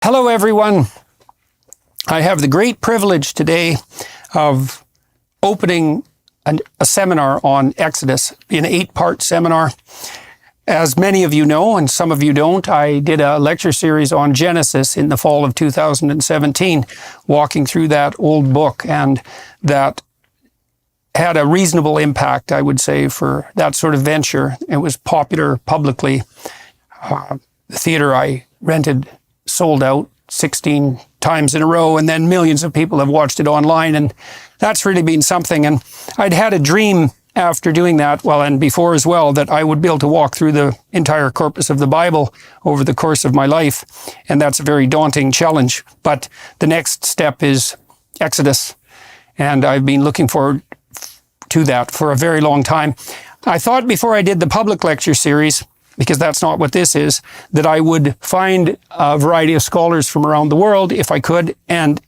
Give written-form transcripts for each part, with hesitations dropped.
Hello, everyone. I have the great privilege today of opening a seminar on Exodus, an 8-part seminar. As many of you know, and some of you don't, I did a lecture series on Genesis in the fall of 2017, walking through that old book, and that had a reasonable impact, I would say, for that sort of venture. It was popular publicly. The theater I rented sold out 16 times in a row, and then millions of people have watched it online, and that's really been something. And I'd had a dream after doing that, well, and before as well, that I would be able to walk through the entire corpus of the Bible over the course of my life, and that's a very daunting challenge. But the next step is Exodus, and I've been looking forward to that for a very long time. I thought before I did the public lecture series, because that's not what this is, that I would find a variety of scholars from around the world, if I could, and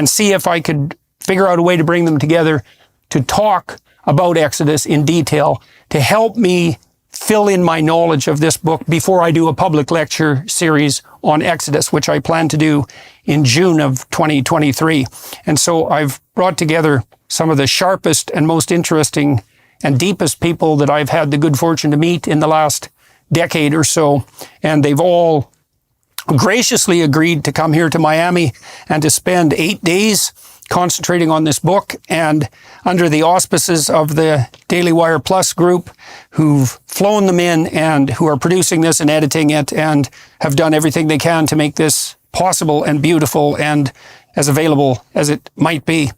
see if I could figure out a way to bring them together to talk about Exodus in detail, to help me fill in my knowledge of this book before I do a public lecture series on Exodus, which I plan to do in June of 2023. And so I've brought together some of the sharpest and most interesting and deepest people that I've had the good fortune to meet in the last decade or so. And they've all graciously agreed to come here to Miami and to spend 8 days concentrating on this book, and under the auspices of the Daily Wire Plus group, who've flown them in and who are producing this and editing it and have done everything they can to make this possible and beautiful and as available as it might be.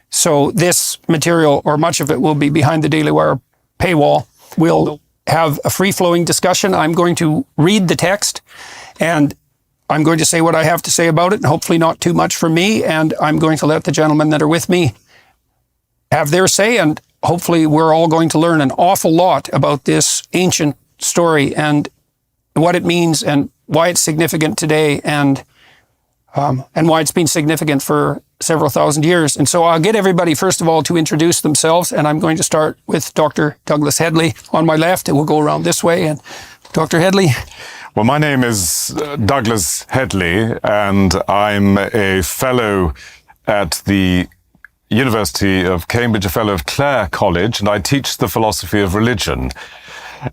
So this material, or much of it, will be behind the Daily Wire paywall. We'll have a free-flowing discussion. I'm going to read the text, and I'm going to say what I have to say about it, and hopefully not too much from me, and I'm going to let the gentlemen that are with me have their say, and hopefully we're all going to learn an awful lot about this ancient story and what it means and why it's significant today, and why it's been significant for several thousand years. And so I'll get everybody, first of all, to introduce themselves, and I'm going to start with Dr. Douglas Headley on my left, and we'll go around this way. And Dr. Headley. Well, my name is Douglas Headley, and I'm a fellow at the University of Cambridge, a fellow of Clare College, and I teach the philosophy of religion.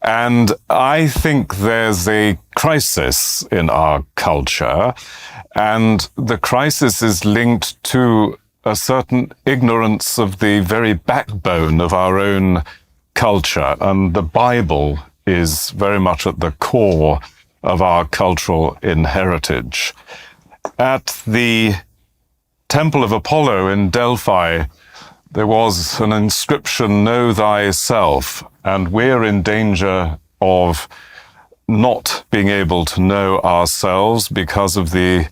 And I think there's a crisis in our culture, and the crisis is linked to a certain ignorance of the very backbone of our own culture. And the Bible is very much at the core of our cultural heritage. At the Temple of Apollo in Delphi, there was an inscription, "Know thyself," and we're in danger of not being able to know ourselves because of the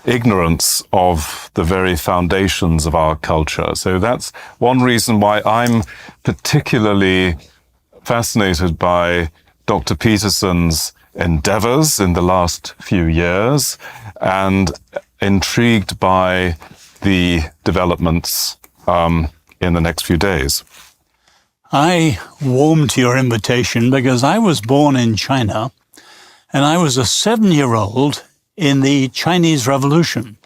ignorance of the very foundations of our culture. So that's one reason why I'm particularly fascinated by Dr. Peterson's endeavors in the last few years, and intrigued by the developments in the next few days. I warmed to your invitation because I was born in China, and I was a 7-year-old in the Chinese Revolution.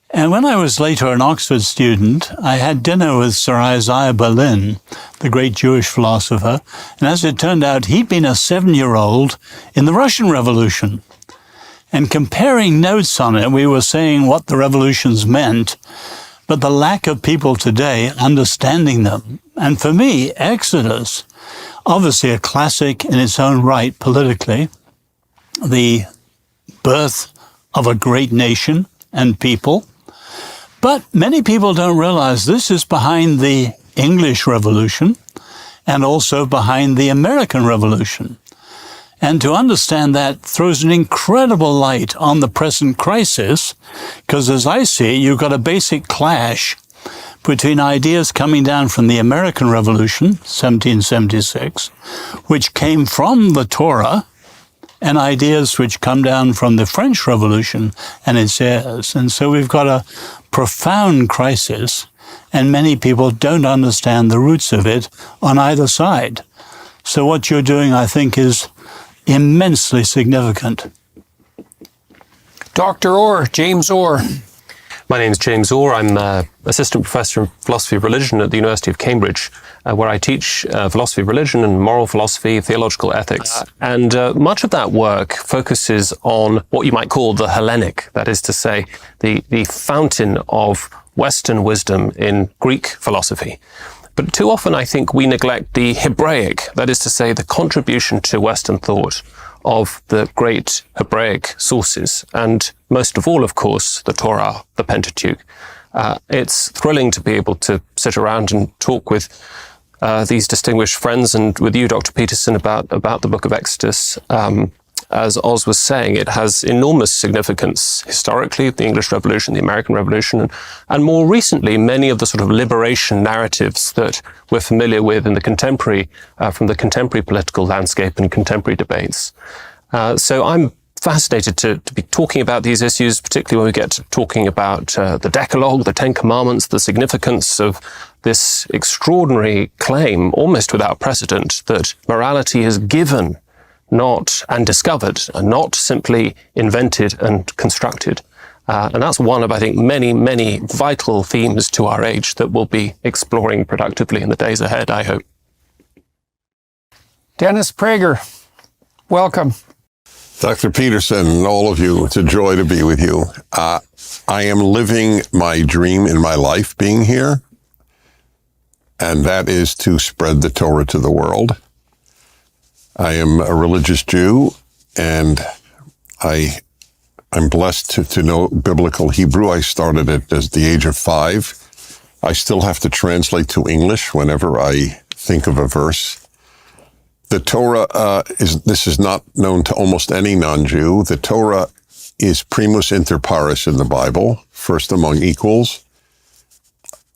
And when I was later an Oxford student, I had dinner with Sir Isaiah Berlin, the great Jewish philosopher, and as it turned out, he'd been a 7-year-old in the Russian Revolution. And comparing notes on it, we were saying what the revolutions meant, but the lack of people today understanding them. And for me, Exodus, obviously a classic in its own right politically, the birth of a great nation and people. But many people don't realize this is behind the English Revolution and also behind the American Revolution. And to understand that throws an incredible light on the present crisis, because as I see it, you've got a basic clash between ideas coming down from the American Revolution, 1776, which came from the Torah, and ideas which come down from the French Revolution and its heirs. And so we've got a profound crisis, and many people don't understand the roots of it on either side. So what you're doing, I think, is immensely significant. Dr. Orr, James Orr. My name is James Orr. I'm Assistant Professor in Philosophy of Religion at the University of Cambridge, where I teach philosophy of religion and moral philosophy, theological ethics. And much of that work focuses on what you might call the Hellenic, that is to say, the fountain of Western wisdom in Greek philosophy. But too often I think we neglect the Hebraic, that is to say, the contribution to Western thought of the great Hebraic sources, and most of all, of course, the Torah, the Pentateuch. It's thrilling to be able to sit around and talk with these distinguished friends and with you, Dr. Peterson, about the book of Exodus. As Oz was saying, it has enormous significance historically, the English Revolution, the American Revolution, and more recently, many of the sort of liberation narratives that we're familiar with in the contemporary, from the contemporary political landscape and contemporary debates. So I'm fascinated to be talking about these issues, particularly when we get to talking about the Decalogue, the Ten Commandments, the significance of this extraordinary claim, almost without precedent, that morality is given, not and discovered, and not simply invented and constructed. And that's one of, I think, many, many vital themes to our age that we'll be exploring productively in the days ahead, I hope. Dennis Prager, welcome. Dr. Peterson and all of you, it's a joy to be with you. I am living my dream in my life being here, and that is to spread the Torah to the world. I am a religious Jew, and I'm blessed to know biblical Hebrew. I started it at the age of 5. I still have to translate to English whenever I think of a verse. The Torah this is not known to almost any non-Jew. The Torah is primus inter pares in the Bible, first among equals.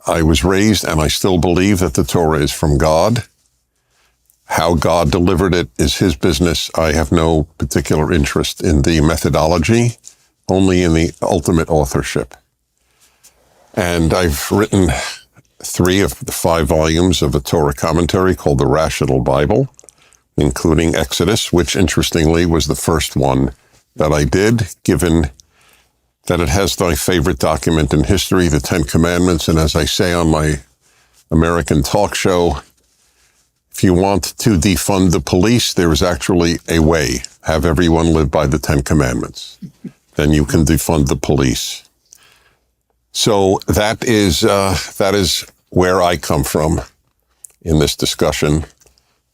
I was raised, and I still believe that the Torah is from God. How God delivered it is his business. I have no particular interest in the methodology, only in the ultimate authorship. And I've written 3 of the 5 volumes of a Torah commentary called the Rational Bible, including Exodus, which interestingly was the first one that I did, given that it has my favorite document in history, the Ten Commandments. And as I say on my American talk show, if you want to defund the police, there is actually a way. Have everyone live by the Ten Commandments. Then you can defund the police. So that is where I come from in this discussion.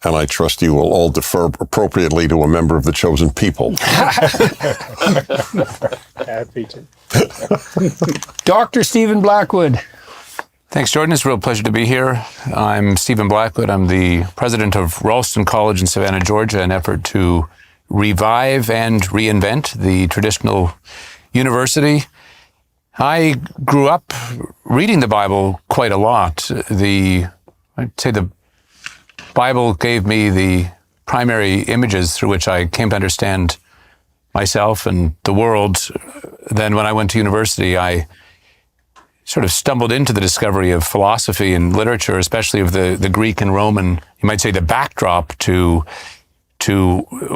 And I trust you will all defer appropriately to a member of the chosen people. Happy to. Dr. Stephen Blackwood. Thanks, Jordan. It's a real pleasure to be here. I'm Stephen Blackwood. I'm the president of Ralston College in Savannah, Georgia, an effort to revive and reinvent the traditional university. I grew up reading the Bible quite a lot. I'd say the Bible gave me the primary images through which I came to understand myself and the world. Then when I went to university, I sort of stumbled into the discovery of philosophy and literature, especially of the Greek and Roman, you might say the backdrop to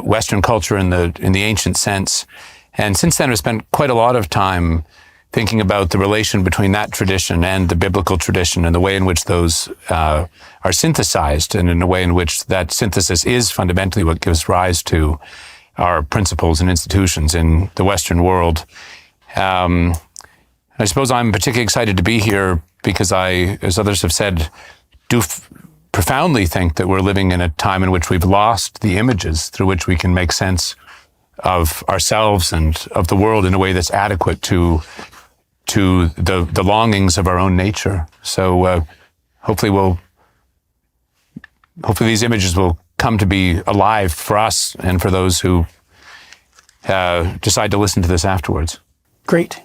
Western culture in the ancient sense. And since then, I've spent quite a lot of time thinking about the relation between that tradition and the biblical tradition and the way in which those are synthesized, and in a way in which that synthesis is fundamentally what gives rise to our principles and institutions in the Western world. I suppose I'm particularly excited to be here because I, as others have said, do profoundly think that we're living in a time in which we've lost the images through which we can make sense of ourselves and of the world in a way that's adequate to the longings of our own nature. So hopefully these images will come to be alive for us and for those who decide to listen to this afterwards. Great.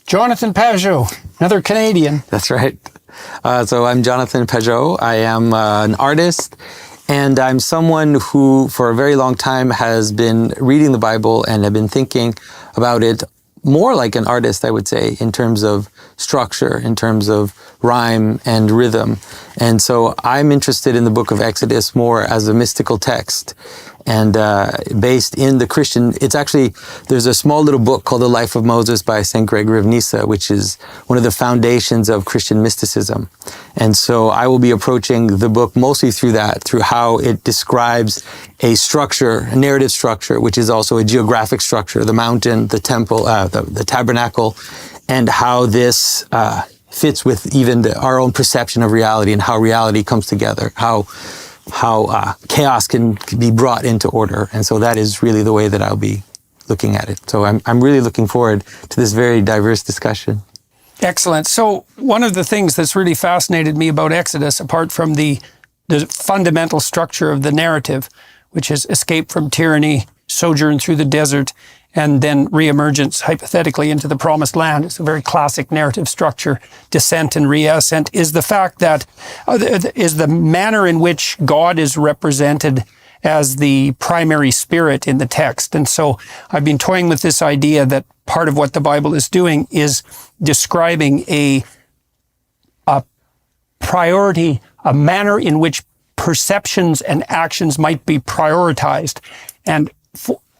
Jonathan Pajot, another Canadian. That's right. So I'm Jonathan Pajot. I am an artist, and I'm someone who, for a very long time, has been reading the Bible and have been thinking about it more like an artist, I would say, in terms of structure, in terms of rhyme and rhythm. And so I'm interested in the book of Exodus more as a mystical text. and based in the Christian. It's actually, there's a small little book called The Life of Moses by St. Gregory of Nyssa, which is one of the foundations of Christian mysticism. And so I will be approaching the book mostly through that, through how it describes a structure, a narrative structure, which is also a geographic structure, the mountain, the temple, the tabernacle, and how this fits with even our own perception of reality and how reality comes together, how chaos can be brought into order. And so that is really the way that I'll be looking at it. So I'm really looking forward to this very diverse discussion. Excellent. So one of the things that's really fascinated me about Exodus, apart from the fundamental structure of the narrative, which is escape from tyranny, sojourn through the desert, and then reemergence, hypothetically, into the promised land. It's a very classic narrative structure, descent and reascent, is the fact that, is the manner in which God is represented as the primary spirit in the text. And so I've been toying with this idea that part of what the Bible is doing is describing a priority, a manner in which perceptions and actions might be prioritized. And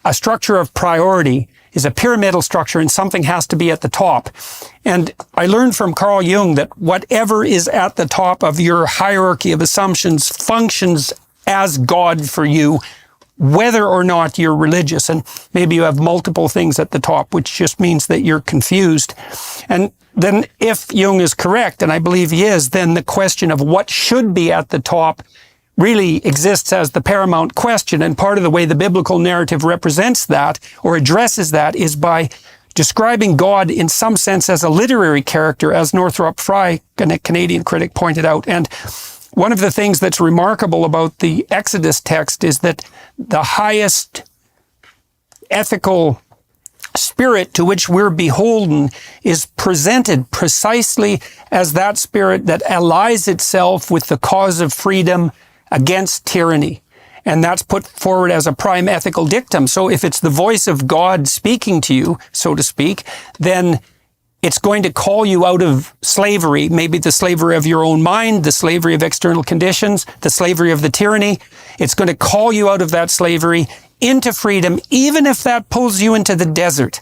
a structure of priority is a pyramidal structure, and something has to be at the top. And I learned from Carl Jung that whatever is at the top of your hierarchy of assumptions functions as God for you, whether or not you're religious. And maybe you have multiple things at the top, which just means that you're confused. And then if Jung is correct, and I believe he is, then the question of what should be at the top really exists as the paramount question. And part of the way the biblical narrative represents that or addresses that is by describing God in some sense as a literary character, as Northrop Frye, a Canadian critic, pointed out. And one of the things that's remarkable about the Exodus text is that the highest ethical spirit to which we're beholden is presented precisely as that spirit that allies itself with the cause of freedom against tyranny. And that's put forward as a prime ethical dictum. So if it's the voice of God speaking to you, so to speak, then it's going to call you out of slavery, maybe the slavery of your own mind, the slavery of external conditions, the slavery of the tyranny. It's going to call you out of that slavery into freedom, even if that pulls you into the desert.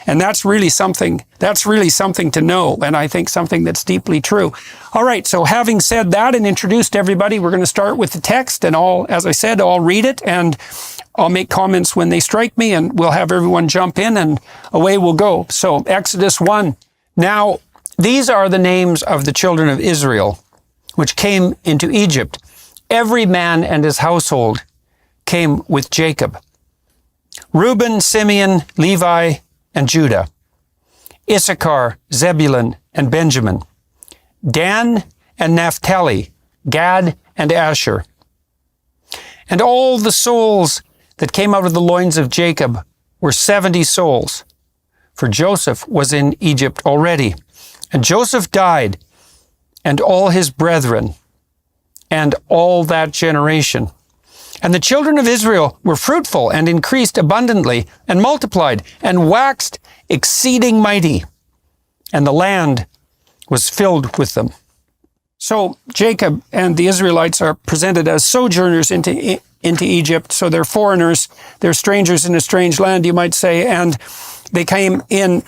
And that's really something to know, and I think something that's deeply true. All right, so having said that and introduced everybody, we're going to start with the text, and as I said, I'll read it, and I'll make comments when they strike me, and we'll have everyone jump in, and away we'll go. So, Exodus 1. Now, these are the names of the children of Israel, which came into Egypt. Every man and his household came with Jacob. Reuben, Simeon, Levi, and Judah, Issachar, Zebulun, and Benjamin, Dan and Naphtali, Gad and Asher. And all the souls that came out of the loins of Jacob were 70 souls, for Joseph was in Egypt already. And Joseph died, and all his brethren, and all that generation. And the children of Israel were fruitful and increased abundantly and multiplied and waxed exceeding mighty. And the land was filled with them. So Jacob and the Israelites are presented as sojourners into Egypt. So they're foreigners, they're strangers in a strange land, you might say. And they came in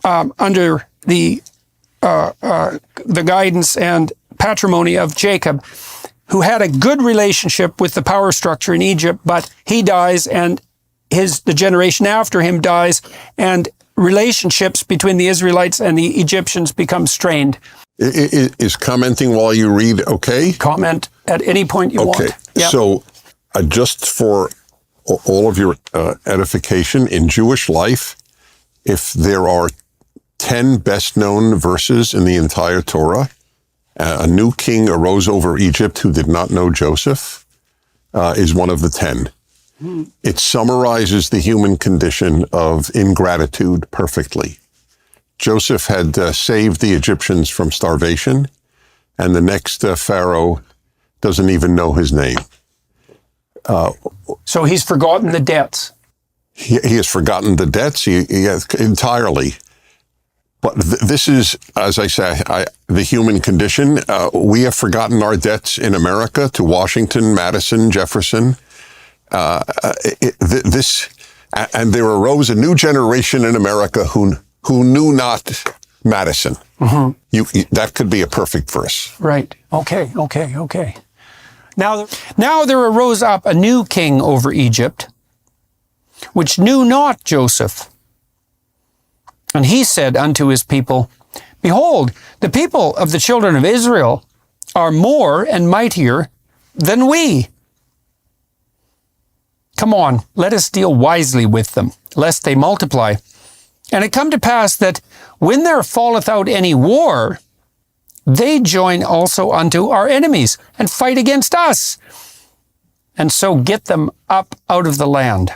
under the guidance and patrimony of Jacob, who had a good relationship with the power structure in Egypt, but he dies and the generation after him dies, and relationships between the Israelites and the Egyptians become strained. Is commenting while you read okay? Comment at any point you want. Okay, Yep. so just for all of your edification, in Jewish life, if there are 10 best-known verses in the entire Torah, a new king arose over Egypt who did not know Joseph, is one of the 10. It summarizes the human condition of ingratitude perfectly. Joseph had saved the Egyptians from starvation, and the next Pharaoh doesn't even know his name. So he's forgotten the debts. He has forgotten the debts he has entirely. But this is, as I say, the human condition. We have forgotten our debts in America to Washington, Madison, Jefferson. And there arose a new generation in America who knew not Madison. That could be a perfect verse. Right. Okay. Now there arose up a new king over Egypt, which knew not Joseph. And he said unto his people, Behold, the people of the children of Israel are more and mightier than we. Come on, let us deal wisely with them, lest they multiply. And it come to pass that when there falleth out any war, they join also unto our enemies and fight against us, and so get them up out of the land.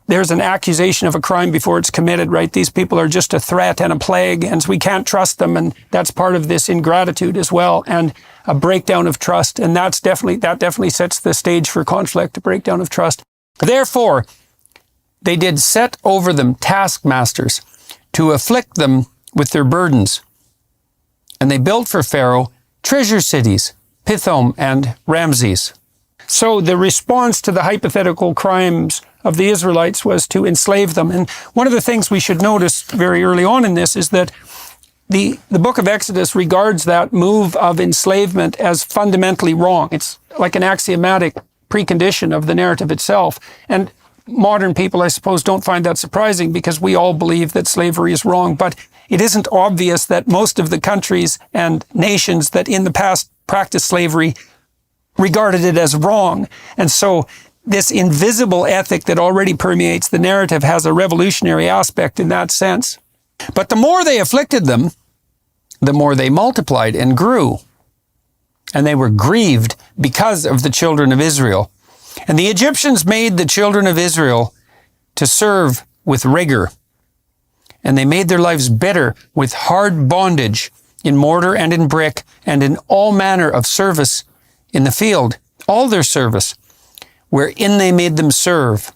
There's an accusation of a crime before it's committed, right? These people are just a threat and a plague, and we can't trust them, and that's part of this ingratitude as well, and a breakdown of trust, and that definitely sets the stage for conflict, a breakdown of trust. Therefore, they did set over them taskmasters to afflict them with their burdens, and they built for Pharaoh treasure cities, Pithom and Ramses. So the response to the hypothetical crimes of the Israelites was to enslave them. And one of the things we should notice very early on in this is that the book of Exodus regards that move of enslavement as fundamentally wrong. It's like an axiomatic precondition of the narrative itself. And modern people, I suppose, don't find that surprising because we all believe that slavery is wrong. But it isn't obvious that most of the countries and nations that in the past practiced slavery regarded it as wrong. And so this invisible ethic that already permeates the narrative has a revolutionary aspect in that sense. But the more they afflicted them, the more they multiplied and grew. And they were grieved because of the children of Israel. And the Egyptians made the children of Israel to serve with rigor. And they made their lives bitter with hard bondage in mortar and in brick and in all manner of service in the field. All their service, wherein they made them serve,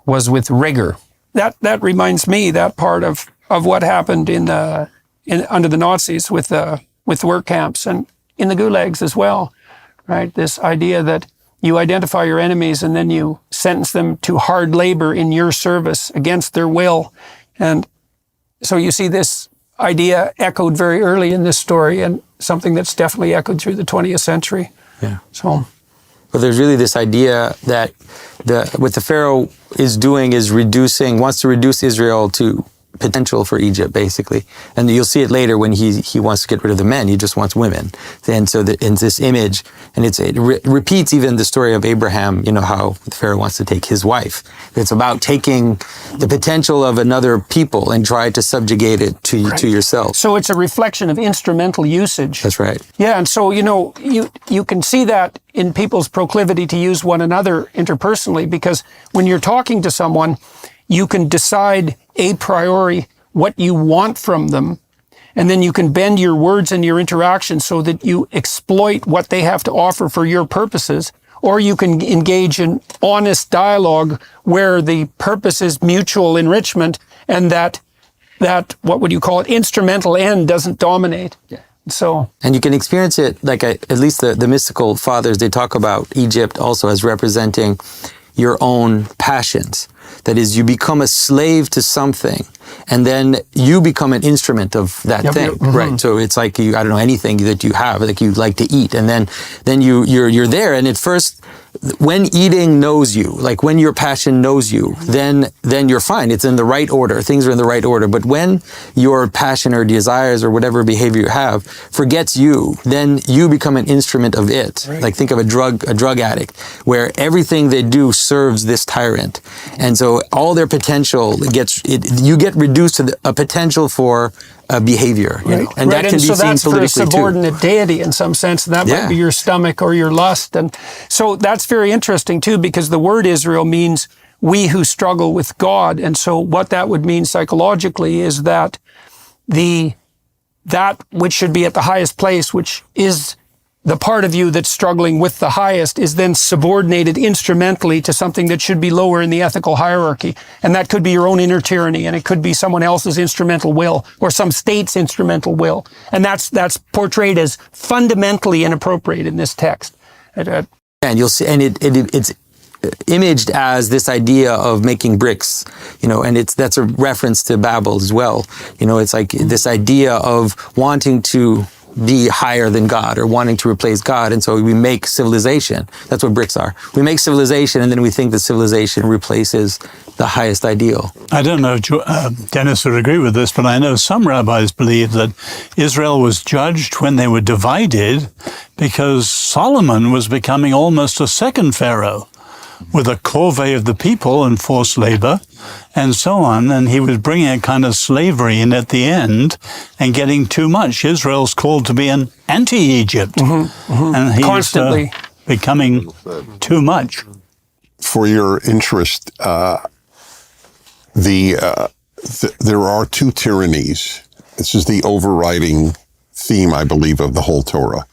was with rigor. That reminds me, that part of what happened under the Nazis with work camps and in the gulags as well, right? This idea that you identify your enemies and then you sentence them to hard labor in your service against their will. And so you see this idea echoed very early in this story and something that's definitely echoed through the 20th century. Yeah. So, but there's really this idea that what the Pharaoh is doing is wants to reduce Israel to potential for Egypt, basically. And you'll see it later when he wants to get rid of the men. He just wants women. And so in this image, and it repeats even the story of Abraham, how the Pharaoh wants to take his wife. It's about taking the potential of another people and try to subjugate it to yourself. So it's a reflection of instrumental usage. That's right. Yeah, and so, you can see that in people's proclivity to use one another interpersonally, because when you're talking to someone, you can decide a priori what you want from them, and then you can bend your words and your interaction so that you exploit what they have to offer for your purposes, or you can engage in honest dialogue where the purpose is mutual enrichment and that what would you call it, instrumental end doesn't dominate. Yeah. And you can experience it like at least the mystical fathers, they talk about Egypt also as representing your own passions. That is, you become a slave to something, and then you become an instrument of that thing, right? So it's like anything that you have, like you like to eat, and then you're there. And at first, when eating knows you, like when your passion knows you, then you're fine. It's in the right order. Things are in the right order. But when your passion or desires or whatever behavior you have forgets you, then you become an instrument of it. Right. Like think of a drug addict, where everything they do serves this tyrant, and so all their potential you get reduced to a potential for behavior, and that can be seen politically too. So that's for a subordinate deity in some sense, and that might be your stomach or your lust. And so that's very interesting too, because the word Israel means we who struggle with God. And so what that would mean psychologically is that that which should be at the highest place, which is the part of you that's struggling with the highest, is then subordinated instrumentally to something that should be lower in the ethical hierarchy. And that could be your own inner tyranny, and it could be someone else's instrumental will, or some state's instrumental will. And that's portrayed as fundamentally inappropriate in this text. And you'll see, and it's imaged as this idea of making bricks, and that's a reference to Babel as well. It's like this idea of wanting to be higher than God or wanting to replace God. And so we make civilization. That's what bricks are. We make civilization and then we think that civilization replaces the highest ideal. I don't know if Dennis would agree with this, but I know some rabbis believe that Israel was judged when they were divided because Solomon was becoming almost a second Pharaoh with a corvée of the people and forced labor and so on. And he was bringing a kind of slavery in at the end and getting too much. Israel's called to be an anti-Egypt. And he's Constantly becoming too much. For your interest, there are two tyrannies. This is the overriding theme, I believe, of the whole Torah.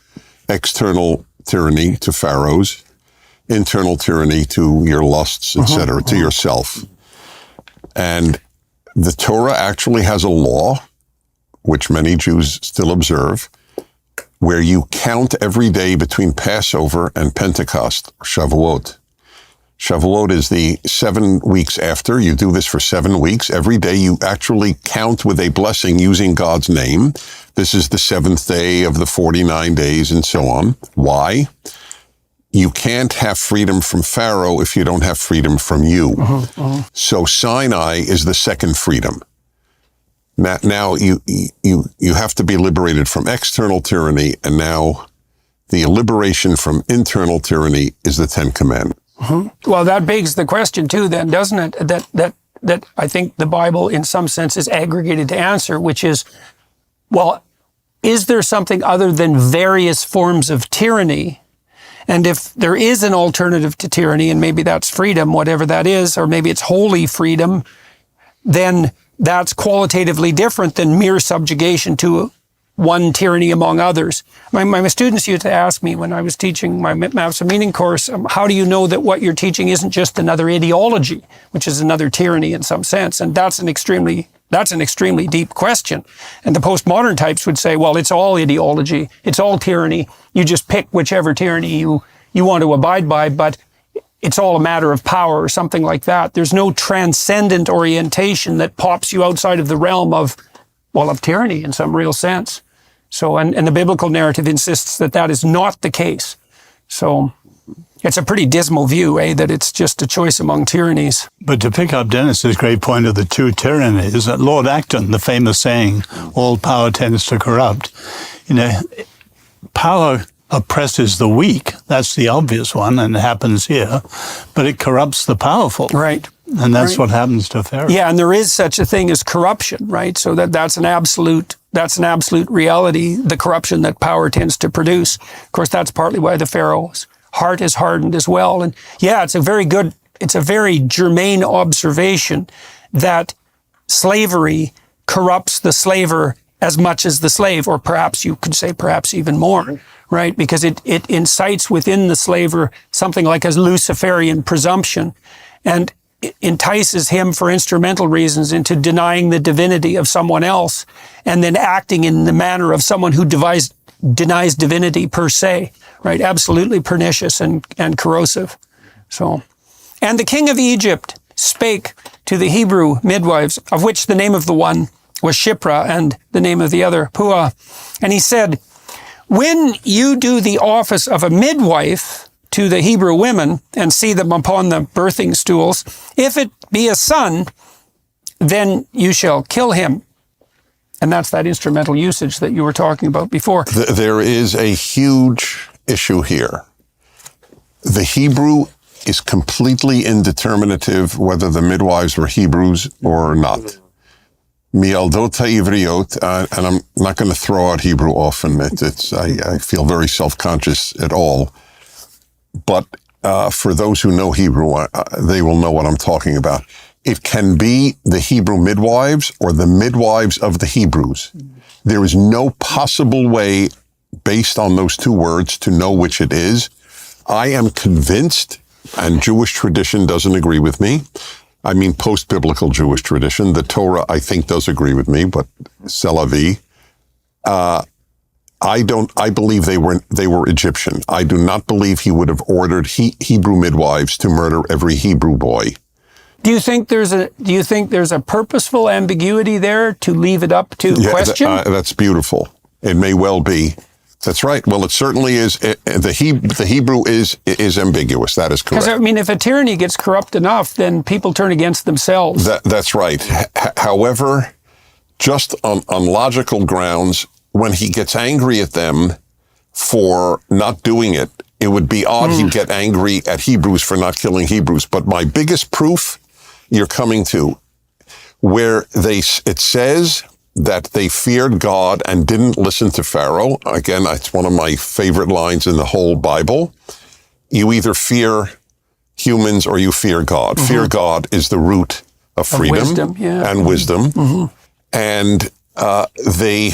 External tyranny to pharaohs, internal tyranny to your lusts, etc., to yourself. And the Torah actually has a law, which many Jews still observe, where you count every day between Passover and Pentecost, or Shavuot. Shavuot is the 7 weeks after. You do this for 7 weeks. Every day you actually count with a blessing using God's name. This is the 7th day of the 49 days and so on. Why? You can't have freedom from Pharaoh if you don't have freedom from you. So Sinai is the second freedom. Now you have to be liberated from external tyranny, and now the liberation from internal tyranny is the Ten Commandments. Well, that begs the question too, then, doesn't it? That I think the Bible, in some sense, is aggregated to answer, which is, well, is there something other than various forms of tyranny? And if there is an alternative to tyranny, and maybe that's freedom, whatever that is, or maybe it's holy freedom, then that's qualitatively different than mere subjugation to one tyranny among others. My students used to ask me when I was teaching my Maps of Meaning course, how do you know that what you're teaching isn't just another ideology, which is another tyranny in some sense? And that's an extremely deep question. And the postmodern types would say, well, it's all ideology, it's all tyranny. You just pick whichever tyranny you want to abide by, but it's all a matter of power or something like that. There's no transcendent orientation that pops you outside of the realm of tyranny in some real sense. So, and the biblical narrative insists that that is not the case. So it's a pretty dismal view, that it's just a choice among tyrannies. But to pick up Dennis's great point of the two tyrannies, Lord Acton, the famous saying, all power tends to corrupt. Power oppresses the weak. That's the obvious one, and it happens here. But it corrupts the powerful. Right. And that's what happens to Pharaoh. Yeah, and there is such a thing as corruption, right? So that's an absolute reality, the corruption that power tends to produce. Of course, that's partly why the Pharaoh's heart is hardened as well. And yeah, it's a very germane observation that slavery corrupts the slaver as much as the slave, or perhaps you could say perhaps even more, right? Because it incites within the slaver something like a Luciferian presumption, and it entices him for instrumental reasons into denying the divinity of someone else, and then acting in the manner of someone who denies divinity per se, right? Absolutely pernicious and corrosive. So, and the king of Egypt spake to the Hebrew midwives, of which the name of the one was Shiphrah and the name of the other Puah. And he said, when you do the office of a midwife to the Hebrew women and see them upon the birthing stools, if it be a son, then you shall kill him. And that's that instrumental usage that you were talking about before. There is a huge issue here. The Hebrew is completely indeterminative whether the midwives were Hebrews or not. Mialdota Ivriot, and I'm not going to throw out Hebrew often. I feel very self-conscious at all. But for those who know Hebrew, they will know what I'm talking about. It can be the Hebrew midwives or the midwives of the Hebrews. There is no possible way, based on those two words, to know which it is. I am convinced, and Jewish tradition doesn't agree with me. I mean post-biblical Jewish tradition. The Torah, I think, does agree with me, but c'est la vie. I believe they were Egyptian. I do not believe he would have ordered Hebrew midwives to murder every Hebrew boy. Do you think there's a purposeful ambiguity there to leave it up to question? That's beautiful. It may well be. That's right. Well, it certainly is. The Hebrew is ambiguous. That is correct. Because, I mean, if a tyranny gets corrupt enough, then people turn against themselves. That's right. However, just on logical grounds, when he gets angry at them for not doing it, it would be odd he'd get angry at Hebrews for not killing Hebrews. But my biggest proof you're coming to, where it says that they feared God and didn't listen to Pharaoh. Again, it's one of my favorite lines in the whole Bible. You either fear humans or you fear God. Fear God is the root of freedom and wisdom. And the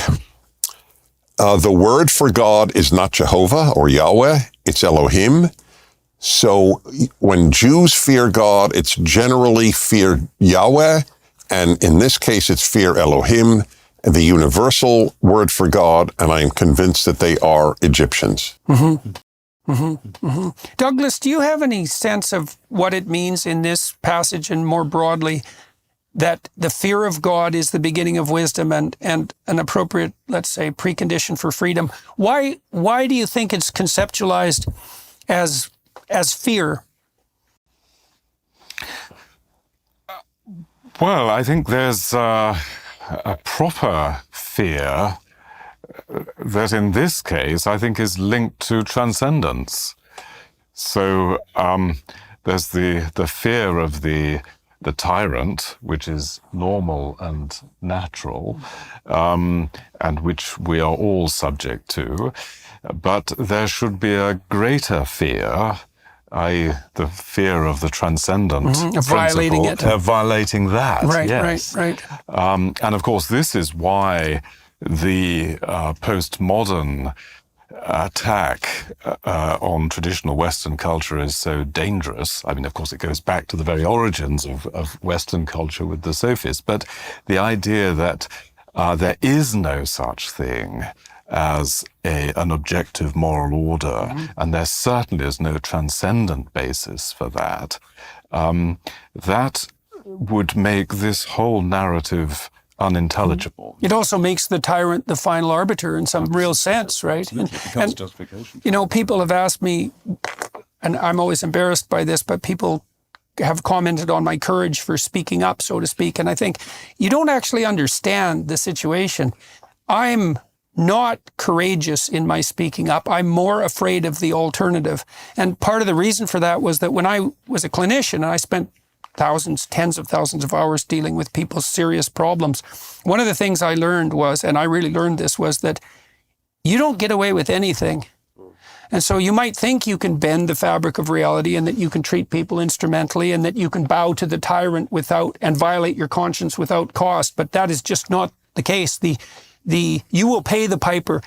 word for God is not Jehovah or Yahweh, it's Elohim. So when Jews fear God, it's generally fear Yahweh, and in this case, it's fear Elohim, the universal word for God, and I am convinced that they are Egyptians. Douglas, do you have any sense of what it means in this passage and more broadly that the fear of God is the beginning of wisdom and an appropriate, let's say, precondition for freedom? Why do you think it's conceptualized as fear? Well, I think there's a proper fear that in this case, I think is linked to transcendence. So there's the fear of the tyrant, which is normal and natural, and which we are all subject to. But there should be a greater fear, i.e. the fear of the transcendent of violating it. Violating that, right, yes. Right. And of course, this is why the postmodern attack on traditional Western culture is so dangerous. I mean, of course, it goes back to the very origins of Western culture with the sophists, but the idea that there is no such thing as an objective moral order, and there certainly is no transcendent basis for that, that would make this whole narrative unintelligible. It also makes the tyrant the final arbiter in some real sense, right? It becomes justification. You know, people have asked me, and I'm always embarrassed by this, but people have commented on my courage for speaking up, so to speak. And I think you don't actually understand the situation. I'm not courageous in my speaking up. I'm more afraid of the alternative. And part of the reason for that was that when I was a clinician and I spent thousands, tens of thousands of hours dealing with people's serious problems, one of the things I learned was, and I really learned this, was that you don't get away with anything. And so you might think you can bend the fabric of reality and that you can treat people instrumentally and that you can bow to the tyrant without and violate your conscience without cost, but that is just not the case. You will pay the piper.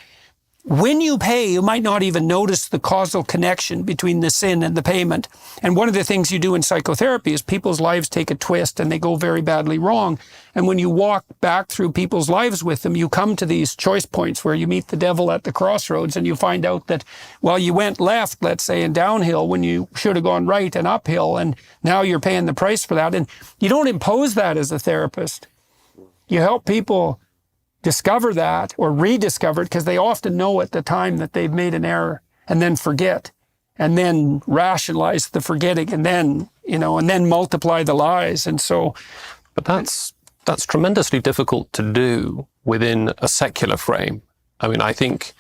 When you pay, you might not even notice the causal connection between the sin and the payment. And one of the things you do in psychotherapy is people's lives take a twist and they go very badly wrong. And when you walk back through people's lives with them, you come to these choice points where you meet the devil at the crossroads and you find out that, well, you went left, let's say, and downhill when you should have gone right and uphill. And now you're paying the price for that. And you don't impose that as a therapist. You help people discover that or rediscover it because they often know at the time that they've made an error and then forget and then rationalize the forgetting and then, and then multiply the lies. And so. But that's tremendously difficult to do within a secular frame. I mean, I think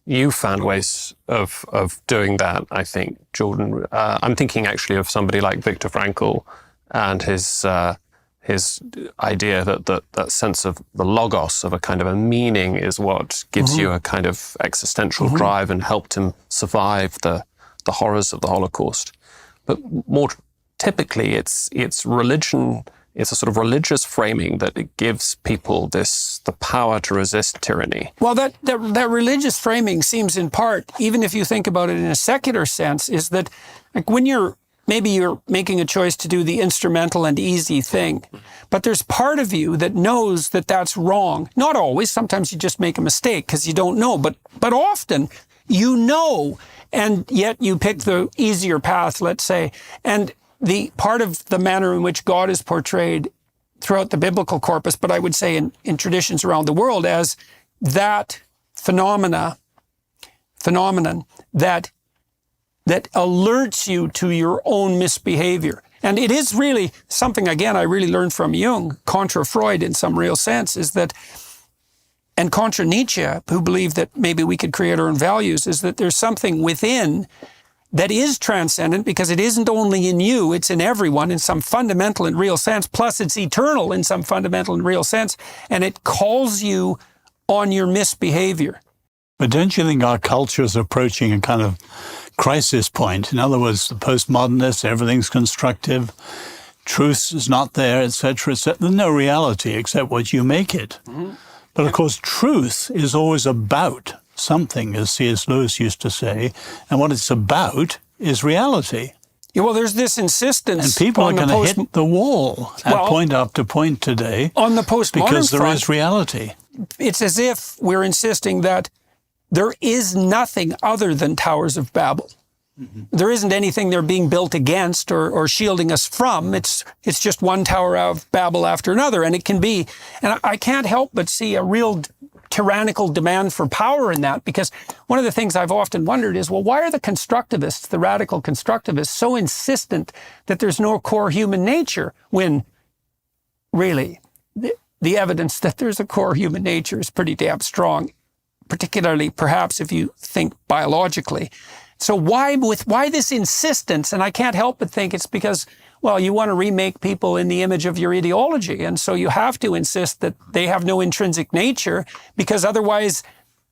you found ways of doing that, I think, Jordan. I'm thinking actually of somebody like Viktor Frankl and his idea that sense of the logos, of a kind of a meaning, is what gives you a kind of existential drive and helped him survive the horrors of the Holocaust. But more typically, it's religion. It's a sort of religious framing that it gives people the power to resist tyranny. Well, that religious framing seems in part, even if you think about it in a secular sense, is that like when you're maybe you're making a choice to do the instrumental and easy thing, but there's part of you that knows that that's wrong. Not always. Sometimes you just make a mistake because you don't know, but often you know, and yet you pick the easier path, let's say. And the part of the manner in which God is portrayed throughout the biblical corpus, but I would say in traditions around the world, as that phenomenon that alerts you to your own misbehavior. And it is really something, again, I really learned from Jung, contra Freud in some real sense, is that, and contra Nietzsche, who believed that maybe we could create our own values, is that there's something within that is transcendent because it isn't only in you, it's in everyone in some fundamental and real sense, plus it's eternal in some fundamental and real sense, and it calls you on your misbehavior. But don't you think our culture is approaching a kind of crisis point? In other words, the postmodernists, everything's constructive, truth is not there, etc., etc. There's no reality except what you make it. Mm-hmm. But of course, truth is always about something, as C.S. Lewis used to say, and what it's about is reality. Yeah, well, there's this insistence. And people are going to hit the wall at point after point today on the postmodern because there front, is reality. It's as if we're insisting that there is nothing other than Towers of Babel. Mm-hmm. There isn't anything they're being built against or shielding us from. It's just one Tower of Babel after another. And it can be, and I can't help but see a real tyrannical demand for power in that, because one of the things I've often wondered is, well, why are the constructivists, the radical constructivists, so insistent that there's no core human nature when really the evidence that there's a core human nature is pretty damn strong, particularly perhaps if you think biologically. So why this insistence? And I can't help but think it's because, well, you want to remake people in the image of your ideology. And so you have to insist that they have no intrinsic nature, because otherwise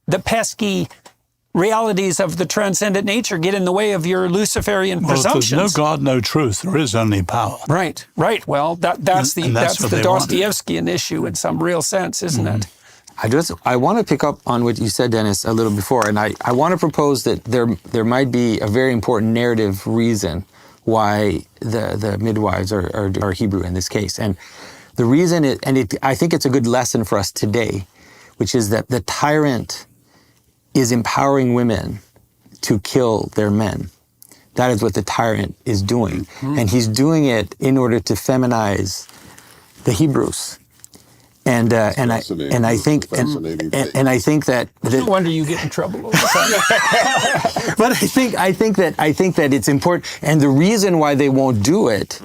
the pesky realities of the transcendent nature get in the way of your Luciferian presumptions. Well, there's no God, no truth. There is only power. Right. Well, that's the Dostoevskian issue in some real sense, isn't it? I want to pick up on what you said, Dennis, a little before, and I want to propose that there might be a very important narrative reason why the midwives are Hebrew in this case. And the reason, I think it's a good lesson for us today, which is that the tyrant is empowering women to kill their men. That is what the tyrant is doing. Mm-hmm. And he's doing it in order to feminize the Hebrews. And I think that no wonder you get in trouble all the time. But I think that it's important, and the reason why they won't do it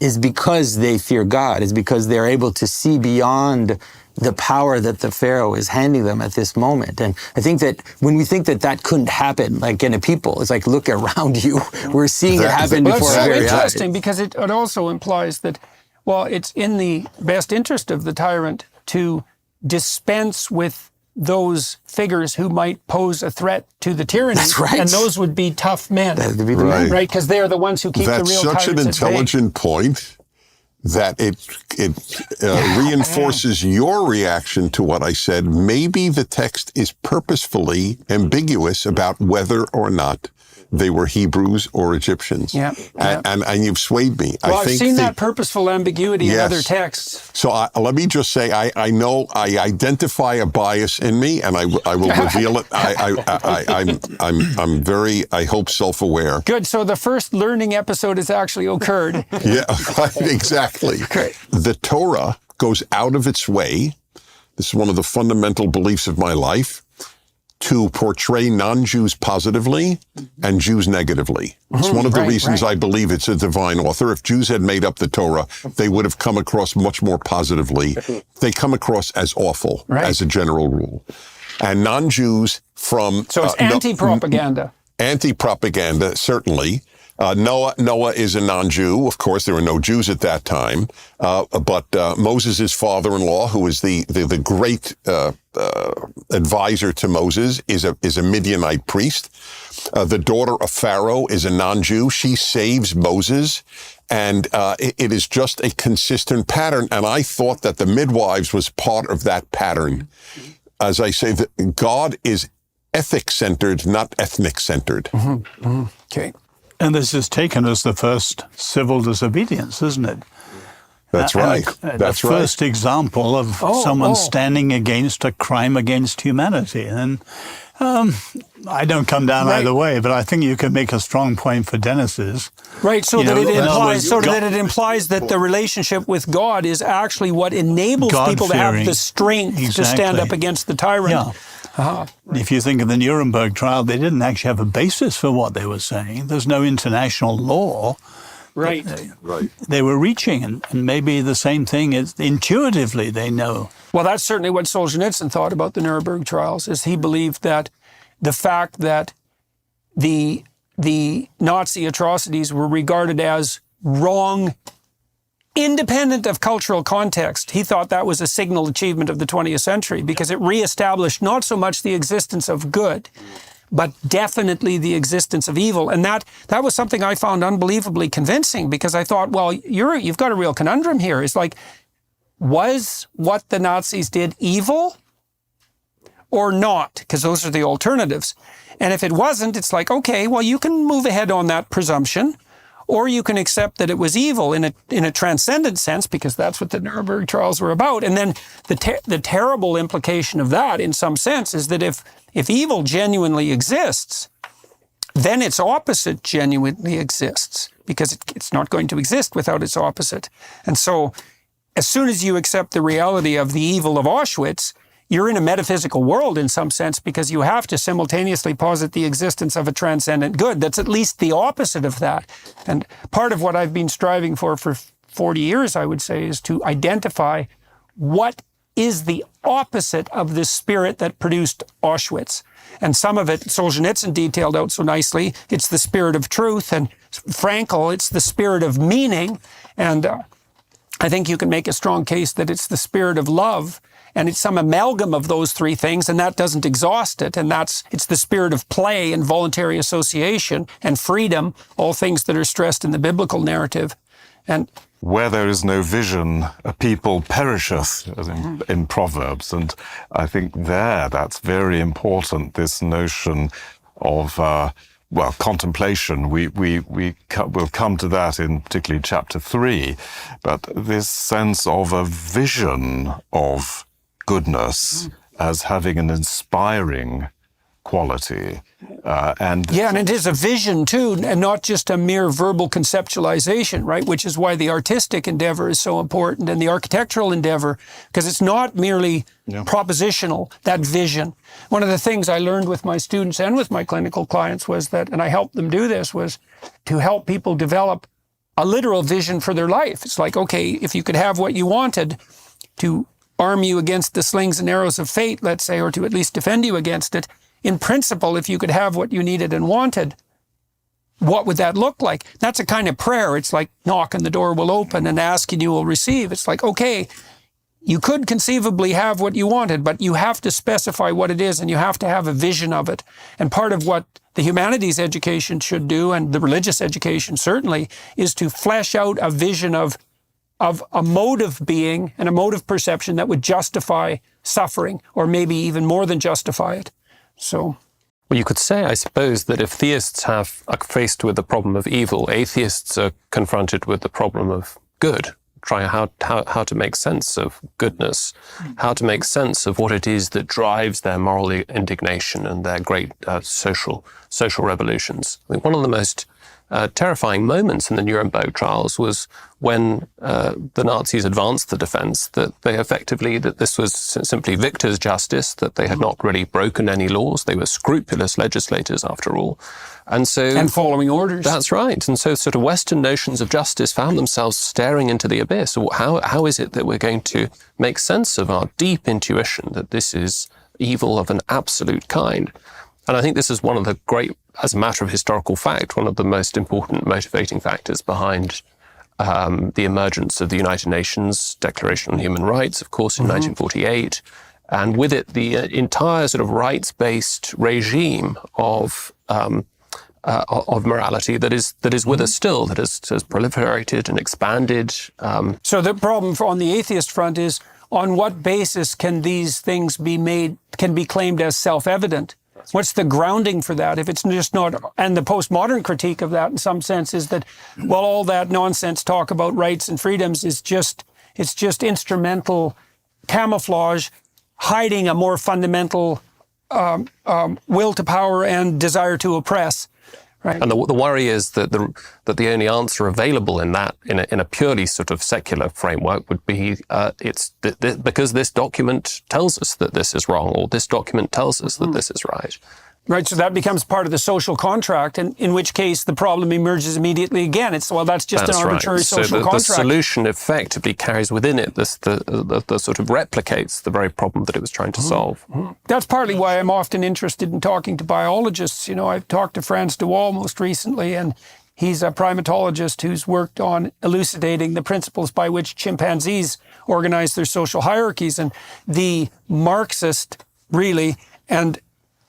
is because they fear God, is because they're able to see beyond the power that the Pharaoh is handing them at this moment. And I think that when we think that couldn't happen, like in a people, it's like, look around you, we're seeing it happen before our very eyes. It's so interesting because it also implies that, well, it's in the best interest of the tyrant to dispense with those figures who might pose a threat to the tyranny. That's right. And those would be tough men. That would be the men. Right, because they're the ones who keep the real tyrants at bay. That's such an intelligent point that it reinforces your reaction to what I said. Maybe the text is purposefully ambiguous about whether or not they were Hebrews or Egyptians. Yeah. And you've swayed me. Well, I've seen that purposeful ambiguity in other texts. So let me just say, I know I identify a bias in me, and I will reveal it. I'm very, I hope, self-aware. Good. So the first learning episode has actually occurred. Yeah, exactly. Great. The Torah goes out of its way. This is one of the fundamental beliefs of my life, to portray non-Jews positively and Jews negatively. It's one of the reasons I believe it's a divine author. If Jews had made up the Torah, they would have come across much more positively. They come across as awful, as a general rule. And non-Jews from... So it's anti-propaganda. Anti-propaganda, certainly. Noah is a non-Jew. Of course, there were no Jews at that time. But Moses' father-in-law, who is the great advisor to Moses, is a Midianite priest. The daughter of Pharaoh is a non-Jew. She saves Moses. And it is just a consistent pattern. And I thought that the midwives was part of that pattern. As I say, God is ethic-centered, not ethnic-centered. Mm-hmm. Mm-hmm. Okay. And this is taken as the first civil disobedience, isn't it? That's right. The That's right. first example of someone standing against a crime against humanity. And I don't come down either way, but I think you can make a strong point for Dennis's. Right, so You that know, it in other implies, words, so God- that it implies that the relationship with God is actually what enables people to have God-fearing. the strength to stand Exactly. up against the tyrant. Yeah. If you think of the Nuremberg trial, they didn't actually have a basis for what they were saying. There's no international law. Right. Right. They were reaching, and maybe the same thing is intuitively they know. Well, that's certainly what Solzhenitsyn thought about the Nuremberg trials, is he believed that the fact that the Nazi atrocities were regarded as wrong, independent of cultural context. He thought that was a signal achievement of the 20th century because it reestablished not so much the existence of good, but definitely the existence of evil. And that was something I found unbelievably convincing, because I thought, well, you've got a real conundrum here. It's like, was what the Nazis did evil or not? Because those are the alternatives. And if it wasn't, it's like, okay, well, you can move ahead on that presumption, or you can accept that it was evil in a transcendent sense, because that's what the Nuremberg trials were about. And then the terrible implication of that, in some sense, is that if evil genuinely exists, then its opposite genuinely exists, because it's not going to exist without its opposite. And so as soon as you accept the reality of the evil of Auschwitz, you're in a metaphysical world in some sense, because you have to simultaneously posit the existence of a transcendent good that's at least the opposite of that. And part of what I've been striving for 40 years, I would say, is to identify what is the opposite of this spirit that produced Auschwitz. And some of it Solzhenitsyn detailed out so nicely. It's the spirit of truth, and Frankl, it's the spirit of meaning. And I think you can make a strong case that it's the spirit of love. And it's some amalgam of those three things, and that doesn't exhaust it. And it's the spirit of play and voluntary association and freedom, all things that are stressed in the biblical narrative. And Where there is no vision, a people perisheth, as in Proverbs. And I think that's very important, this notion of, contemplation. We'll come to that in particularly chapter 3. But this sense of a vision of goodness as having an inspiring quality. And it is a vision too, and not just a mere verbal conceptualization, right? Which is why the artistic endeavor is so important, and the architectural endeavor, because it's not merely propositional, that vision. One of the things I learned with my students and with my clinical clients was that, and I helped them do this, was to help people develop a literal vision for their life. It's like, okay, if you could have what you wanted to arm you against the slings and arrows of fate, let's say, or to at least defend you against it, in principle, if you could have what you needed and wanted, what would that look like? That's a kind of prayer. It's like knock and the door will open, and ask and you will receive. It's like, okay, you could conceivably have what you wanted, but you have to specify what it is, and you have to have a vision of it. And part of what the humanities education should do, and the religious education certainly, is to flesh out a vision of a mode of being and a mode of perception that would justify suffering, or maybe even more than justify it. So, well, you could say, I suppose, that if theists are faced with the problem of evil, atheists are confronted with the problem of good. Try how to make sense of goodness, how to make sense of what it is that drives their moral indignation and their great social revolutions. I think one of the most terrifying moments in the Nuremberg trials was when the Nazis advanced the defense that this was simply victor's justice, that they had not really broken any laws. They were scrupulous legislators, after all. And following orders. That's right. And so sort of Western notions of justice found themselves staring into the abyss. How is it that we're going to make sense of our deep intuition that this is evil of an absolute kind? And I think this is one of the great, as a matter of historical fact, one of the most important motivating factors behind the emergence of the United Nations Declaration on Human Rights, of course, in 1948, and with it the entire sort of rights-based regime of morality that is with us still, that has proliferated and expanded. So the problem on the atheist front is, on what basis can these things be claimed as self-evident? What's the grounding for that? If it's just not, and the postmodern critique of that in some sense is that, well, all that nonsense talk about rights and freedoms is it's just instrumental camouflage, hiding a more fundamental will to power and desire to oppress. Right. And the worry is that the only answer available in a purely sort of secular framework would be because this document tells us that this is wrong, or this document tells us that this is right. Right, so that becomes part of the social contract, and in which case the problem emerges immediately again. That's just an arbitrary social contract. So the solution effectively carries within it the sort of replicates the very problem that it was trying to solve. That's partly why I'm often interested in talking to biologists. I've talked to Frans de Waal most recently, and he's a primatologist who's worked on elucidating the principles by which chimpanzees organize their social hierarchies. And the Marxist, really, and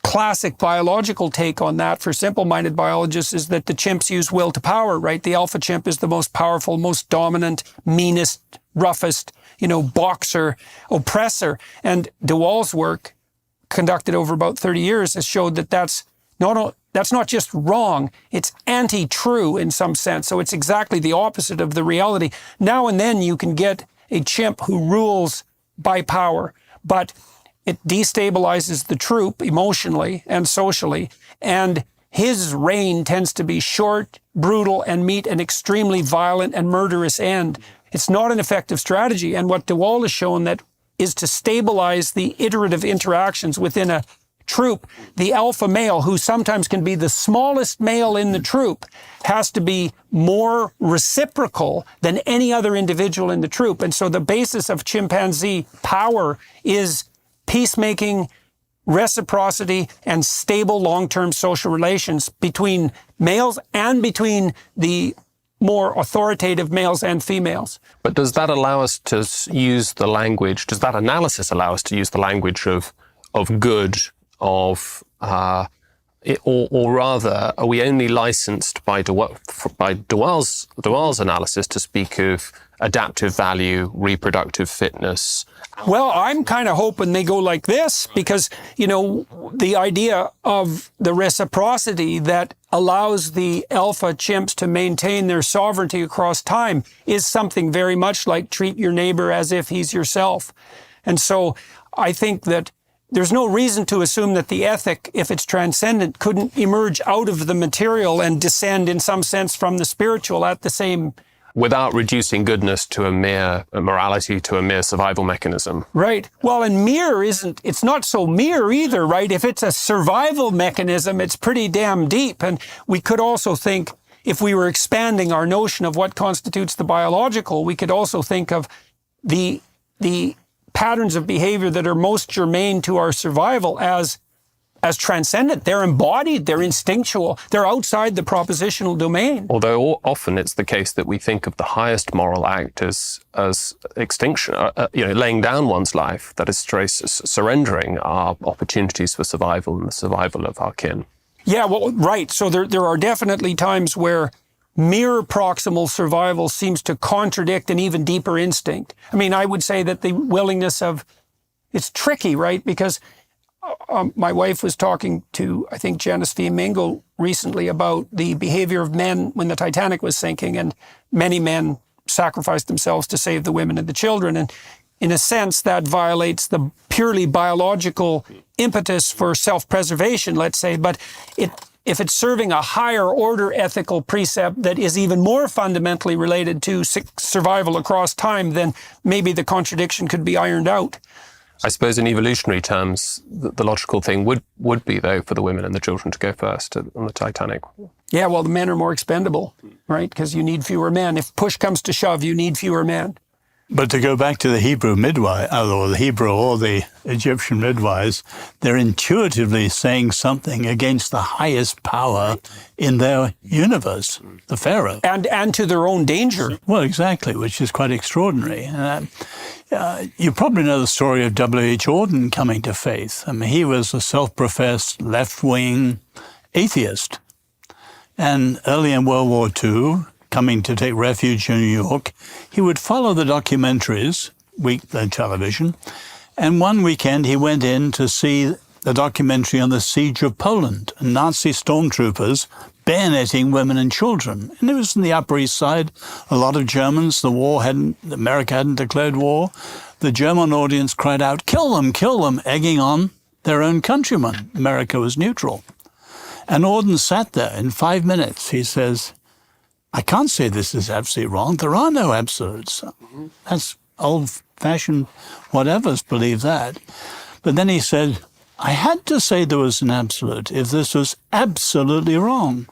classic biological take on that for simple-minded biologists is that the chimps use will to power, right? The alpha chimp is the most powerful, most dominant, meanest, roughest, boxer, oppressor. And de Waal's work, conducted over about 30 years, has showed that that's not just wrong, it's anti-true in some sense. So it's exactly the opposite of the reality. Now and then you can get a chimp who rules by power, but it destabilizes the troop emotionally and socially, and his reign tends to be short, brutal, and meet an extremely violent and murderous end. It's not an effective strategy, and what de Waal has shown that is to stabilize the iterative interactions within a troop. The alpha male, who sometimes can be the smallest male in the troop, has to be more reciprocal than any other individual in the troop. And so the basis of chimpanzee power is peacemaking, reciprocity, and stable long-term social relations between males and between the more authoritative males and females. But does that allow us to use the language, does that analysis allow us to use the language of good, or rather, are we only licensed by de Waal's analysis to speak of adaptive value, reproductive fitness? Well, I'm kind of hoping they go like this because, the idea of the reciprocity that allows the alpha chimps to maintain their sovereignty across time is something very much like treat your neighbor as if he's yourself. And so I think that there's no reason to assume that the ethic, if it's transcendent, couldn't emerge out of the material and descend in some sense from the spiritual at the same. Without reducing goodness to a mere morality, to a mere survival mechanism. Right. Well, and it's not so mere either, right? If it's a survival mechanism, it's pretty damn deep. And we could also think, if we were expanding our notion of what constitutes the biological, we could also think of the patterns of behavior that are most germane to our survival as transcendent. They're embodied, they're instinctual, they're outside the propositional domain. Although often it's the case that we think of the highest moral act as extinction, laying down one's life, that is surrendering our opportunities for survival and the survival of our kin. Yeah, well, right. So there are definitely times where mere proximal survival seems to contradict an even deeper instinct. I mean, I would say that the willingness it's tricky, right? Because my wife was talking to, I think, Janice V. Mingo recently about the behavior of men when the Titanic was sinking, and many men sacrificed themselves to save the women and the children. And in a sense, that violates the purely biological impetus for self-preservation, let's say. But if it's serving a higher order ethical precept that is even more fundamentally related to survival across time, then maybe the contradiction could be ironed out. I suppose in evolutionary terms, the logical thing would be, though, for the women and the children to go first on the Titanic. Yeah, well, the men are more expendable, right? Because you need fewer men. If push comes to shove, you need fewer men. But to go back to the Hebrew midwife, or the Hebrew or the Egyptian midwives, they're intuitively saying something against the highest power in their universe, the Pharaoh. And to their own danger. Well, exactly, which is quite extraordinary. You probably know the story of W.H. Auden coming to faith. I mean, he was a self-professed left-wing atheist. And early in World War II, coming to take refuge in New York, he would follow the documentaries, weekly television, and one weekend he went in to see the documentary on the siege of Poland and Nazi stormtroopers bayoneting women and children. And it was in the Upper East Side. A lot of Germans, America hadn't declared war. The German audience cried out, kill them, egging on their own countrymen. America was neutral. And Auden sat there in 5 minutes. He says, I can't say this is absolutely wrong. There are no absolutes. That's old-fashioned whatevers believe that. But then he said, I had to say there was an absolute if this was absolutely wrong.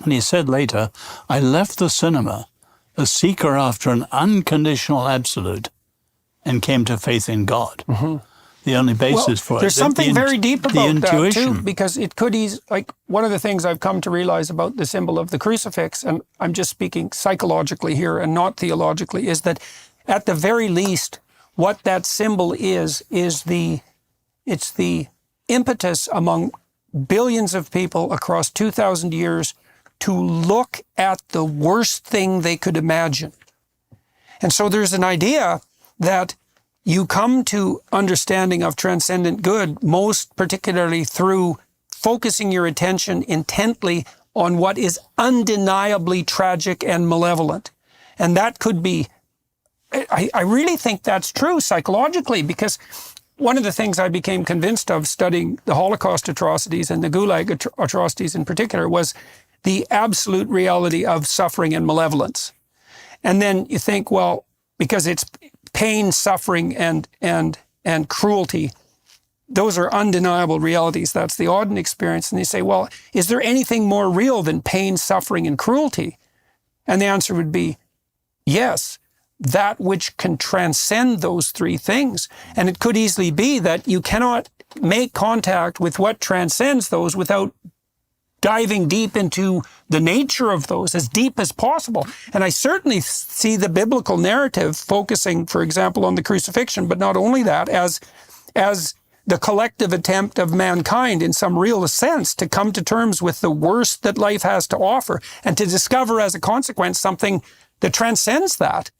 And he said later, I left the cinema a seeker after an unconditional absolute and came to faith in God. The only basis for it. There's something very deep about that too, because it could like one of the things I've come to realize about the symbol of the crucifix, and I'm just speaking psychologically here and not theologically, is that at the very least, what that symbol is it's the impetus among billions of people across 2,000 years to look at the worst thing they could imagine. And so there's an idea that you come to understanding of transcendent good most particularly through focusing your attention intently on what is undeniably tragic and malevolent. And that could be, I really think that's true psychologically, because one of the things I became convinced of studying the Holocaust atrocities and the Gulag atrocities in particular was the absolute reality of suffering and malevolence. And then you think, well, because it's pain, suffering, and cruelty, those are undeniable realities. That's the Auden experience. And they say, well, is there anything more real than pain, suffering, and cruelty? And the answer would be yes. That which can transcend those three things. And it could easily be that you cannot make contact with what transcends those without diving deep into the nature of those, as deep as possible. And I certainly see the biblical narrative focusing, for example, on the crucifixion, but not only that, as the collective attempt of mankind in some real sense to come to terms with the worst that life has to offer and to discover as a consequence something that transcends that.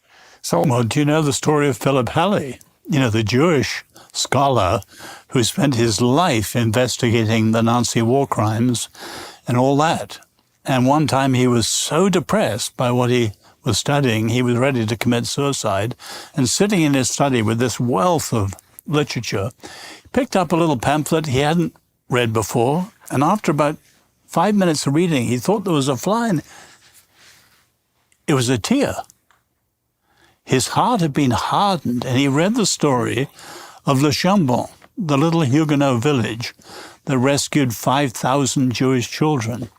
So, well, do you know the story of Philip Halley? You know, the Jewish scholar who spent his life investigating the Nazi war crimes and all that. And one time he was so depressed by what he was studying, he was ready to commit suicide. And sitting in his study with this wealth of literature, picked up a little pamphlet he hadn't read before. And after about 5 minutes of reading, he thought there was a fly in it. It was a tear. His heart had been hardened, and he read the story of Le Chambon, the little Huguenot village that rescued 5,000 Jewish children.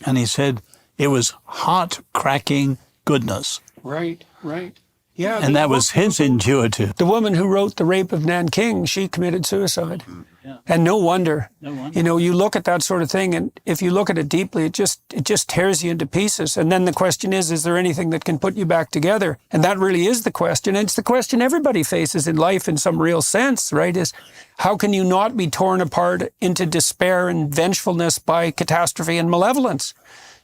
And he said it was heart-cracking goodness. Right. Yeah. And that was his intuitive. The woman who wrote The Rape of Nanking, she committed suicide. Yeah. And no wonder. You know, you look at that sort of thing, and if you look at it deeply, it just tears you into pieces. And then the question is there anything that can put you back together? And that really is the question. And it's the question everybody faces in life in some real sense, right? Is how can you not be torn apart into despair and vengefulness by catastrophe and malevolence?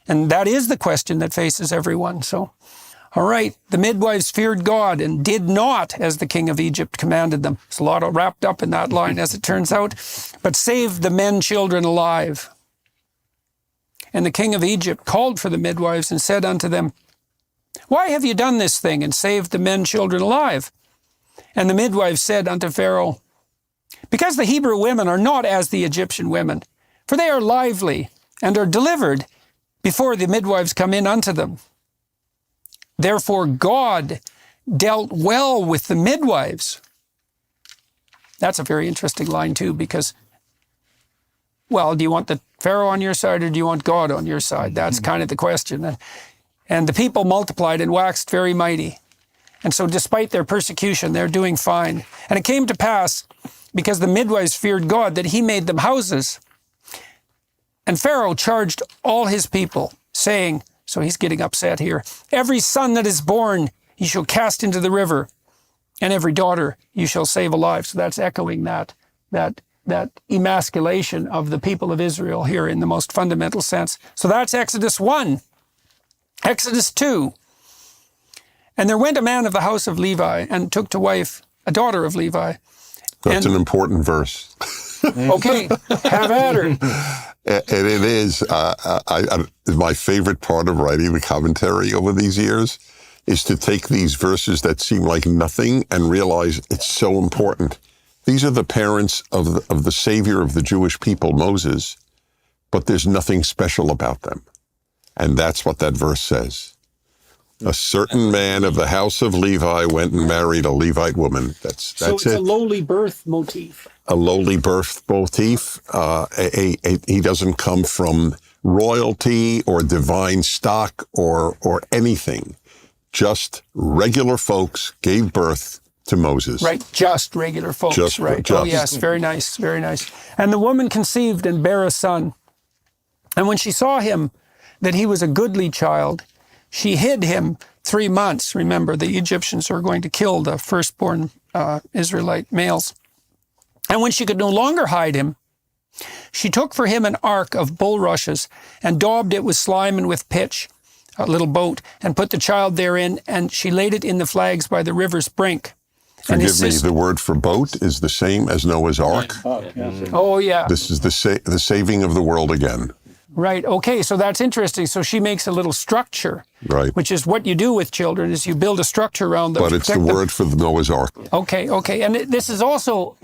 And that is the question that faces everyone. So, all right, the midwives feared God and did not, as the king of Egypt commanded them. There's a lot wrapped up in that line, as it turns out, but saved the men, children alive. And the king of Egypt called for the midwives and said unto them, why have you done this thing and saved the men, children alive? And the midwives said unto Pharaoh, because the Hebrew women are not as the Egyptian women, for they are lively and are delivered before the midwives come in unto them. Therefore God dealt well with the midwives. That's a very interesting line too, because, well, do you want the Pharaoh on your side or do you want God on your side? That's kind of the question. And the people multiplied and waxed very mighty. And so despite their persecution, they're doing fine. And it came to pass, because the midwives feared God, that he made them houses. And Pharaoh charged all his people, saying, so he's getting upset here, every son that is born you shall cast into the river, and every daughter you shall save alive. So that's echoing that emasculation of the people of Israel here in the most fundamental sense. So that's Exodus 1. Exodus 2. And there went a man of the house of Levi and took to wife a daughter of Levi. That's an important verse. Okay, have at her. And it is, my favorite part of writing the commentary over these years is to take these verses that seem like nothing and realize it's so important. These are the parents of the savior of the Jewish people, Moses, but there's nothing special about them. And that's what that verse says. A certain man of the house of Levi went and married a Levite woman. That's So it's it. a lowly birth motif. A lowly birth motif. He doesn't come from royalty or divine stock or anything. Just regular folks gave birth to Moses. Right, just regular folks. Just- right. just. Oh, yes, very nice, very nice. And the woman conceived and bare a son. And when she saw him, that he was a goodly child, she hid him 3 months. Remember, the Egyptians are going to kill the firstborn Israelite males. And when she could no longer hide him, she took for him an ark of bulrushes and daubed it with slime and with pitch, a little boat, and put the child therein, and she laid it in the flags by the river's brink. And his Forgive me, sister- the word for boat is the same as Noah's Ark. Oh, yeah. This is the saving of the world again. Right. Okay. So that's interesting. So she makes a little structure, Right. which is what you do with children: is you build a structure around them. But to it's the protect them. word for the Noah's Ark. Okay. Okay. And this is also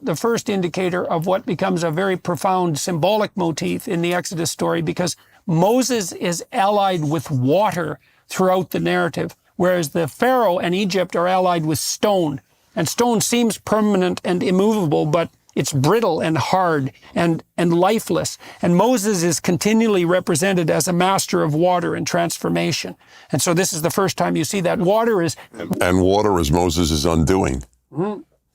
the first indicator of what becomes a very profound symbolic motif in the Exodus story, because Moses is allied with water throughout the narrative, whereas the Pharaoh and Egypt are allied with stone. And stone seems permanent and immovable, but it's brittle and hard and lifeless. And Moses is continually represented as a master of water and transformation. And so this is the first time you see that. Water is... And water is Moses' undoing.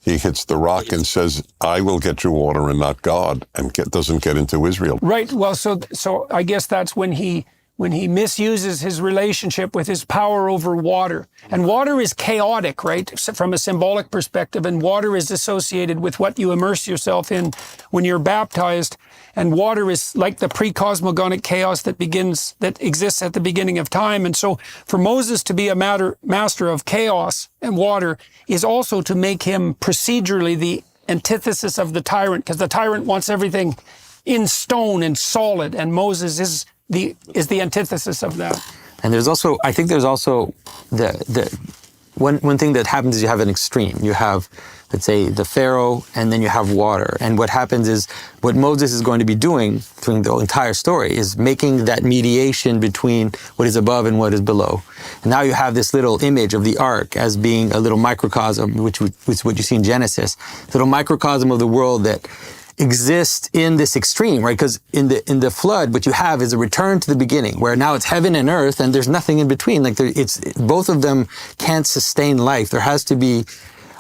He hits the rock and says, I will get you water and not God, and doesn't get into Israel. Right. Well, so I guess that's when he misuses his relationship with his power over water. And water is chaotic, right, from a symbolic perspective. And water is associated with what you immerse yourself in when you're baptized. And water is like the pre-cosmogonic chaos that exists at the beginning of time. And so for Moses to be a master of chaos and water is also to make him procedurally the antithesis of the tyrant, because the tyrant wants everything in stone and solid, and Moses is the antithesis of that. And I think there's also the one thing that happens is you have an extreme. You have, let's say, the Pharaoh, and then you have water. And what happens is, what Moses is going to be doing through the entire story is making that mediation between what is above and what is below. And now you have this little image of the ark as being a little microcosm, which is what you see in Genesis, little microcosm of the world that exist in this extreme, right? Because in the flood, what you have is a return to the beginning, where now it's heaven and earth, and there's nothing in between. Like it's both of them can't sustain life. There has to be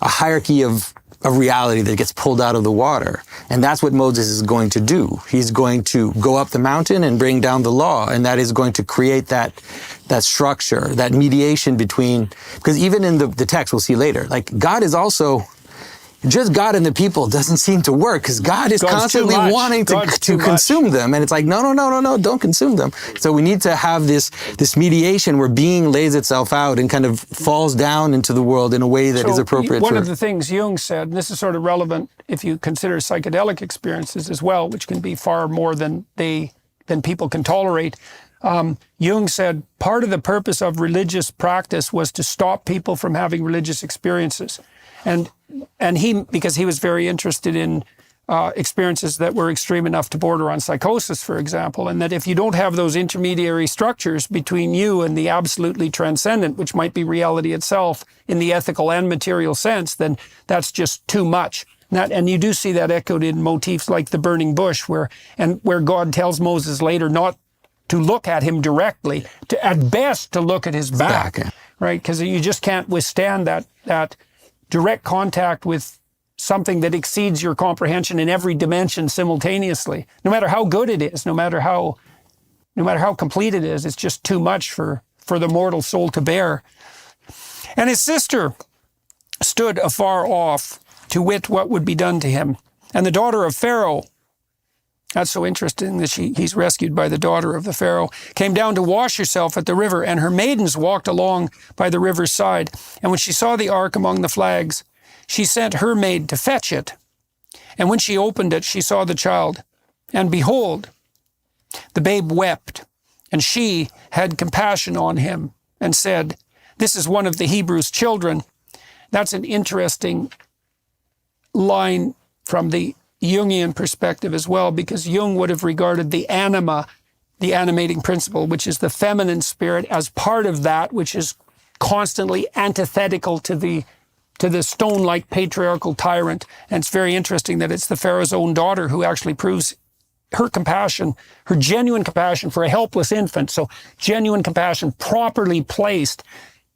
a hierarchy of reality that gets pulled out of the water, and that's what Moses is going to do. He's going to go up the mountain and bring down the law, and that is going to create that structure, that mediation between. Because even in the text, we'll see later, like God is also. Just God and the people doesn't seem to work, because God is constantly wanting to consume them. And it's like, no, don't consume them. So we need to have this mediation where being lays itself out and kind of falls down into the world in a way that is appropriate. One of the things Jung said, and this is sort of relevant if you consider psychedelic experiences as well, which can be far more than people can tolerate. Jung said part of the purpose of religious practice was to stop people from having religious experiences. And he, because he was very interested in experiences that were extreme enough to border on psychosis, for example, and that if you don't have those intermediary structures between you and the absolutely transcendent, which might be reality itself in the ethical and material sense, then that's just too much. And you do see that echoed in motifs like the burning bush, where God tells Moses later not to look at him directly, at best to look at his back. Right? Because you just can't withstand that direct contact with something that exceeds your comprehension in every dimension simultaneously. No matter how good it is, no matter how complete it is, it's just too much for the mortal soul to bear. And his sister stood afar off to wit what would be done to him. And the daughter of Pharaoh, that's so interesting that he's rescued by the daughter of the Pharaoh, came down to wash herself at the river, and her maidens walked along by the river's side. And when she saw the ark among the flags, she sent her maid to fetch it. And when she opened it, she saw the child. And behold, the babe wept. And she had compassion on him and said, this is one of the Hebrews' children. That's an interesting line from the Jungian perspective as well, because Jung would have regarded the anima, the animating principle, which is the feminine spirit, as part of that which is constantly antithetical to the stone-like patriarchal tyrant. And it's very interesting that it's the Pharaoh's own daughter who actually proves her compassion, her genuine compassion for a helpless infant. So genuine compassion properly placed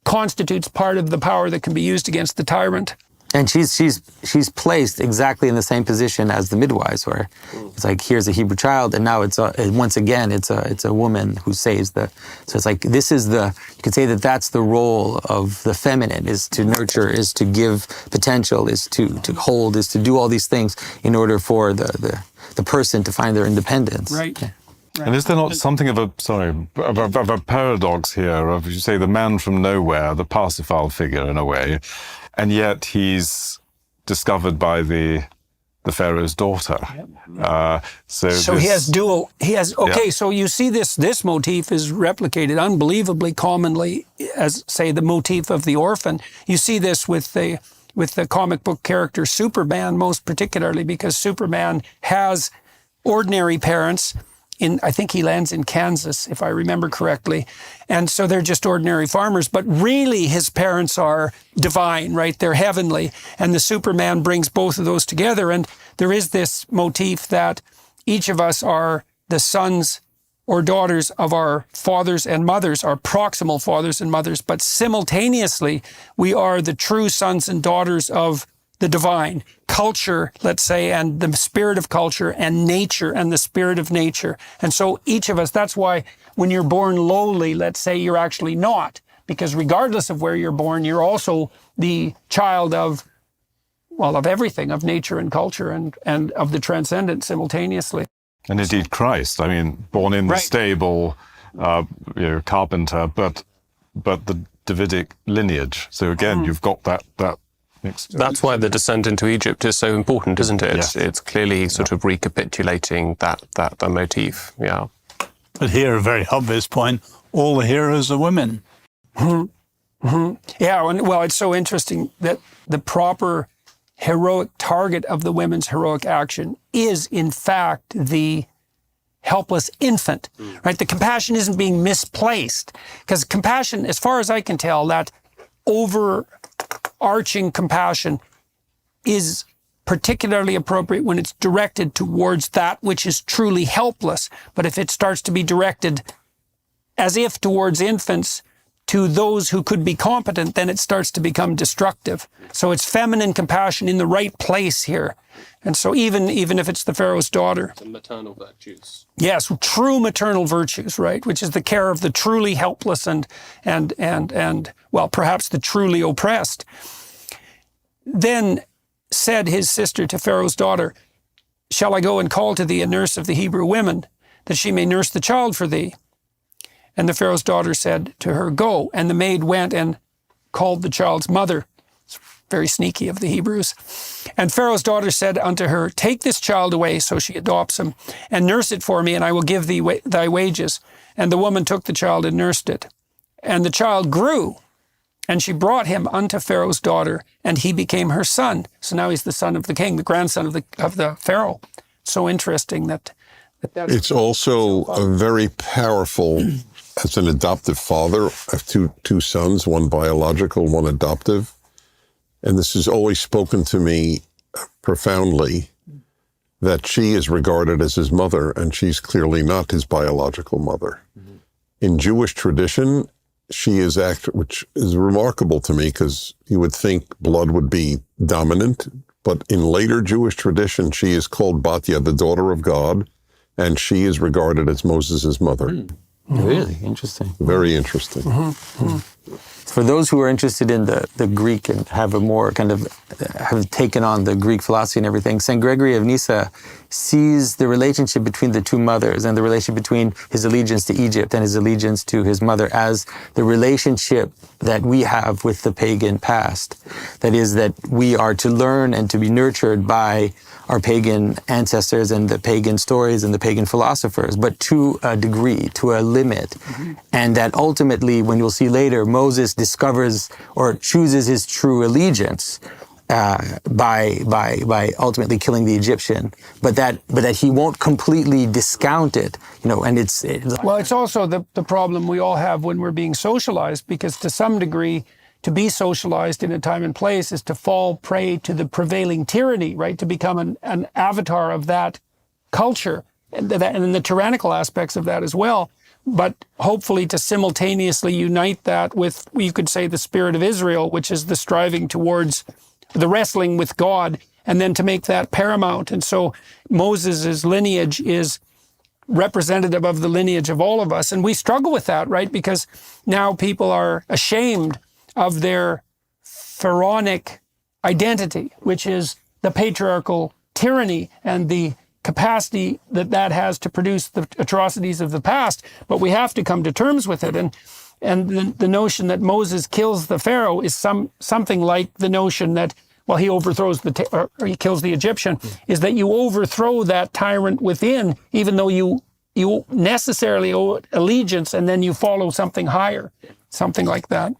constitutes part of the power that can be used against the tyrant. And she's placed exactly in the same position as the midwives, where it's like, here's a Hebrew child, and now it's once again it's a woman who saves the. So it's like, this is you could say that that's the role of the feminine, is to nurture, is to give potential, is to hold, is to do all these things in order for the person to find their independence. Right. Yeah. And is there not something of a paradox here of, you say, the man from nowhere, the Parsifal figure in a way, and yet he's discovered by the Pharaoh's daughter. So he has dual. So you see this motif is replicated unbelievably commonly as, say, the motif of the orphan. You see this with the comic book character Superman, most particularly, because Superman has ordinary parents. I think he lands in Kansas, if I remember correctly. And so they're just ordinary farmers, but really his parents are divine, right? They're heavenly. And the Superman brings both of those together. And there is this motif that each of us are the sons or daughters of our fathers and mothers, our proximal fathers and mothers, but simultaneously we are the true sons and daughters of the divine, culture, let's say, and the spirit of culture, and nature and the spirit of nature. And so each of us, that's why when you're born lowly, let's say, you're actually not, because regardless of where you're born, you're also the child of everything, of nature and culture and of the transcendent simultaneously. And indeed Christ, I mean, born in the stable, carpenter, but the Davidic lineage. So again, you've got that That's why the descent into Egypt is so important, isn't it? Yes. It's clearly sort of recapitulating that motif. Yeah. But here, a very obvious point, all the heroes are women. Yeah, it's so interesting that the proper heroic target of the women's heroic action is, in fact, the helpless infant, right? The compassion isn't being misplaced, because compassion, as far as I can tell, that overarching compassion is particularly appropriate when it's directed towards that which is truly helpless. But if it starts to be directed as if towards infants, to those who could be competent, then it starts to become destructive. So it's feminine compassion in the right place here. And so even if it's the Pharaoh's daughter. The maternal virtues. Yes, true maternal virtues, right? Which is the care of the truly helpless and perhaps the truly oppressed. Then said his sister to Pharaoh's daughter, "Shall I go and call to thee a nurse of the Hebrew women, that she may nurse the child for thee?" And the Pharaoh's daughter said to her, "Go." And the maid went and called the child's mother. It's very sneaky of the Hebrews. And Pharaoh's daughter said unto her, "Take this child away," so she adopts him, "and nurse it for me, and I will give thee thy wages." And the woman took the child and nursed it. And the child grew, and she brought him unto Pharaoh's daughter, and he became her son. So now he's the son of the king, the grandson of the Pharaoh. So interesting that it's also a very powerful. As an adoptive father, I have two sons, one biological, one adoptive. And this has always spoken to me profoundly, that she is regarded as his mother, and she's clearly not his biological mother. Mm-hmm. In Jewish tradition, she is which is remarkable to me, because you would think blood would be dominant. But in later Jewish tradition, she is called Batya, the daughter of God, and she is regarded as Moses' mother. Really interesting. Very interesting. Mm-hmm. for those who are interested in the Greek and have a more kind of have taken on the Greek philosophy and everything, St. Gregory of Nyssa sees the relationship between the two mothers and the relationship between his allegiance to Egypt and his allegiance to his mother as the relationship that we have with the pagan past. That is, that we are to learn and to be nurtured by our pagan ancestors and the pagan stories and the pagan philosophers, but to a degree, to a limit. And that ultimately, when you'll see later, Moses discovers or chooses his true allegiance by ultimately killing the Egyptian, but that he won't completely discount it, and it's Well, it's also the problem we all have when we're being socialized, because to some degree, to be socialized in a time and place is to fall prey to the prevailing tyranny, right? To become an avatar of that culture and the tyrannical aspects of that as well. But hopefully to simultaneously unite that with, you could say, the spirit of Israel, which is the striving towards the wrestling with God, and then to make that paramount. And so Moses' lineage is representative of the lineage of all of us. And we struggle with that, right? Because now people are ashamed of their pharaonic identity, which is the patriarchal tyranny and the capacity that has to produce the atrocities of the past. But we have to come to terms with it. And the notion that Moses kills the Pharaoh is something like the notion that, well, he overthrows or he kills the Egyptian, is that you overthrow that tyrant within, even though you necessarily owe allegiance, and then you follow something higher, something like that.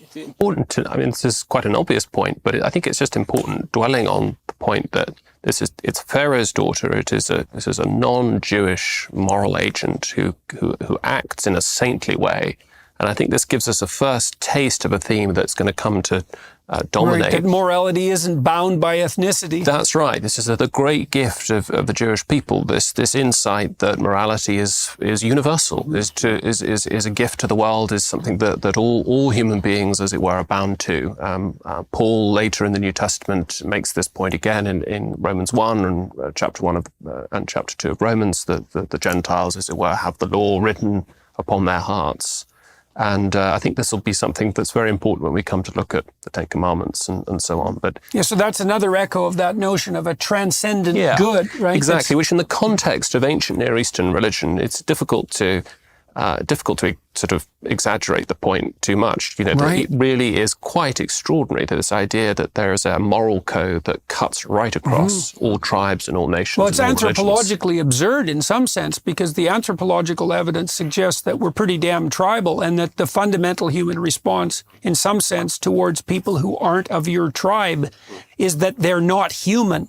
It's important to, this is quite an obvious point, but I think it's just important dwelling on the point that it's Pharaoh's daughter. This is a non-Jewish moral agent who acts in a saintly way. And I think this gives us a first taste of a theme that's going to come to dominate. Right, that morality isn't bound by ethnicity. That's right. This is the great gift of the Jewish people. This insight that morality is universal, is a gift to the world, is something that all human beings, as it were, are bound to. Paul later in the New Testament makes this point again in Romans 1 and chapter 1 and chapter 2 of Romans, that the Gentiles, as it were, have the law written upon their hearts. And I think this will be something that's very important when we come to look at the Ten Commandments and so on. But yeah, so that's another echo of that notion of a transcendent good, right? Exactly, which in the context of ancient Near Eastern religion, it's difficult to sort of exaggerate the point too much. It really is quite extraordinary, that this idea that there is a moral code that cuts right across all tribes and all nations. Well, it's and all anthropologically absurd in some sense, because the anthropological evidence suggests that we're pretty damn tribal, and that the fundamental human response, in some sense, towards people who aren't of your tribe is that they're not human.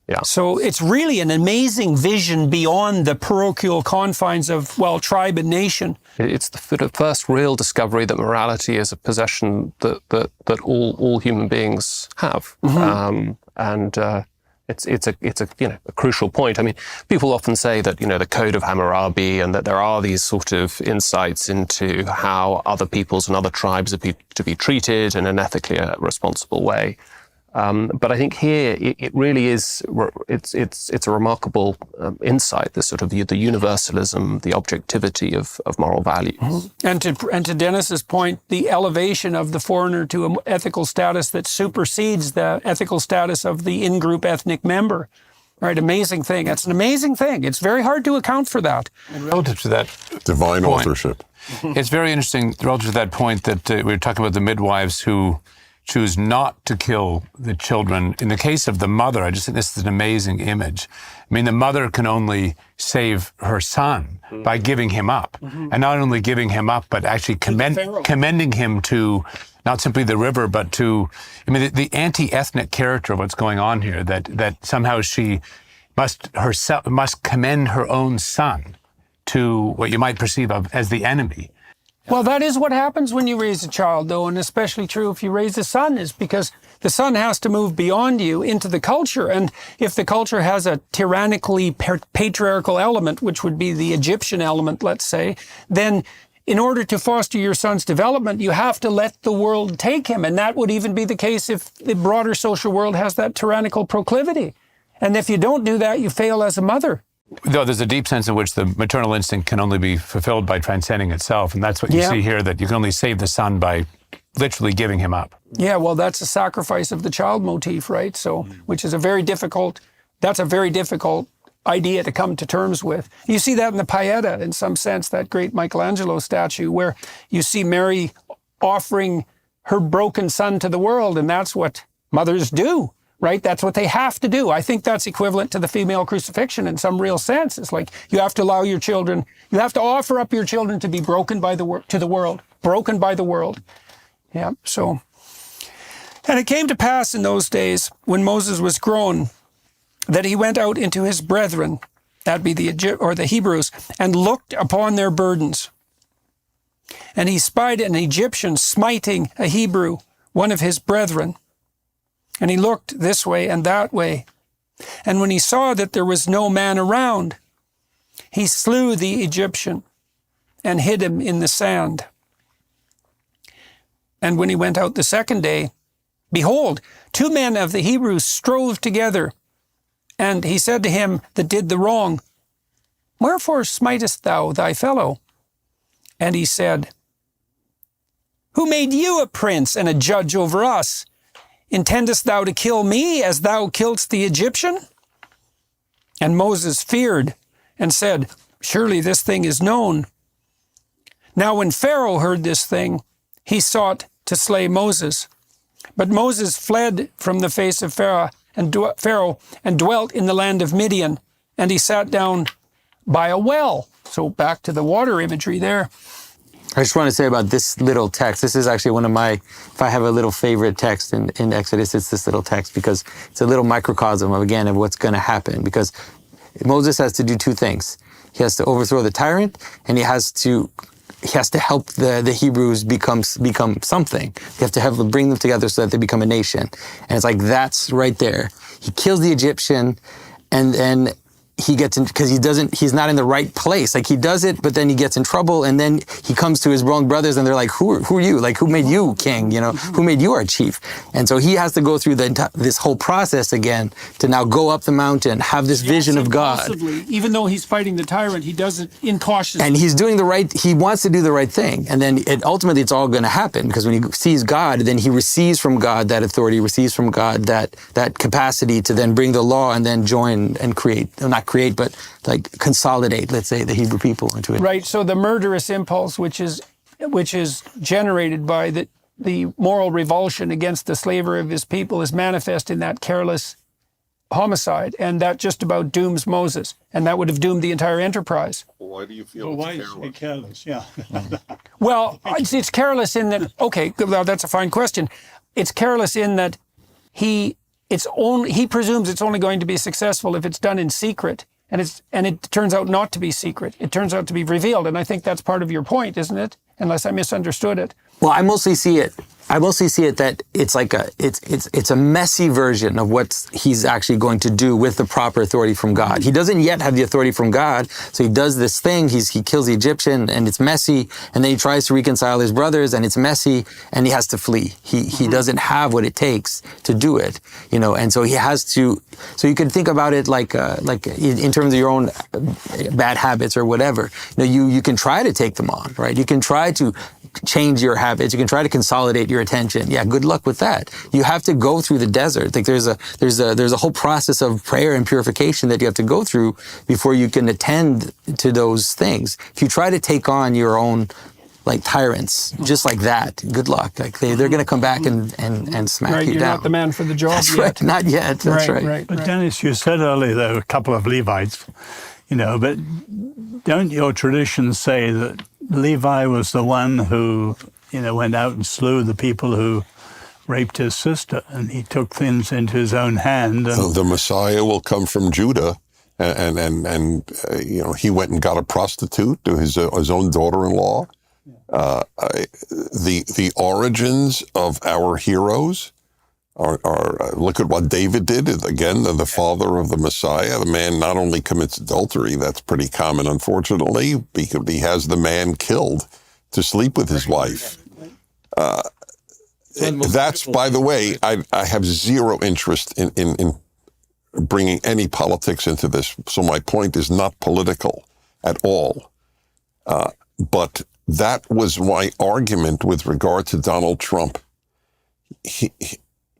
Yeah. So it's really an amazing vision beyond the parochial confines of, tribe and nation. It's the first real discovery that morality is a possession that all human beings have. It's a crucial point. People often say that, the Code of Hammurabi, and that there are these sort of insights into how other peoples and other tribes are to be treated in an ethically responsible way. But I think here it really is. It's a remarkable insight. This sort of the universalism, the objectivity of moral values. And to Dennis's point, the elevation of the foreigner to an ethical status that supersedes the ethical status of the in-group ethnic member. Right, amazing thing. That's an amazing thing. It's very hard to account for that. And relative to that divine point, authorship. It's very interesting relative to that point that we were talking about the midwives who choose not to kill the children. In the case of the mother, I just think this is an amazing image. The mother can only save her son by giving him up. And not only giving him up, but actually commending him to not simply the river, but to, the anti-ethnic character of what's going on here, that somehow she must commend her own son to what you might perceive of as the enemy. Well, that is what happens when you raise a child, though, and especially true if you raise a son, is because the son has to move beyond you into the culture. And if the culture has a tyrannically patriarchal element, which would be the Egyptian element, let's say, then in order to foster your son's development, you have to let the world take him. And that would even be the case if the broader social world has that tyrannical proclivity. And if you don't do that, you fail as a mother. Though there's a deep sense in which the maternal instinct can only be fulfilled by transcending itself. And that's what you see here, that you can only save the son by literally giving him up. Yeah, well, that's a sacrifice of the child motif, right? So, which is a very difficult idea to come to terms with. You see that in the Pieta, in some sense, that great Michelangelo statue, where you see Mary offering her broken son to the world, and that's what mothers do, right? That's what they have to do. I think that's equivalent to the female crucifixion in some real sense. It's like you have to allow your children, you have to offer up your children to be broken by to the world, broken by the world. Yeah, so. And it came to pass in those days, when Moses was grown, that he went out into his brethren, that'd be the Hebrews, and looked upon their burdens. And he spied an Egyptian smiting a Hebrew, one of his brethren. And he looked this way and that way. And when he saw that there was no man around, he slew the Egyptian and hid him in the sand. And when he went out the second day, behold, 2 men of the Hebrews strove together. And he said to him that did the wrong, Wherefore smitest thou thy fellow? And he said, Who made you a prince and a judge over us? Intendest thou to kill me as thou killedst the Egyptian? And Moses feared and said, Surely this thing is known. Now when Pharaoh heard this thing, he sought to slay Moses. But Moses fled from the face of Pharaoh and dwelt in the land of Midian, and he sat down by a well. So back to the water imagery there. I just want to say about this little text. This is actually one of my, if I have a little favorite text in Exodus, it's this little text, because it's a little microcosm of what's going to happen. Because Moses has to do 2 things. He has to overthrow the tyrant, and he has to help the Hebrews become something. You have to bring them together so that they become a nation. And it's like, that's right there. He kills the Egyptian, and then he gets in, because he's not in the right place. Like, he does it, but then he gets in trouble, and then he comes to his own brothers, and they're like, who are you? Like, who made you king? Who made you our chief? And so he has to go through this whole process again to now go up the mountain, have this vision of God. Possibly, even though he's fighting the tyrant, he does it incautiously. And he's doing he wants to do the right thing. And then ultimately it's all going to happen, because when he sees God, then he receives from God that authority, receives from God that capacity to then bring the law and then join and not create, but like consolidate, let's say, the Hebrew people into it. Right. So the murderous impulse, which is generated by the moral revulsion against the slavery of his people, is manifest in that careless homicide, and that just about dooms Moses, and that would have doomed the entire enterprise. Why do you feel Why is he careless? Yeah. Well, it's careless in that. Okay, well, that's a fine question. It's careless in that he presumes it's only going to be successful if it's done in secret, and it turns out not to be secret. It turns out to be revealed, and I think that's part of your point, isn't it? Unless I misunderstood it. Well, I mostly see it that it's like it's a messy version of what he's actually going to do with the proper authority from God. He doesn't yet have the authority from God, so he does this thing. He kills the Egyptian, and it's messy, and then he tries to reconcile his brothers, and it's messy, and he has to flee. He doesn't have what it takes to do it, and so he has to. So you can think about it like in terms of your own bad habits or whatever. You can try to take them on, right? You can try to change your habits. You can try to consolidate your attention. Yeah, good luck with that. You have to go through the desert. Like there's a whole process of prayer and purification that you have to go through before you can attend to those things. If you try to take on your own like tyrants, just like that, good luck. Like they're going to come back and smack you you're down. Not the man for the job That's yet. right. Not yet. That's right. But Dennis, you said earlier there were a couple of Levites, but don't your traditions say that Levi was the one who, went out and slew the people who raped his sister, and he took things into his own hand? And the Messiah will come from Judah, and he went and got a prostitute to his own daughter-in-law. The origins of our heroes are look at what David did. Again, the father of the Messiah. The man not only commits adultery, that's pretty common, unfortunately, because he has the man killed to sleep with his wife. That's, by the way, I have zero interest in bringing any politics into this. So my point is not political at all. But that was my argument with regard to Donald Trump.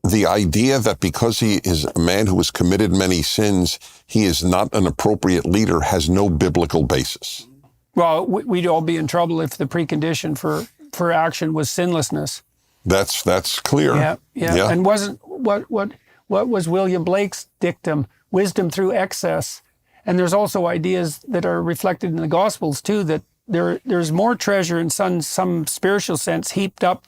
The idea that because he is a man who has committed many sins, he is not an appropriate leader has no biblical basis. Well, we'd all be in trouble if the precondition for action was sinlessness. That's clear. Yeah. And wasn't what was William Blake's dictum? Wisdom through excess. And there's also ideas that are reflected in the Gospels too, that there's more treasure in some spiritual sense heaped up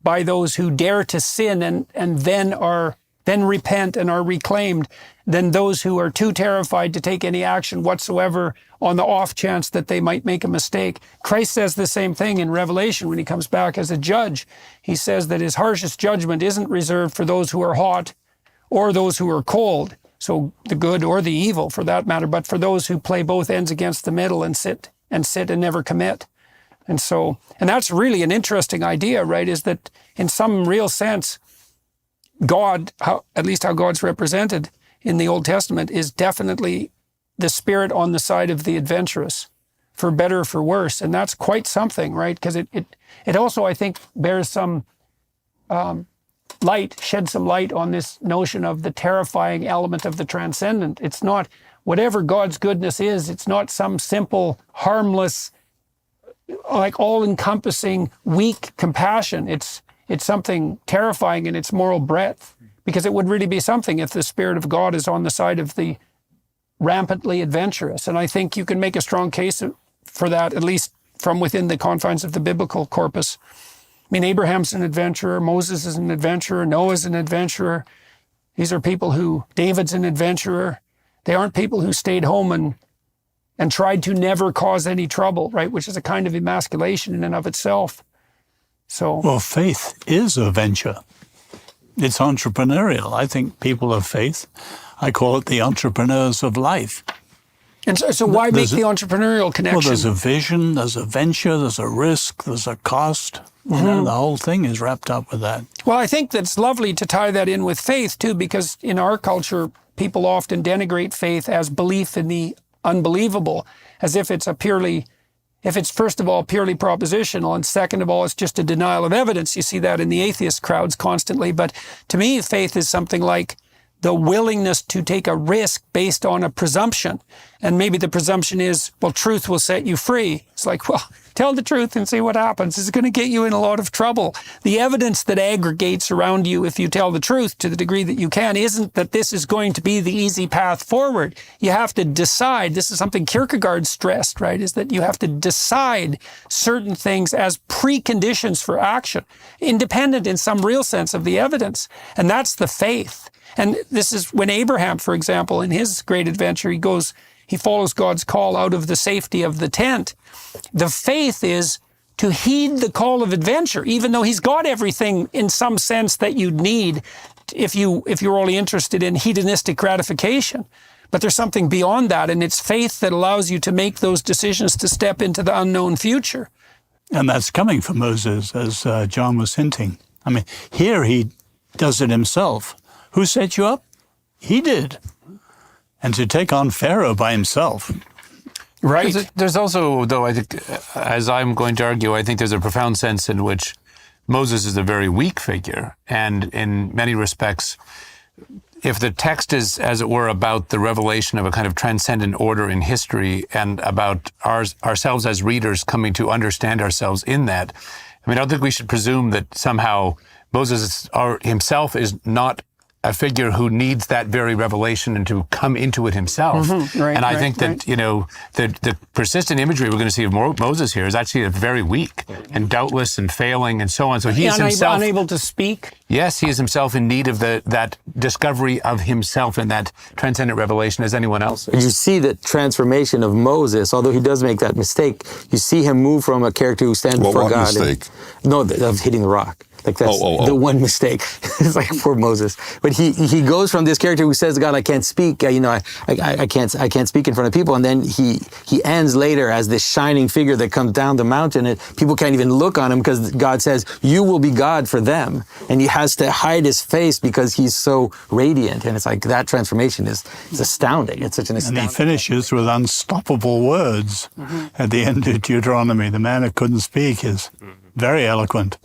by those who dare to sin and then repent and are reclaimed than those who are too terrified to take any action whatsoever on the off chance that they might make a mistake. Christ says the same thing in Revelation when he comes back as a judge. He says that his harshest judgment isn't reserved for those who are hot or those who are cold, so the good or the evil for that matter, but for those who play both ends against the middle and sit and never commit. And that's really an interesting idea, right? Is that in some real sense, God, at least how God's represented in the Old Testament, is definitely the spirit on the side of the adventurous, for better or for worse. And that's quite something, right? Because it also, I think, bears some sheds some light on this notion of the terrifying element of the transcendent. It's not, whatever God's goodness is, it's not some simple, harmless, like all-encompassing, weak compassion. It's something terrifying in its moral breadth, because it would really be something if the Spirit of God is on the side of the rampantly adventurous. And I think you can make a strong case for that, at least from within the confines of the biblical corpus. I mean, Abraham's an adventurer, Moses is an adventurer, Noah's an adventurer. These are people David's an adventurer. They aren't people who stayed home and tried to never cause any trouble, right? Which is a kind of emasculation in and of itself. Well, faith is a venture. It's entrepreneurial. I think people of faith, I call it the entrepreneurs of life. And so why make the entrepreneurial connection? Well, there's a vision, there's a venture, there's a risk, there's a cost. Mm-hmm. The whole thing is wrapped up with that. Well, I think that's lovely to tie that in with faith, too, because in our culture, people often denigrate faith as belief in the unbelievable, as if it's first of all purely propositional, and second of all, it's just a denial of evidence. You see that in the atheist crowds constantly. But to me, faith is something like the willingness to take a risk based on a presumption. And maybe the presumption is, well, truth will set you free. It's like, well, tell the truth and see what happens. It's going to get you in a lot of trouble. The evidence that aggregates around you if you tell the truth to the degree that you can isn't that this is going to be the easy path forward. You have to decide. This is something Kierkegaard stressed, right? Is that you have to decide certain things as preconditions for action, independent in some real sense of the evidence. And that's the faith. And this is when Abraham, for example, in his great adventure, he follows God's call out of the safety of the tent. The faith is to heed the call of adventure, even though he's got everything in some sense that you'd need if you're only interested in hedonistic gratification. But there's something beyond that, and it's faith that allows you to make those decisions to step into the unknown future. And that's coming from Moses, as John was hinting. I mean, here he does it himself. Who set you up? He did. And to take on Pharaoh by himself. Right. There's also, though, I think, as I'm going to argue, I think there's a profound sense in which Moses is a very weak figure. And in many respects, if the text is, as it were, about the revelation of a kind of transcendent order in history and about ourselves as readers coming to understand ourselves in that, I mean, I don't think we should presume that somehow Moses himself is not a figure who needs that very revelation and to come into it himself. Mm-hmm. Right, and I think that, the persistent imagery we're going to see of Moses here is actually very weak and doubtless and failing and so on. So he is himself unable to speak. Yes, he is himself in need of that discovery of himself and that transcendent revelation as anyone else is. You see the transformation of Moses, although he does make that mistake. You see him move from a character who stands before God. What mistake? Of hitting the rock. Like that's the one mistake. It's like poor Moses. But he goes from this character who says to God, I can't speak, I can't speak in front of people. And then he ends later as this shining figure that comes down the mountain, and people can't even look on him because God says, you will be God for them. And he has to hide his face because he's so radiant. And it's like that transformation is astounding. It's such an astounding. And he finishes with unstoppable words at the end of Deuteronomy. The man who couldn't speak is very eloquent.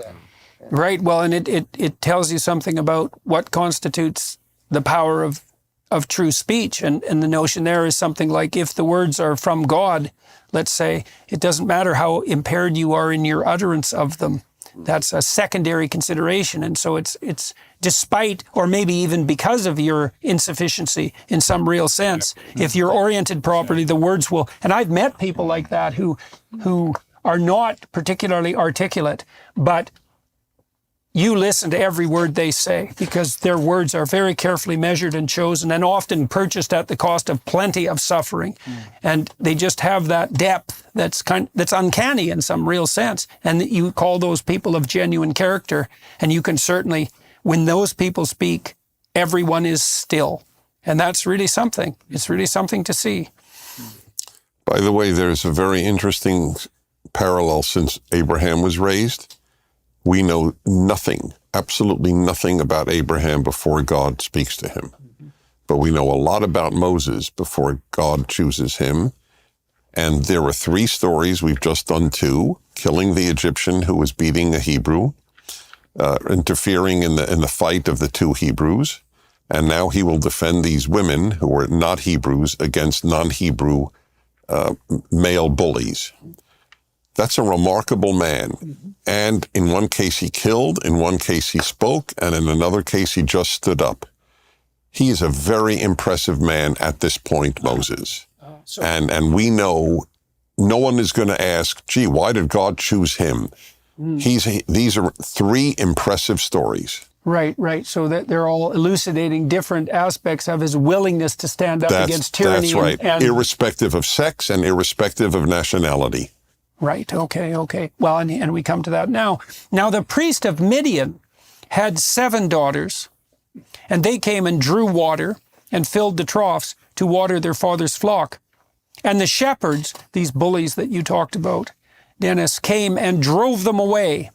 Right. Well, and it tells you something about what constitutes the power of true speech. And the notion there is something like, if the words are from God, let's say, it doesn't matter how impaired you are in your utterance of them. That's a secondary consideration. And so it's despite, or maybe even because of your insufficiency in some real sense, if you're oriented properly, the words will. And I've met people like that who are not particularly articulate, but you listen to every word they say because their words are very carefully measured and chosen and often purchased at the cost of plenty of suffering. And they just have that depth that's uncanny in some real sense. And you call those people of genuine character. And you can certainly, when those people speak, everyone is still. And that's really something. It's really something to see. By the way, there's a very interesting parallel since Abraham was raised. We know nothing, absolutely nothing about Abraham before God speaks to him. But we know a lot about Moses before God chooses him. And there were 3 stories. We've just done 2, killing the Egyptian who was beating a Hebrew, interfering in the fight of the 2 Hebrews. And now he will defend these women who are not Hebrews against non-Hebrew male bullies. That's a remarkable man. And in one case he killed, in one case he spoke, and in another case he just stood up. He is a very impressive man at this point, Moses. And we know no one is going to ask, gee, why did God choose him? These are 3 impressive stories. Right. So that they're all elucidating different aspects of his willingness to stand up against tyranny. That's right. And irrespective of sex and irrespective of nationality. Right. Okay. Well, and we come to that now. Now, the priest of Midian had 7 daughters, and they came and drew water and filled the troughs to water their father's flock. And the shepherds, these bullies that you talked about, Dennis, came and drove them away.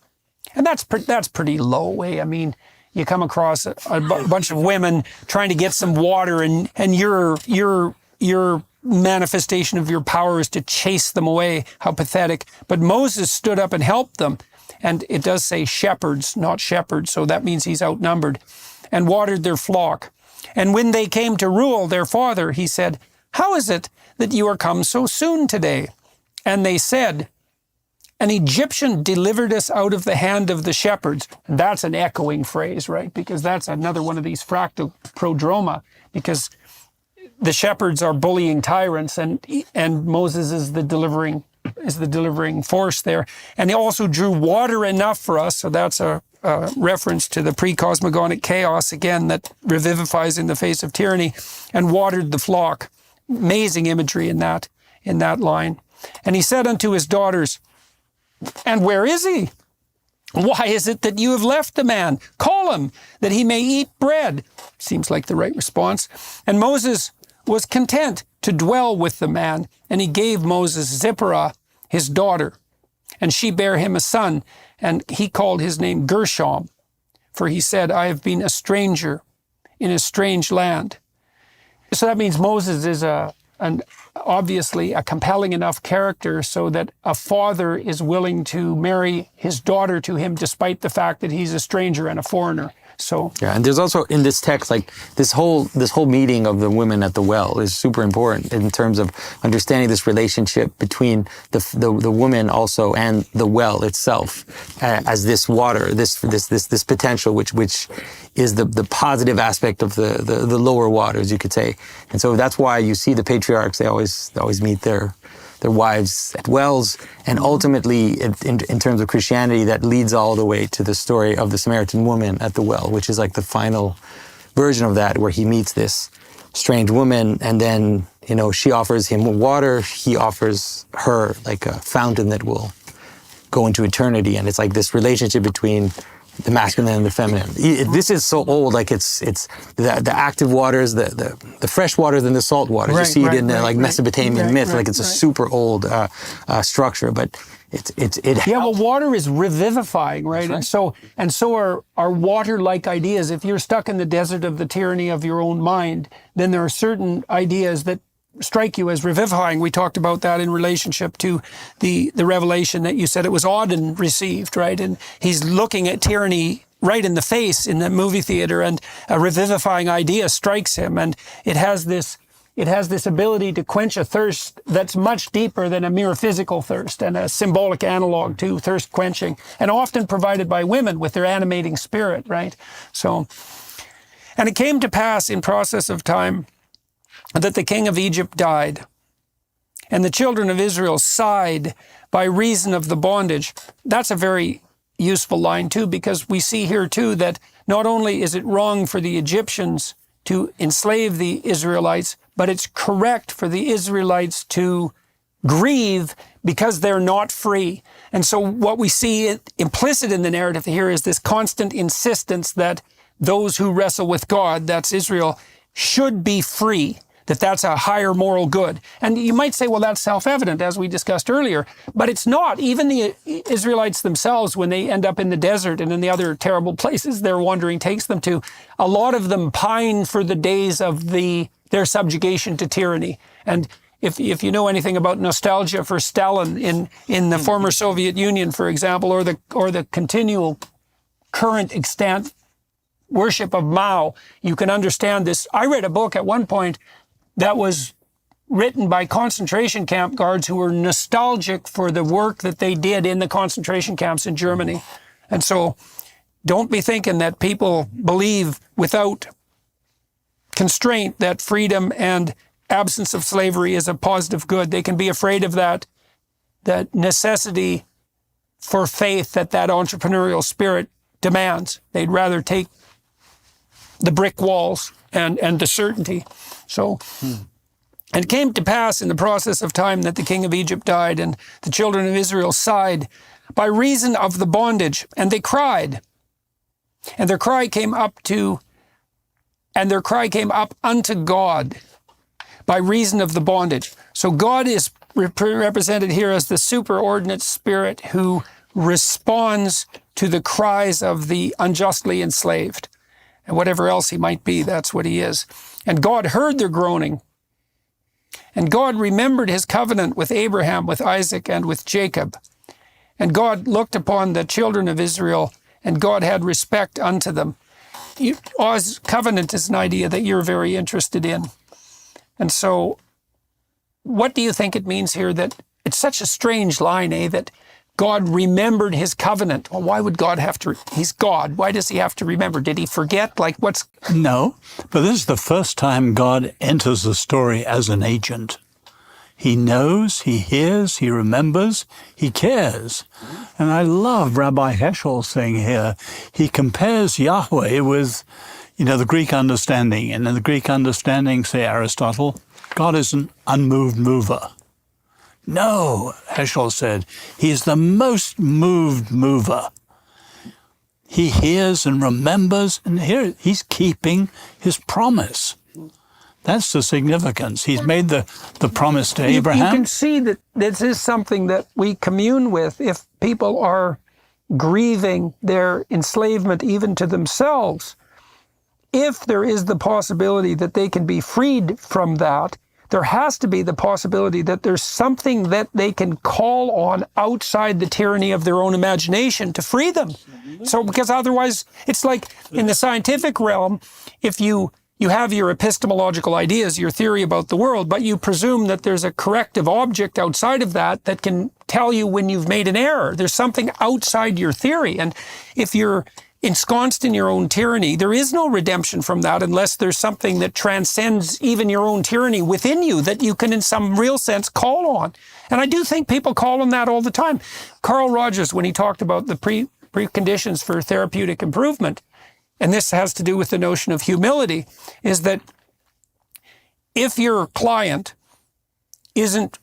And that's pretty low way. I mean, you come across a bunch of women trying to get some water, and your manifestation of your power is to chase them away. How pathetic. But Moses stood up and helped them. And it does say shepherds, not shepherds. So that means he's outnumbered. And watered their flock. And when they came to rule their father, he said, how is it that you are come so soon today? And they said, an Egyptian delivered us out of the hand of the shepherds. And that's an echoing phrase, right? Because that's another one of these fractal prodroma. Because the shepherds are bullying tyrants, and Moses is the delivering force there. And he also drew water enough for us. So that's a reference to the pre-cosmogonic chaos again that revivifies in the face of tyranny, and watered the flock. Amazing imagery in that line. And he said unto his daughters, and where is he? Why is it that you have left the man? Call him, that he may eat bread. Seems like the right response. And Moses was content to dwell with the man, and he gave Moses Zipporah, his daughter, and she bare him a son, and he called his name Gershom, for he said, I have been a stranger in a strange land. So that means Moses is obviously a compelling enough character so that a father is willing to marry his daughter to him despite the fact that he's a stranger and a foreigner. So yeah, and there's also in this text, like this whole meeting of the women at the well is super important in terms of understanding this relationship between the woman also and the well itself as this water, this potential which is the positive aspect of the lower waters, you could say. And so that's why you see the patriarchs, they always meet their wives at wells, and ultimately, in terms of Christianity, that leads all the way to the story of the Samaritan woman at the well, which is like the final version of that, where he meets this strange woman, and then, she offers him water, he offers her like a fountain that will go into eternity, and it's like this relationship between the masculine and the feminine. This is so old, like it's the active waters, the fresh waters and the salt waters. You see it in Mesopotamian myth, like it's a super old structure, but well, water is revivifying, right? And so are water-like ideas. If you're stuck in the desert of the tyranny of your own mind, then there are certain ideas that strike you as revivifying. We talked about that in relationship to the revelation that you said it was Auden received, right? And he's looking at tyranny right in the face in the movie theater, and a revivifying idea strikes him, and it has this ability to quench a thirst that's much deeper than a mere physical thirst, and a symbolic analog to thirst quenching, and often provided by women with their animating spirit, right? So, and it came to pass in process of time that the king of Egypt died, and the children of Israel sighed by reason of the bondage. That's a very useful line too, because we see here too that not only is it wrong for the Egyptians to enslave the Israelites, but it's correct for the Israelites to grieve because they're not free. And so what we see implicit in the narrative here is this constant insistence that those who wrestle with God, that's Israel, should be free, that that's a higher moral good. And you might say, well, that's self-evident, as we discussed earlier, but it's not. Even the Israelites themselves, when they end up in the desert and in the other terrible places their wandering takes them to, a lot of them pine for the days of their subjugation to tyranny. And if you know anything about nostalgia for Stalin in the former Soviet Union, for example, or the continual current extant worship of Mao, you can understand this. I read a book at one point that was written by concentration camp guards who were nostalgic for the work that they did in the concentration camps in Germany. And so don't be thinking that people believe without constraint that freedom and absence of slavery is a positive good. They can be afraid of that necessity for faith that entrepreneurial spirit demands. They'd rather take the brick walls and the certainty. So, and it came to pass in the process of time that the king of Egypt died, and the children of Israel sighed by reason of the bondage, and they cried, and their cry came up unto God by reason of the bondage. So God is represented here as the superordinate spirit who responds to the cries of the unjustly enslaved. And whatever else he might be, that's what he is. And God heard their groaning. And God remembered his covenant with Abraham, with Isaac, and with Jacob. And God looked upon the children of Israel, and God had respect unto them. Oz, covenant is an idea that you're very interested in. And so, what do you think it means here that it's such a strange line, that God remembered his covenant? Well, why would God have to? He's God. Why does he have to remember? Did he forget? No, but this is the first time God enters the story as an agent. He knows, he hears, he remembers, he cares. And I love Rabbi Heschel's thing here. He compares Yahweh with, the Greek understanding. And in the Greek understanding, say Aristotle, God is an unmoved mover. No, Heschel said, he's the most moved mover. He hears and remembers, and here he's keeping his promise. That's the significance. He's made the promise to Abraham. You can see that this is something that we commune with if people are grieving their enslavement even to themselves. If there is the possibility that they can be freed from that, there has to be the possibility that there's something that they can call on outside the tyranny of their own imagination to free them. So, because otherwise, it's like in the scientific realm, if you have your epistemological ideas, your theory about the world, but you presume that there's a corrective object outside of that can tell you when you've made an error. There's something outside your theory. And if you're ensconced in your own tyranny, there is no redemption from that unless there's something that transcends even your own tyranny within you that you can in some real sense call on. And I do think people call on that all the time. Carl Rogers, when he talked about the preconditions for therapeutic improvement, and this has to do with the notion of humility, is that if your client isn't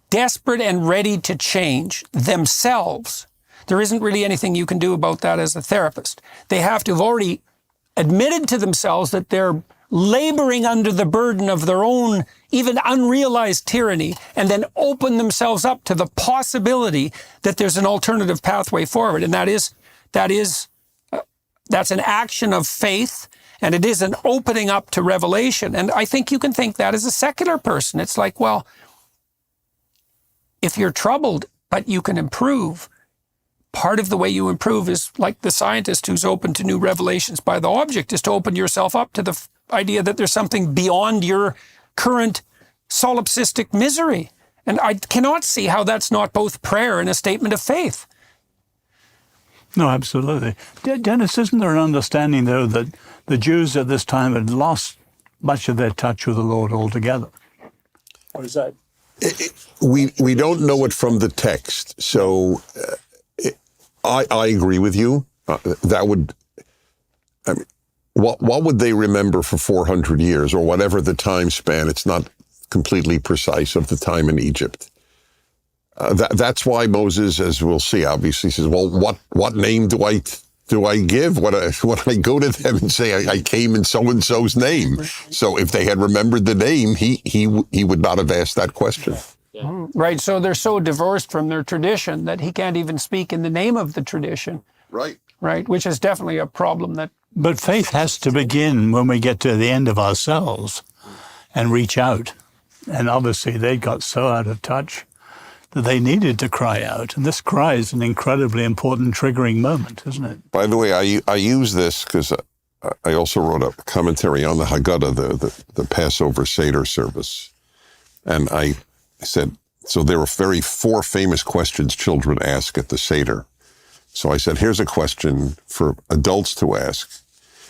desperate and ready to change themselves, there isn't really anything you can do about that as a therapist. They have to have already admitted to themselves that they're laboring under the burden of their own even unrealized tyranny, and then open themselves up to the possibility that there's an alternative pathway forward. And that's an action of faith, and it is an opening up to revelation. And I think you can think that as a secular person. It's like, well, if you're troubled, but you can improve, part of the way you improve is like the scientist who's open to new revelations by the object, is to open yourself up to the idea that there's something beyond your current solipsistic misery. And I cannot see how that's not both prayer and a statement of faith. No, absolutely. Dennis, isn't there an understanding, though, that the Jews at this time had lost much of their touch with the Lord altogether? Or is that? We don't know it from the text, so I agree with you. That would, I mean, what would they remember for 400 years, or whatever the time span? It's not completely precise of the time in Egypt. That's why Moses, as we'll see, obviously says, "Well, what name do I give when I go to them and say I came in so and so's name?" So if they had remembered the name, he would not have asked that question. Yeah. Right. So they're so divorced from their tradition that he can't even speak in the name of the tradition. Right. Right. Which is definitely a problem that. But faith has to begin when we get to the end of ourselves and reach out. And obviously they got so out of touch that they needed to cry out. And this cry is an incredibly important triggering moment, isn't it? By the way, I use this because I also wrote a commentary on the Haggadah, the Passover Seder service. And I said, so there are four famous questions children ask at the Seder. So I said, here's a question for adults to ask.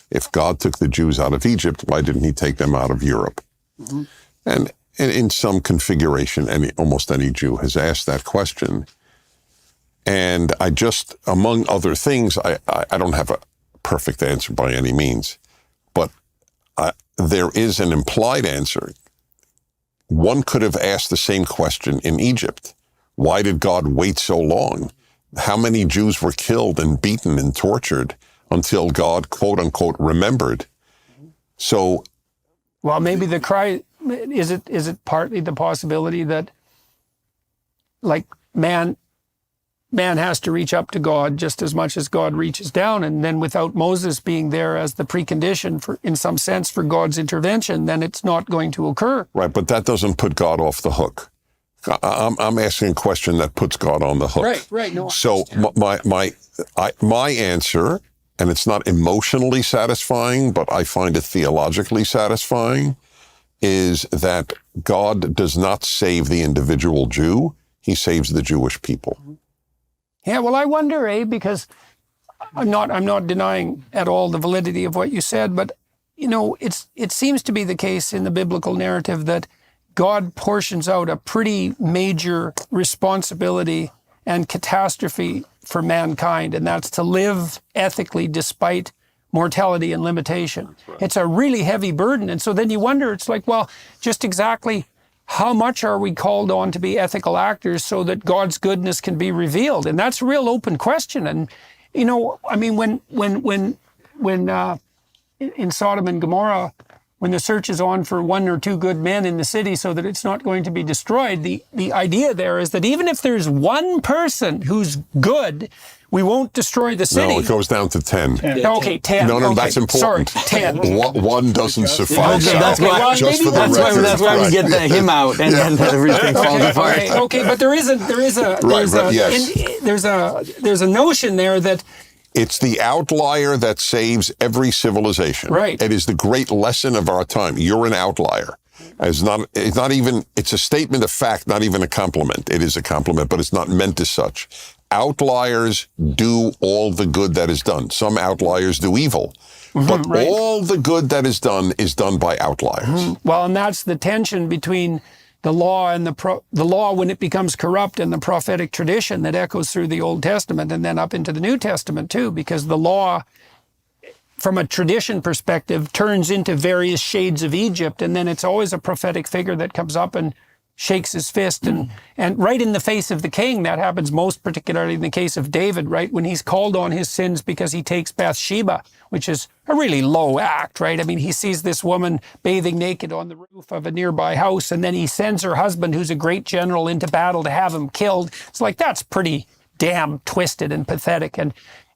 If God took the Jews out of Egypt, why didn't he take them out of Europe? Mm-hmm. And in some configuration, almost any Jew has asked that question. And I just, among other things, I don't have a perfect answer by any means, but there is an implied answer. One could have asked the same question in Egypt. Why did God wait so long? How many Jews were killed and beaten and tortured until God, quote unquote, remembered? So, well, maybe the cry, is it partly the possibility that, like, man has to reach up to God just as much as God reaches down, and then without Moses being there as the precondition for, in some sense, for God's intervention, then it's not going to occur. Right, but that doesn't put God off the hook. I'm asking a question that puts God on the hook. Right. No. So my answer, and it's not emotionally satisfying, but I find it theologically satisfying, is that God does not save the individual Jew; he saves the Jewish people. Yeah, well, I wonder, because I'm not denying at all the validity of what you said, but it seems to be the case in the biblical narrative that God portions out a pretty major responsibility and catastrophe for mankind, and that's to live ethically despite mortality and limitation. Right. It's a really heavy burden, and so then you wonder, it's like, well, just exactly how much are we called on to be ethical actors so that God's goodness can be revealed? And that's a real open question. And, I mean, when in Sodom and Gomorrah, when the search is on for one or two good men in the city so that it's not going to be destroyed, the idea there is that even if there's one person who's good, we won't destroy the city. No, it goes down to 10. Okay, 10. No, okay. That's important. Sorry, 10. One doesn't suffice. That's why we get him out and then everything falls apart. Okay, but there's a notion there that it's the outlier that saves every civilization. Right. It is the great lesson of our time. You're an outlier. It's a statement of fact, not even a compliment. It is a compliment, but it's not meant as such. Outliers do all the good that is done. Some outliers do evil, but right. All the good that is done by outliers. Mm-hmm. Well, and that's the tension between the law and the law when it becomes corrupt, and the prophetic tradition that echoes through the Old Testament and then up into the New Testament too, because the law, from a tradition perspective, turns into various shades of Egypt, and then it's always a prophetic figure that comes up and shakes his fist and right in the face of the king. That happens most particularly in the case of David, right? When he's called on his sins because he takes Bathsheba, which is a really low act, right? I mean, he sees this woman bathing naked on the roof of a nearby house, and then he sends her husband, who's a great general, into battle to have him killed. It's like, that's pretty damn twisted and pathetic.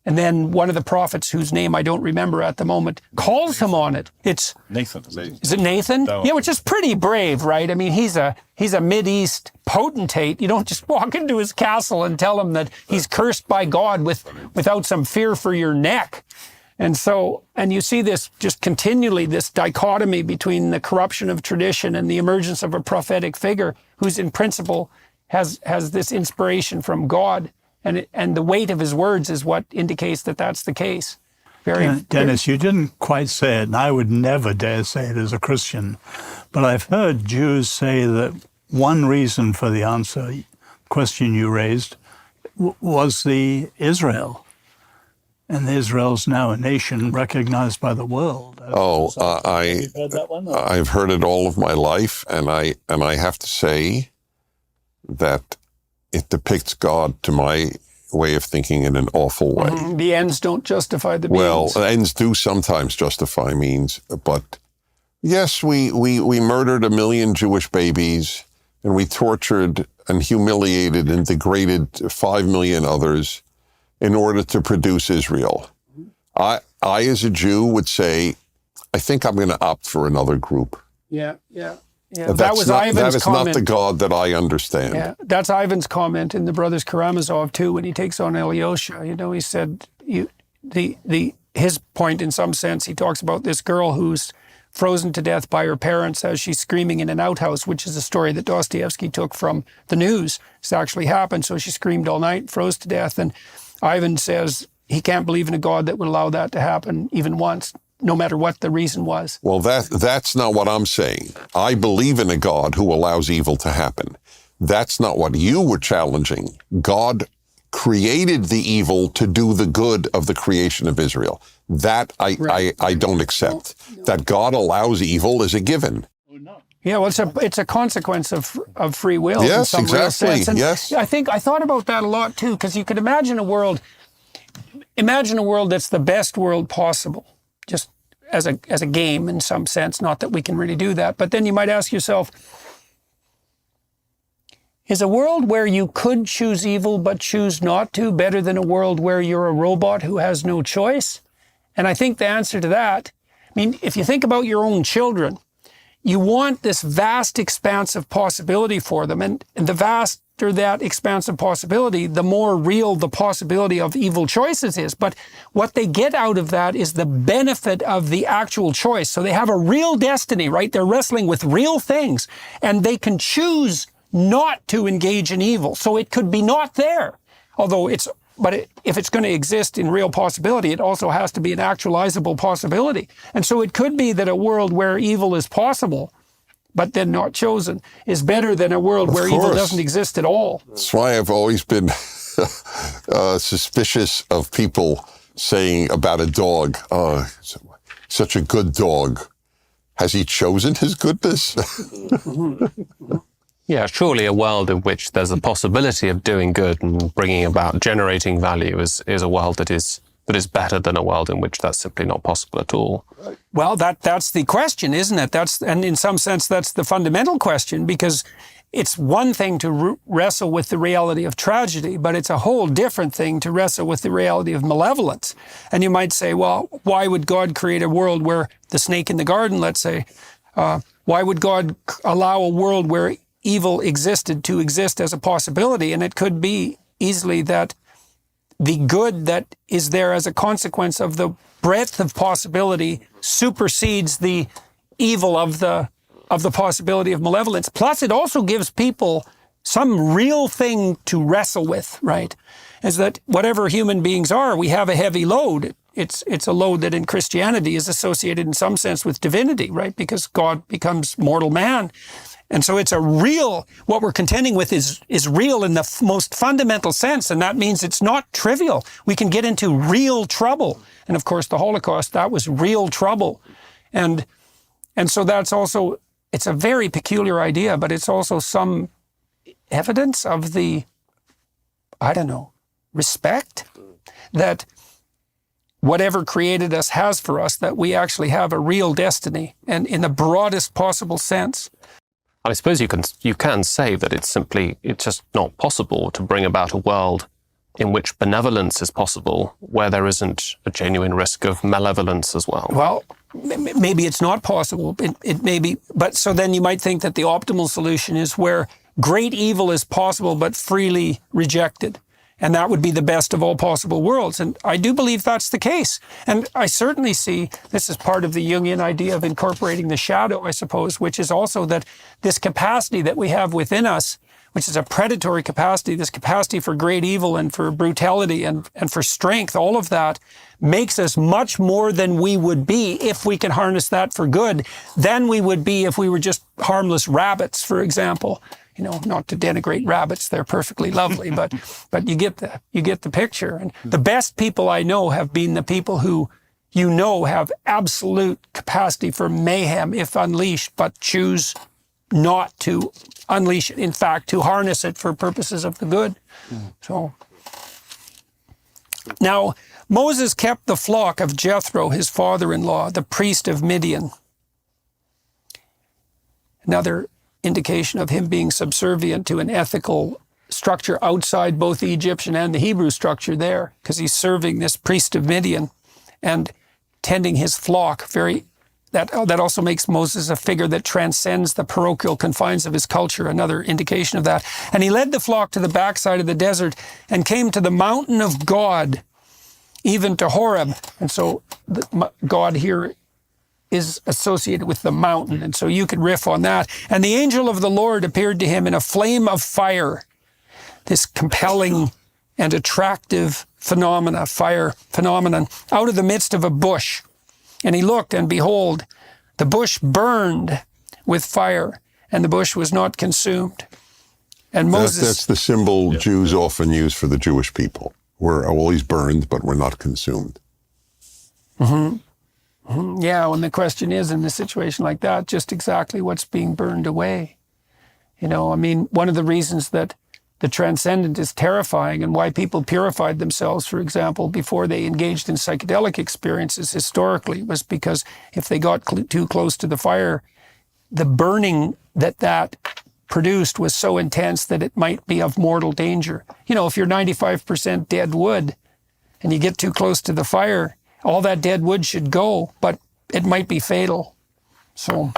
And then one of the prophets, whose name I don't remember at the moment, calls him on it. It's Nathan. Is it Nathan? No. Yeah, which is pretty brave, right? I mean, he's a Mideast potentate. You don't just walk into his castle and tell him that he's cursed by God without some fear for your neck. And so, and you see this just continually, this dichotomy between the corruption of tradition and the emergence of a prophetic figure who's in principle has this inspiration from God. And the weight of his words is what indicates that that's the case. Dennis, you didn't quite say it, and I would never dare say it as a Christian, but I've heard Jews say that one reason for the question you raised was the Israel. And Israel's now a nation recognized by the world. You've heard that one? I've heard it all of my life, and I have to say that it depicts God, to my way of thinking, in an awful way. The ends don't justify the means. Well, ends do sometimes justify means, but yes, we murdered 1 million Jewish babies, and we tortured and humiliated and degraded 5 million others in order to produce Israel. I as a Jew would say, I think I'm going to opt for another group. Yeah. That was Ivan's comment. That is not the God that I understand. Yeah, that's Ivan's comment in the Brothers Karamazov too, when he takes on Alyosha. You know, he said his point, in some sense, he talks about this girl who's frozen to death by her parents as she's screaming in an outhouse, which is a story that Dostoevsky took from the news. It's actually happened. So she screamed all night, froze to death, and Ivan says he can't believe in a God that would allow that to happen even once, no matter what the reason was. Well, that's not what I'm saying. I believe in a God who allows evil to happen. That's not what you were challenging. God created the evil to do the good of the creation of Israel. That I don't accept. No. That God allows evil is a given. Yeah, well, it's a consequence of free will. Yes, in some real exactly. sense. And yes, I thought about that a lot too, because you could imagine a world that's the best world possible, just as a game in some sense. Not that we can really do that, but then you might ask yourself, is a world where you could choose evil but choose not to better than a world where you're a robot who has no choice? And I think the answer to that, I mean, if you think about your own children, you want this vast expanse of possibility for them. And the vaster that expanse of possibility, the more real the possibility of evil choices is. But what they get out of that is the benefit of the actual choice. So they have a real destiny, right? They're wrestling with real things, and they can choose not to engage in evil. So it could be not there. If it's going to exist in real possibility, it also has to be an actualizable possibility. And so it could be that a world where evil is possible, but then not chosen, is better than a world where evil doesn't exist at all. That's why I've always been suspicious of people saying about a dog, oh, such a good dog. Has he chosen his goodness? Yeah, surely a world in which there's a possibility of doing good and bringing about generating value is a world that is better than a world in which that's simply not possible at all. Well, that's the question, isn't it? And in some sense, that's the fundamental question, because it's one thing to wrestle with the reality of tragedy, but it's a whole different thing to wrestle with the reality of malevolence. And you might say, well, why would God create a world where the snake in the garden, let's say, why would God allow a world where evil existed to exist as a possibility? And it could be easily that the good that is there as a consequence of the breadth of possibility supersedes the evil of the possibility of malevolence. Plus, it also gives people some real thing to wrestle with, right? Is that whatever human beings are, we have a heavy load. It's a load that in Christianity is associated in some sense with divinity, right? Because God becomes mortal man. And so it's what we're contending with is real in the most fundamental sense, and that means it's not trivial. We can get into real trouble. And of course, the Holocaust, that was real trouble. And so that's also it's a very peculiar idea, but it's also some evidence of the, I don't know, respect that whatever created us has for us, that we actually have a real destiny, and in the broadest possible sense. I suppose you can say that it's just not possible to bring about a world in which benevolence is possible, where there isn't a genuine risk of malevolence as well. Well, maybe it's not possible. It may be, but so then you might think that the optimal solution is where great evil is possible but freely rejected. And that would be the best of all possible worlds. And I do believe that's the case. And I certainly see this is part of the Jungian idea of incorporating the shadow, I suppose, which is also that this capacity that we have within us, which is a predatory capacity, this capacity for great evil and for brutality and for strength, all of that makes us much more than we would be if we can harness that for good than we would be if we were just harmless rabbits, for example. You know, not to denigrate rabbits, they're perfectly lovely, but you get the picture. And the best people I know have been the people who, you know, have absolute capacity for mayhem if unleashed, but choose not to unleash it. In fact, to harness it for purposes of the good. So now Moses kept the flock of Jethro, his father-in-law, the priest of Midian. Another indication of him being subservient to an ethical structure outside both the Egyptian and the Hebrew structure there, because he's serving this priest of Midian and tending his flock. That also makes Moses a figure that transcends the parochial confines of his culture, another indication of that. And he led the flock to the backside of the desert and came to the mountain of God, even to Horeb. And so God here is associated with the mountain. And so you could riff on that. And the angel of the Lord appeared to him in a flame of fire, this compelling and attractive fire phenomenon, out of the midst of a bush. And he looked, and behold, the bush burned with fire, and the bush was not consumed. And Moses... That's the symbol Jews often use for the Jewish people. We're always burned, but we're not consumed. Mm-hmm. Yeah, and the question is, in a situation like that, just exactly what's being burned away. You know, I mean, one of the reasons that the transcendent is terrifying and why people purified themselves, for example, before they engaged in psychedelic experiences historically, was because if they got too close to the fire, the burning that produced was so intense that it might be of mortal danger. You know, if you're 95% dead wood and you get too close to the fire, all that dead wood should go, but it might be fatal. So,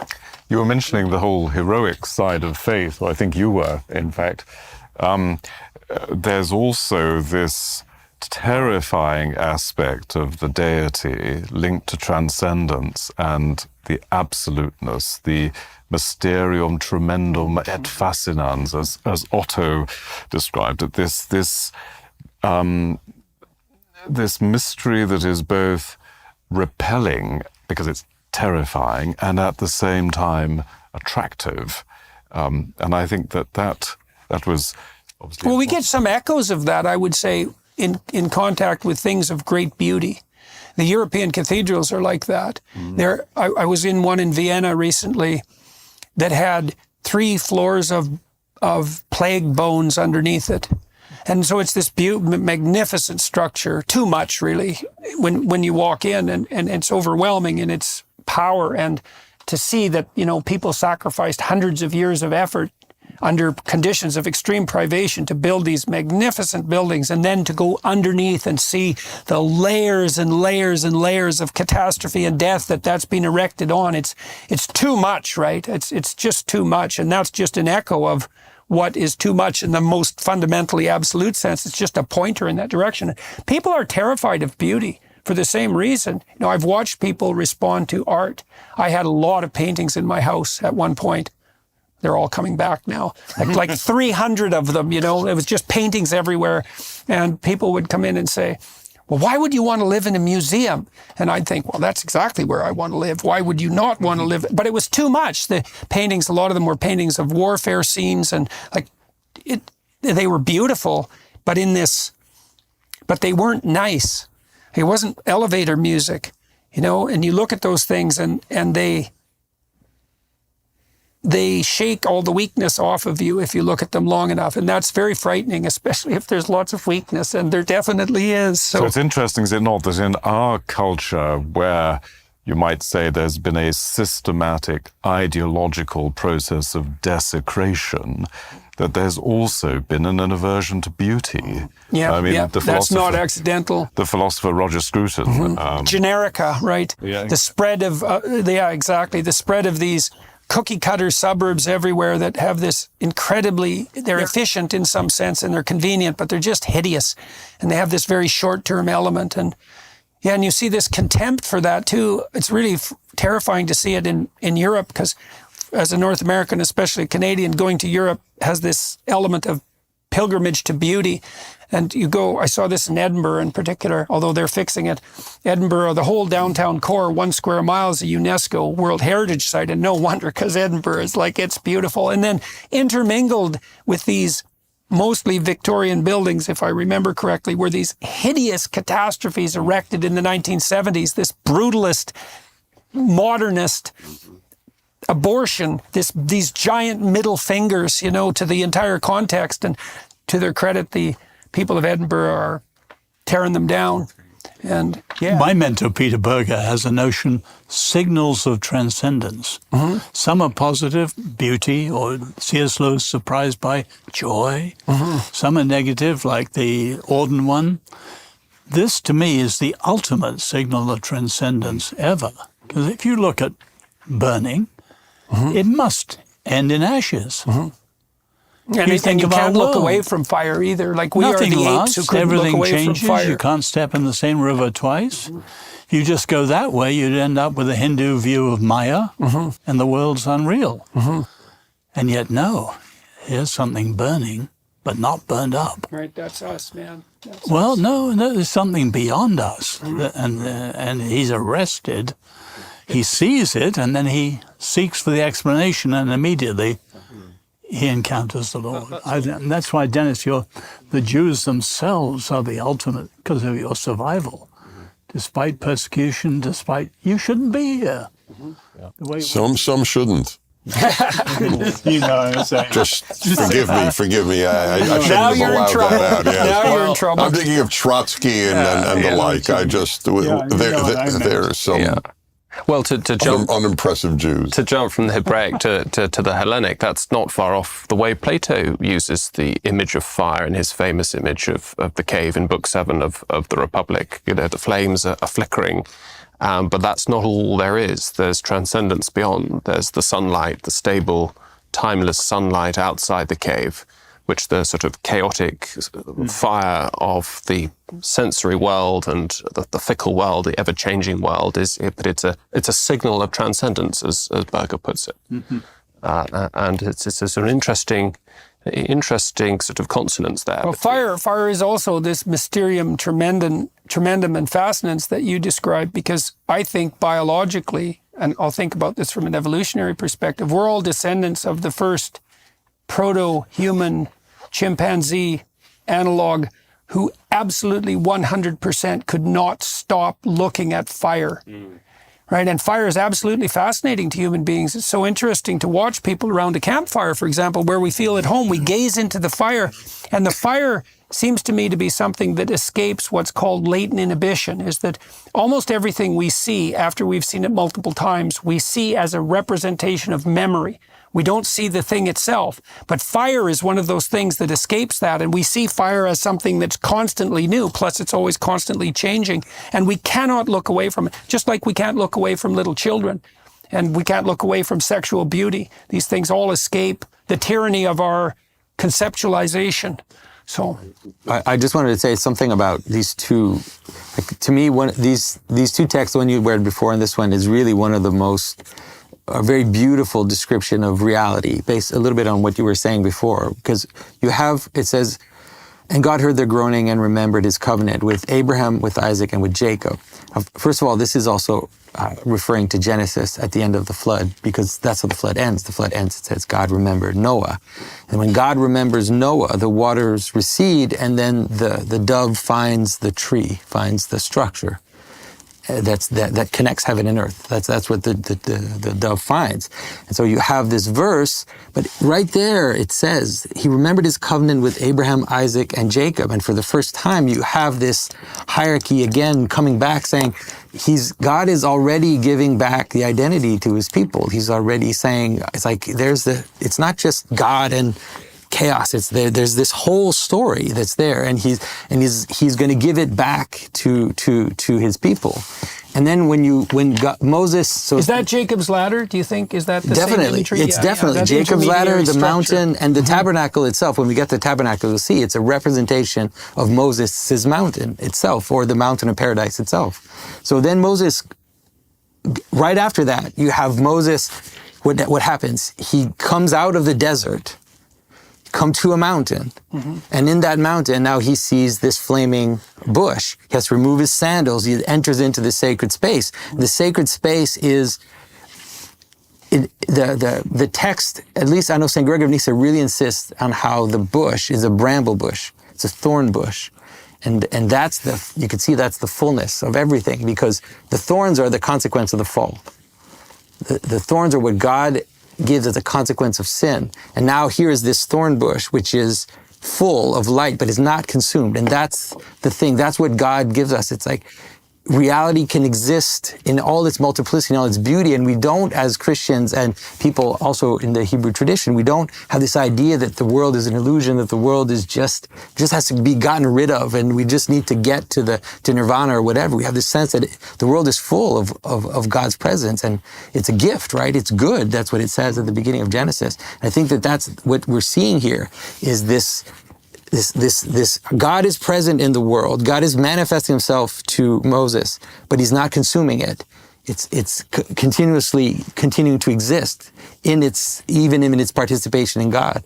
you were mentioning the whole heroic side of faith, or I think you were, in fact. There's also this terrifying aspect of the deity linked to transcendence and the absoluteness, the mysterium tremendum et fascinans, as Otto described it. This mystery that is both repelling because it's terrifying and at the same time attractive. And I think that was obviously... Well, we get some echoes of that, I would say, in contact with things of great beauty. The European cathedrals are like that. I was in one in Vienna recently that had 3 floors of plague bones underneath it. And so it's this magnificent structure, too much really, when you walk in, and it's overwhelming in its power. And to see that, you know, people sacrificed hundreds of years of effort under conditions of extreme privation to build these magnificent buildings, and then to go underneath and see the layers and layers and layers of catastrophe and death that's been erected on. It's too much, right? It's just too much. And that's just an echo of what is too much in the most fundamentally absolute sense. It's just a pointer in that direction. People are terrified of beauty for the same reason. You know, I've watched people respond to art. I had a lot of paintings in my house at one point. They're all coming back now. Like 300 of them, you know, it was just paintings everywhere. And people would come in and say, well, why would you want to live in a museum? And I'd think, well, that's exactly where I want to live. Why would you not want to live? But it was too much. The paintings, a lot of them were paintings of warfare scenes, and they were beautiful, but but they weren't nice. It wasn't elevator music, you know, and you look at those things and they shake all the weakness off of you if you look at them long enough. And that's very frightening, especially if there's lots of weakness, and there definitely is. So it's interesting, is it not, that in our culture, where you might say there's been a systematic ideological process of desecration, that there's also been an aversion to beauty. Yeah, I mean, yeah, the that's not philosopher- accidental. The philosopher Roger Scruton. Generica, right? Yeah. The spread of, exactly. The spread of these cookie cutter suburbs everywhere that have this incredibly, they're efficient in some sense and they're convenient, but they're just hideous. And they have this very short-term element. And yeah, and you see this contempt for that too. It's really terrifying to see it in Europe, because as a North American, especially a Canadian, going to Europe has this element of pilgrimage to beauty. And you go, I saw this in Edinburgh in particular, although they're fixing it. Edinburgh, the whole downtown core, 1 square mile, is a UNESCO World Heritage Site, and no wonder, because Edinburgh is like, it's beautiful. And then intermingled with these mostly Victorian buildings, if I remember correctly, were these hideous catastrophes erected in the 1970s, this brutalist, modernist abortion, these giant middle fingers, you know, to the entire context. And to their credit, the people of Edinburgh are tearing them down. And yeah. My mentor, Peter Berger, has a notion, signals of transcendence. Some are positive, beauty, or C.S. Lewis, surprised by joy. Some are negative, like the Auden one. This, to me, is the ultimate signal of transcendence ever. Because if you look at burning, it must end in ashes. And You think you of our can't look world. away from fire either. Like we Nothing are the lasts. apes who couldn't look Everything away changes. from fire. You can't step in the same river twice. If you just go that way, you'd end up with a Hindu view of Maya, and the world's unreal. And yet, no, here's something burning, but not burned up. Right, that's us, man. That's Well, us. no, there's something beyond us, and he's arrested. He sees it, and then he seeks for the explanation, and immediately he encounters the Lord. And that's why, Dennis, the Jews themselves are the ultimate, because of your survival. Despite persecution, you shouldn't be here. The way Some shouldn't. you know what I'm saying. Just forgive me. I shouldn't Now have you're in allowed trouble. that out. Yeah. Now you're in trouble. I'm thinking of Trotsky and the like. I just, what I meant. there are some Well, to jump unimpressive Jews. to jump from the Hebraic to the Hellenic, that's not far off the way Plato uses the image of fire in his famous image of the cave in Book 7 of the Republic. You know, the flames are flickering, but that's not all there is. There's transcendence beyond. There's the sunlight, the stable, timeless sunlight outside the cave, which the sort of chaotic fire of the sensory world and the fickle world, the ever-changing world, but it's a signal of transcendence, as Berger puts it. And it's an interesting sort of consonance there. Well, fire is also this mysterium tremendum and fascinance that you described, because I think biologically, and I'll think about this from an evolutionary perspective, we're all descendants of the first proto-human chimpanzee analog who absolutely 100% could not stop looking at fire. Right? And fire is absolutely fascinating to human beings. It's so interesting to watch people around a campfire, for example, where we feel at home. We gaze into the fire, and the fire seems to me to be something that escapes what's called latent inhibition, is that almost everything we see after we've seen it multiple times, we see as a representation of memory. We don't see the thing itself, but fire is one of those things that escapes that, and we see fire as something that's constantly new, plus it's always constantly changing, and we cannot look away from it, just like we can't look away from little children, and we can't look away from sexual beauty. These things all escape the tyranny of our conceptualization. So I just wanted to say something about these two. Like, to me, these two texts, the one you read before and this one, is really one of the most a very beautiful description of reality, based a little bit on what you were saying before. Because it says, and God heard their groaning and remembered his covenant with Abraham, with Isaac, and with Jacob. First of all, this is also referring to Genesis at the end of the flood, because that's how the flood ends. The flood ends, it says, God remembered Noah. And when God remembers Noah, the waters recede, and then the dove finds the tree, finds the structure. that connects heaven and earth. That's what the dove finds. And so you have this verse, but right there it says he remembered his covenant with Abraham, Isaac, and Jacob. And for the first time, you have this hierarchy again coming back, saying God is already giving back the identity to his people. He's already saying it's not just God and chaos. It's there. There's this whole story that's there, and he's going to give it back to his people. And then Moses, so is that Jacob's ladder? Do you think is that the definitely? Same imagery? It's definitely Jacob's ladder, the mountain, and the Mm-hmm. tabernacle itself. When we get to the tabernacle, you'll see it's a representation of Moses' mountain itself, or the mountain of paradise itself. So then Moses, right after that, you have Moses. What happens? He comes out of the desert, come to a mountain, and in that mountain, now he sees this flaming bush. He has to remove his sandals. He enters into the sacred space. The sacred space is the text. At least I know St. Gregory of Nyssa really insists on how the bush is a bramble bush. It's a thorn bush. And that's you can see that's the fullness of everything, because the thorns are the consequence of the fall. The thorns are what God gives as a consequence of sin. And now here is this thorn bush, which is full of light, but is not consumed. And that's the thing. That's what God gives us. It's like reality can exist in all its multiplicity, in all its beauty. And we don't, as Christians and people also in the Hebrew tradition, we don't have this idea that the world is an illusion, that the world is just has to be gotten rid of, and we just need to get to nirvana or whatever. We have this sense that the world is full of God's presence, and it's a gift, right? It's good. That's what it says at the beginning of Genesis. And I think that that's what we're seeing here is this God is present in the world. God is manifesting himself to Moses, but he's not consuming it. It's continuously continuing to exist even in its participation in God.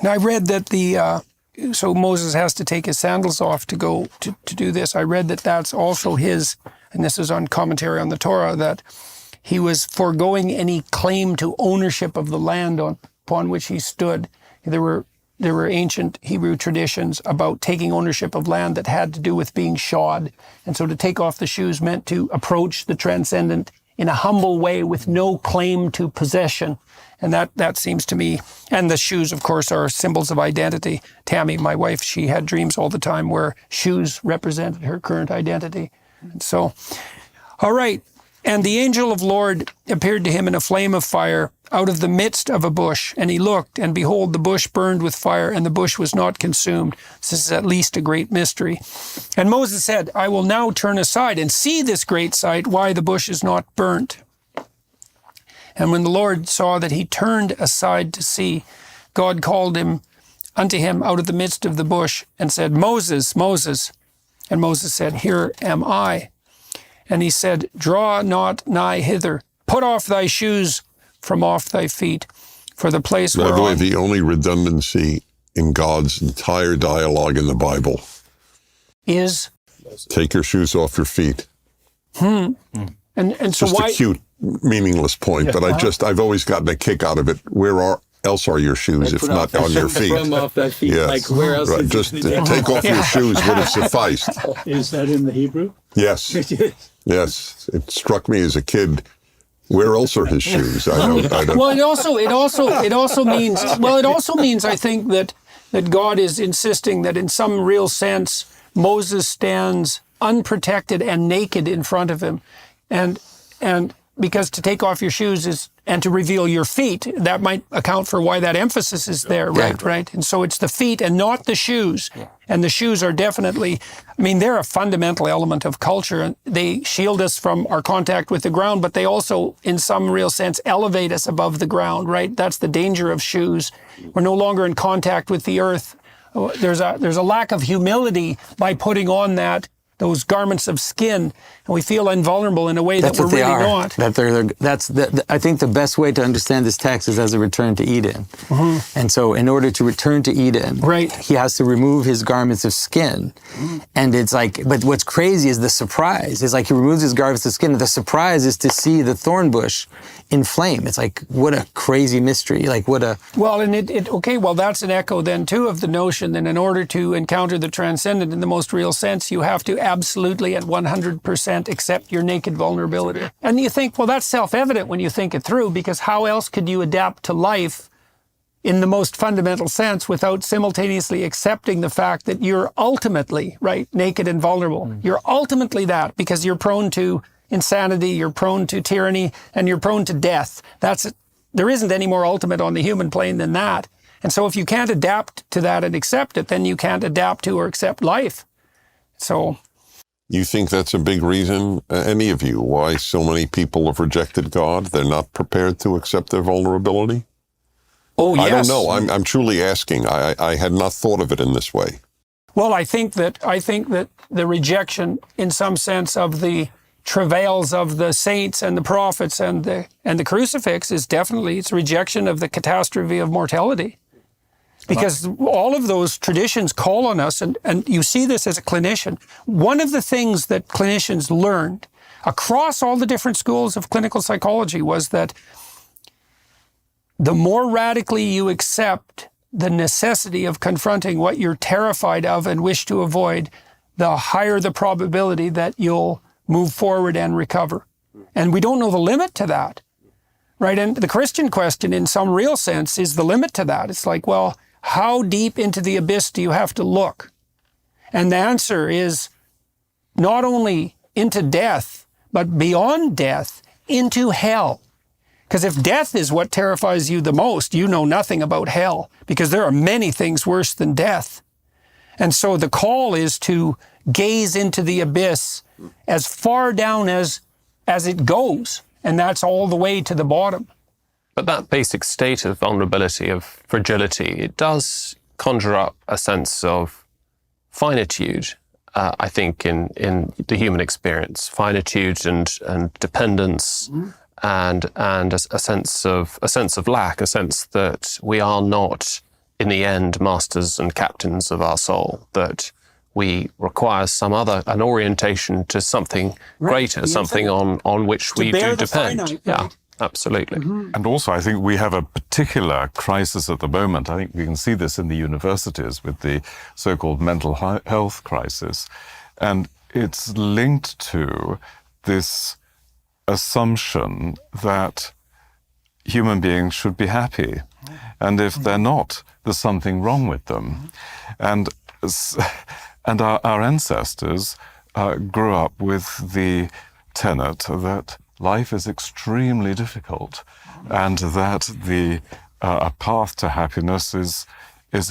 Now I read that so Moses has to take his sandals off to go to do this. I read that that's also his, and this is on commentary on the Torah, that he was foregoing any claim to ownership of the land upon which he stood. There were ancient Hebrew traditions about taking ownership of land that had to do with being shod. And so to take off the shoes meant to approach the transcendent in a humble way with no claim to possession. And that seems to me, and the shoes, of course, are symbols of identity. Tammy, my wife, she had dreams all the time where shoes represented her current identity. And so, all right. And the angel of Lord appeared to him in a flame of fire out of the midst of a bush. And he looked, and behold, the bush burned with fire, and the bush was not consumed. This is at least a great mystery. And Moses said, I will now turn aside and see this great sight, why the bush is not burnt. And when the Lord saw that he turned aside to see, God called him unto him out of the midst of the bush and said, Moses, Moses. And Moses said, Here am I. And he said, Draw not nigh hither. Put off thy shoes from off thy feet, for the place By the way, whereon... the only redundancy in God's entire dialogue in the Bible is... take your shoes off your feet. And so Just why... a cute, meaningless point, but I've always gotten a kick out of it. Where else are your shoes if not on your feet? From off thy feet. Yes. Like where else? Right. Just take off your shoes would have sufficed. Is that in the Hebrew? Yes. Yes. It struck me as a kid. Where else are his shoes? I don't. Well, it also means I think that God is insisting that in some real sense Moses stands unprotected and naked in front of him, and because to take off your shoes is and to reveal your feet, that might account for why that emphasis is there, right? Right. And so it's the feet and not the shoes. Yeah. And the shoes are definitely, I mean, they're a fundamental element of culture, and they shield us from our contact with the ground, but they also, in some real sense, elevate us above the ground, right? That's the danger of shoes. We're no longer in contact with the earth. There's a lack of humility by putting on those garments of skin, and we feel invulnerable in a way that we're really not. I think the best way to understand this text is as a return to Eden. Mm-hmm. And so in order to return to Eden, right, he has to remove his garments of skin. Mm-hmm. And it's like, but what's crazy is the surprise. It's like he removes his garments of skin, and the surprise is to see the thorn bush in flame. It's like, what a crazy mystery. Like, what a... Well, and that's an echo then, too, of the notion that in order to encounter the transcendent in the most real sense, you have to absolutely at 100% accept your naked vulnerability. And you think, well, that's self-evident when you think it through, because how else could you adapt to life in the most fundamental sense without simultaneously accepting the fact that you're ultimately, right, naked and vulnerable. You're ultimately that, because you're prone to insanity, you're prone to tyranny, and you're prone to death. There isn't any more ultimate on the human plane than that. And so if you can't adapt to that and accept it, then you can't adapt to or accept life. So You think that's a big reason, any of you, why so many people have rejected God? They're not prepared to accept their vulnerability? Oh, yes. I don't know. I'm truly asking. I had not thought of it in this way. Well, I think that the rejection, in some sense, of the travails of the saints and the prophets and the crucifix is definitely, it's rejection of the catastrophe of mortality. Because all of those traditions call on us, and you see this as a clinician. One of the things that clinicians learned across all the different schools of clinical psychology was that the more radically you accept the necessity of confronting what you're terrified of and wish to avoid, the higher the probability that you'll move forward and recover. And we don't know the limit to that, right? And the Christian question, in some real sense, is the limit to that. It's like, well, how deep into the abyss do you have to look? And the answer is not only into death, but beyond death, into hell. Because if death is what terrifies you the most, you know nothing about hell, because there are many things worse than death. And so the call is to gaze into the abyss as far down as it goes, and that's all the way to the bottom. But that basic state of vulnerability, of fragility, it does conjure up a sense of finitude, I think, in the human experience. Finitude and dependence, and a sense of lack, a sense that we are not, in the end, masters and captains of our soul, that we require an orientation to something greater, something on which we do depend. Finite, yeah, right? absolutely. And also, I think we have a particular crisis at the moment. I think we can see this in the universities with the so-called mental health crisis. And it's linked to this assumption that human beings should be happy. And if they're not, there's something wrong with them. And our ancestors grew up with the tenet that life is extremely difficult, and that a path to happiness is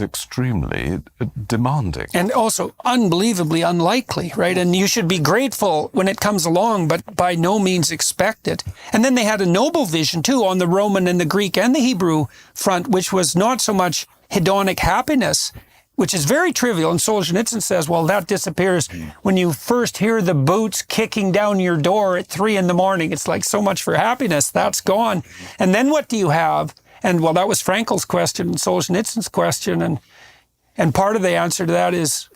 extremely demanding. And also unbelievably unlikely, right? And you should be grateful when it comes along, but by no means expect it. And then they had a noble vision too on the Roman and the Greek and the Hebrew front, which was not so much hedonic happiness, which is very trivial. And Solzhenitsyn says, well, that disappears when you first hear the boots kicking down your door at 3 a.m. It's like, so much for happiness, that's gone. And then what do you have? And well, that was Frankl's question and Solzhenitsyn's question. And part of the answer to that is,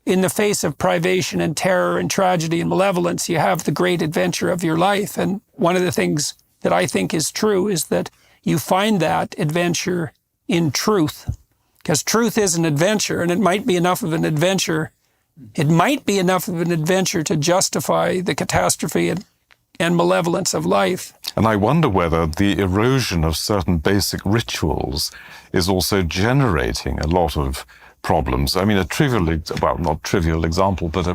in the face of privation and terror and tragedy and malevolence, you have the great adventure of your life. And one of the things that I think is true is that you find that adventure in truth. Because truth is an adventure, and it might be enough of an adventure. It might be enough of an adventure to justify the catastrophe and malevolence of life. And I wonder whether the erosion of certain basic rituals is also generating a lot of problems. I mean, not trivial example, but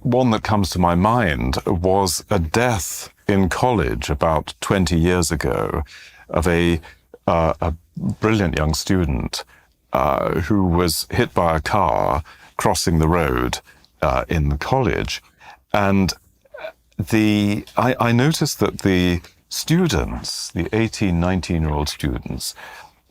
one that comes to my mind was a death in college about 20 years ago of a brilliant young student who was hit by a car crossing the road in the college. And I noticed that the students, the 18, 19-year-old students,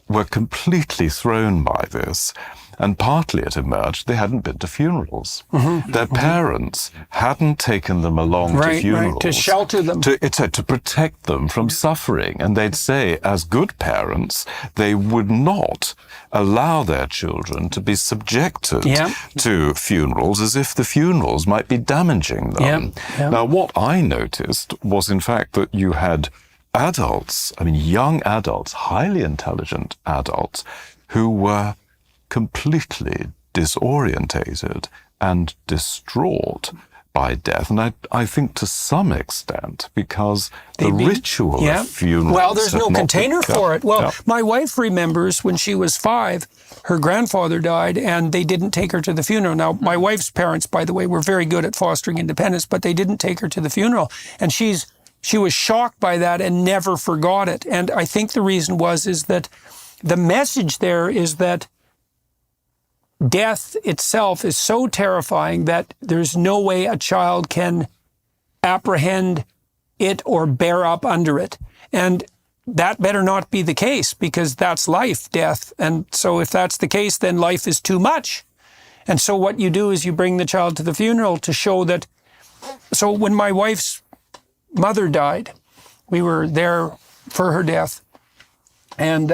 were completely thrown by this. And partly it emerged they hadn't been to funerals. Their parents hadn't taken them along to funerals. Right, to shelter them. To protect them from suffering. And they'd say, as good parents, they would not allow their children to be subjected to funerals as if the funerals might be damaging them. Now, what I noticed was, in fact, that you had adults, young adults, highly intelligent adults, who were completely disorientated and distraught by death. And I think to some extent, because the ritual of funerals... Well, there's no container for it. Well, Yeah. my wife remembers when she was 5, her grandfather died and they didn't take her to the funeral. Now, my wife's parents, by the way, were very good at fostering independence, but they didn't take her to the funeral. And she was shocked by that and never forgot it. And I think the reason is that the message there is that death itself is so terrifying that there's no way a child can apprehend it or bear up under it. And that better not be the case, because that's life, death. And so if that's the case, then life is too much. And so what you do is you bring the child to the funeral to show that. So when my wife's mother died, we were there for her death. And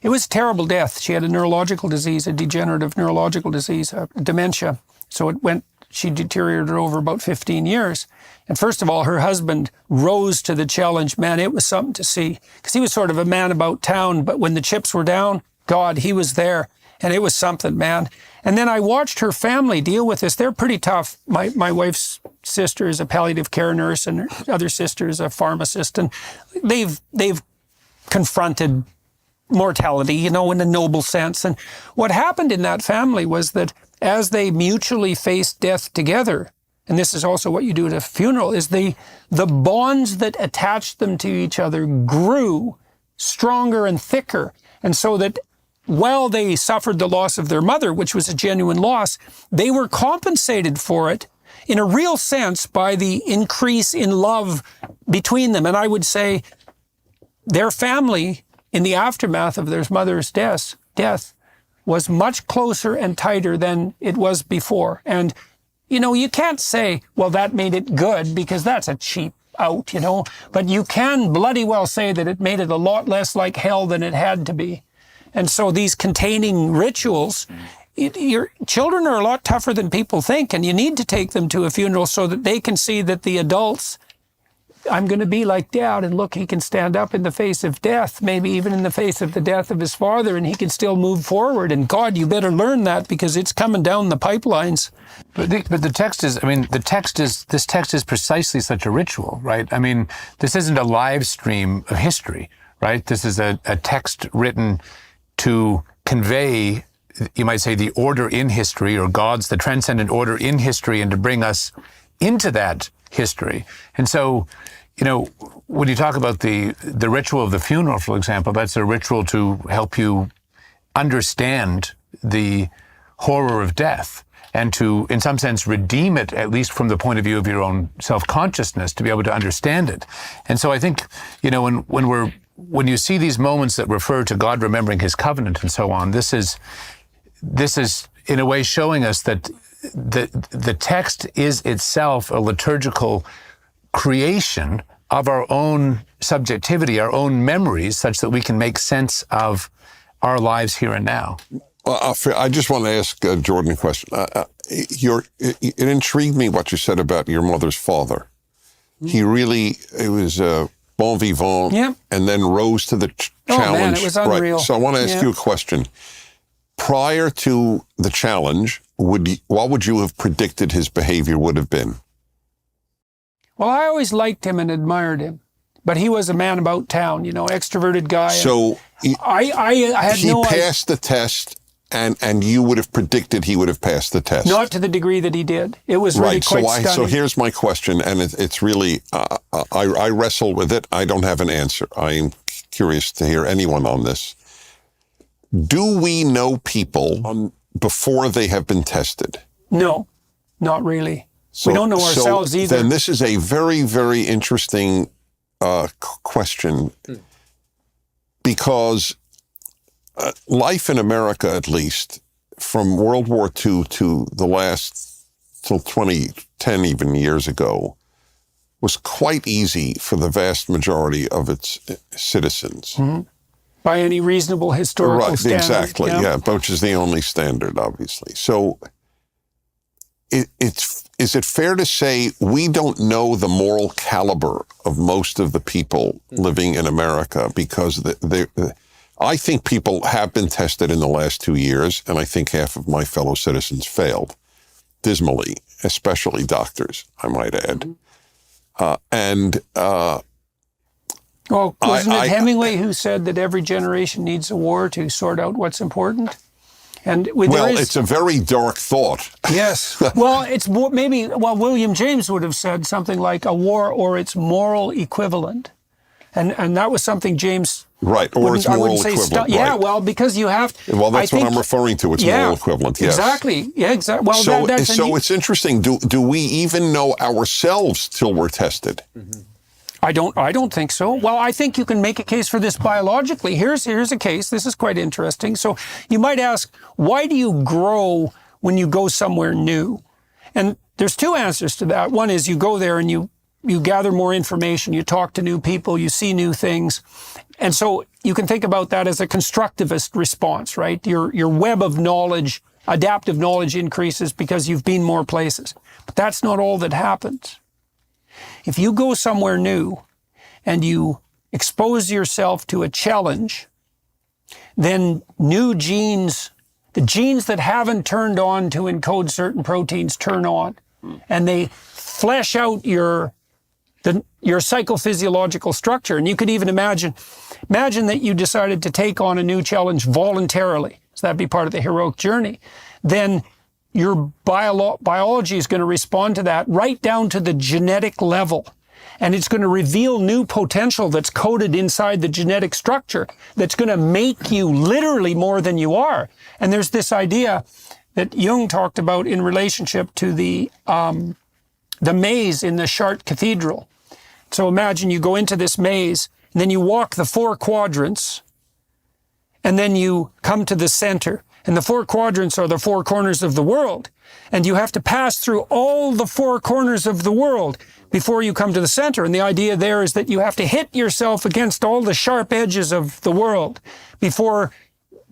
it was a terrible death. She had a neurological disease, a degenerative neurological disease, dementia. So she deteriorated over about 15 years. And first of all, her husband rose to the challenge. Man, it was something to see, because he was sort of a man about town, but when the chips were down, God, he was there. And it was something, man. And then I watched her family deal with this. They're pretty tough. My wife's sister is a palliative care nurse, and her other sister is a pharmacist. And they've confronted mortality, in a noble sense. And what happened in that family was that as they mutually faced death together, and this is also what you do at a funeral, is the bonds that attached them to each other grew stronger and thicker. And so that while they suffered the loss of their mother, which was a genuine loss, they were compensated for it in a real sense by the increase in love between them. And I would say their family, in the aftermath of their mother's death, was much closer and tighter than it was before. And, you can't say, well, that made it good, because that's a cheap out, But you can bloody well say that it made it a lot less like hell than it had to be. And so these containing rituals, your children are a lot tougher than people think, and you need to take them to a funeral so that they can see that the adults, I'm going to be like Dad, and look, he can stand up in the face of death, maybe even in the face of the death of his father, and he can still move forward. And God, you better learn that, because it's coming down the pipelines. But the text is, this text is precisely such a ritual, right? I mean, this isn't a live stream of history, right? This is a text written to convey, you might say, the order in history, or the transcendent order in history, and to bring us into that history. And so, when you talk about the ritual of the funeral, for example, that's a ritual to help you understand the horror of death, and to, in some sense, redeem it, at least from the point of view of your own self-consciousness, to be able to understand it. And so I think, when you see these moments that refer to God remembering his covenant and so on, this is in a way showing us that the text is itself a liturgical creation of our own subjectivity, our own memories, such that we can make sense of our lives here and now. Well, I just want to ask Jordan a question. It intrigued me what you said about your mother's father. It was bon vivant, and then rose to the challenge. Oh man, it was unreal. Right. So I want to ask you a question. Prior to the challenge, what would you have predicted his behavior would have been? Well, I always liked him and admired him, but he was a man about town, extroverted guy. So I had he passed the test, and you would have predicted he would have passed the test. Not to the degree that he did. It was really quite stunning. So here's my question, and it's really, I wrestle with it. I don't have an answer. I am curious to hear anyone on this. Do we know people before they have been tested? No, not really. We don't know ourselves either. Then this is a very, very interesting question, because life in America, at least, from World War II to till 2010 even years ago, was quite easy for the vast majority of its citizens. Mm-hmm. By any reasonable historical standard. Exactly, yeah, which is the only standard, obviously. So is it fair to say we don't know the moral caliber of most of the people living in America, because I think people have been tested in the last 2 years, and I think half of my fellow citizens failed dismally, especially doctors, I might add. Well, wasn't it Hemingway who said that every generation needs a war to sort out what's important? And it's a very dark thought. Yes. Well, it's more, maybe, William James would have said something like a war or its moral equivalent. And that was something James... Right, or its moral equivalent. Yeah, right. well, because you have... Well, that's what I'm referring to, its moral equivalent, yes. Exactly, yeah, exactly. Well, so it's interesting. Do we even know ourselves till we're tested? Mm-hmm. I don't think so. Well, I think you can make a case for this biologically. Here's a case. This is quite interesting. So you might ask, why do you grow when you go somewhere new? And there's two answers to that. One is you go there and you gather more information, you talk to new people, you see new things. And so you can think about that as a constructivist response, right? Your web of knowledge, adaptive knowledge increases because you've been more places. But that's not all that happens. If you go somewhere new and you expose yourself to a challenge, then new genes, the genes that haven't turned on to encode certain proteins turn on, and they flesh out your psychophysiological structure. And you could even imagine that you decided to take on a new challenge voluntarily. So that'd be part of the heroic journey. Then your biology is going to respond to that right down to the genetic level. And it's going to reveal new potential that's coded inside the genetic structure that's going to make you literally more than you are. And there's this idea that Jung talked about in relationship to the maze in the Chartres Cathedral. So imagine you go into this maze, and then you walk the 4 quadrants, and then you come to the center. And the 4 quadrants are the 4 corners of the world. And you have to pass through all the 4 corners of the world before you come to the center. And the idea there is that you have to hit yourself against all the sharp edges of the world before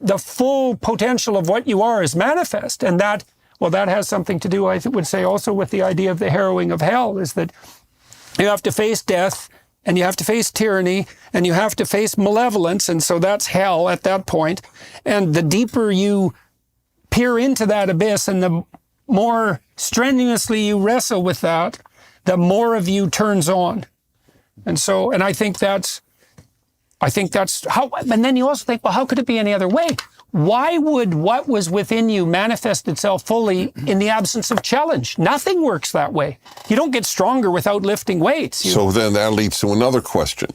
the full potential of what you are is manifest. And that has something to do, I would say, also with the idea of the harrowing of hell, is that you have to face death, and you have to face tyranny, and you have to face malevolence, and so that's hell at that point. And the deeper you peer into that abyss, and the more strenuously you wrestle with that, the more of you turns on. And so, and I think that's how, and then you also think, well, how could it be any other way? Why would what was within you manifest itself fully in the absence of challenge? Nothing works that way. You don't get stronger without lifting weights. So then that leads to another question.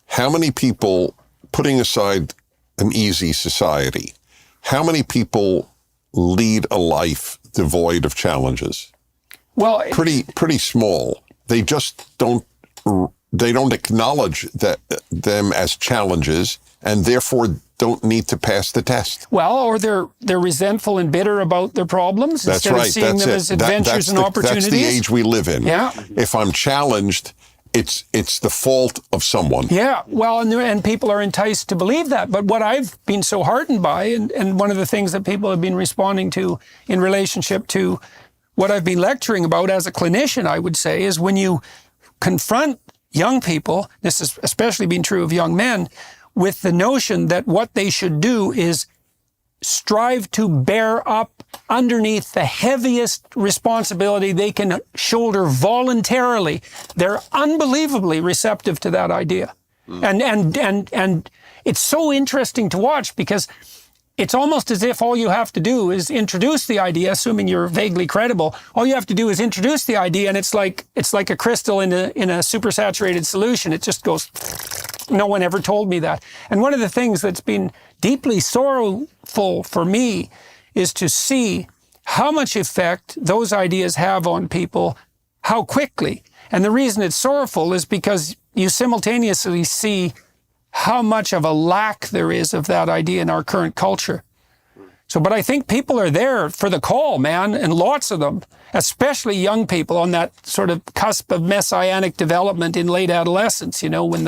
How many people, putting aside an easy society, how many people lead a life devoid of challenges? Well, pretty small. They just don't acknowledge them as challenges, and therefore don't need to pass the test. Well, or they're resentful and bitter about their problems instead of seeing them as adventures and opportunities. That's the age we live in. Yeah. If I'm challenged, it's the fault of someone. Yeah, well, and people are enticed to believe that. But what I've been so heartened by, and one of the things that people have been responding to in relationship to what I've been lecturing about as a clinician, I would say, is when you confront young people, this has especially been true of young men, with the notion that what they should do is strive to bear up underneath the heaviest responsibility they can shoulder voluntarily. They're unbelievably receptive to that idea. And it's so interesting to watch, because it's almost as if all you have to do is introduce the idea, assuming you're vaguely credible. All you have to do is introduce the idea, and it's like a crystal in a supersaturated solution. It just goes, no one ever told me that. And one of the things that's been deeply sorrowful for me is to see how much effect those ideas have on people, how quickly. And the reason it's sorrowful is because you simultaneously see how much of a lack there is of that idea in our current culture. So, but I think people are there for the call, man, and lots of them, especially young people on that sort of cusp of messianic development in late adolescence, when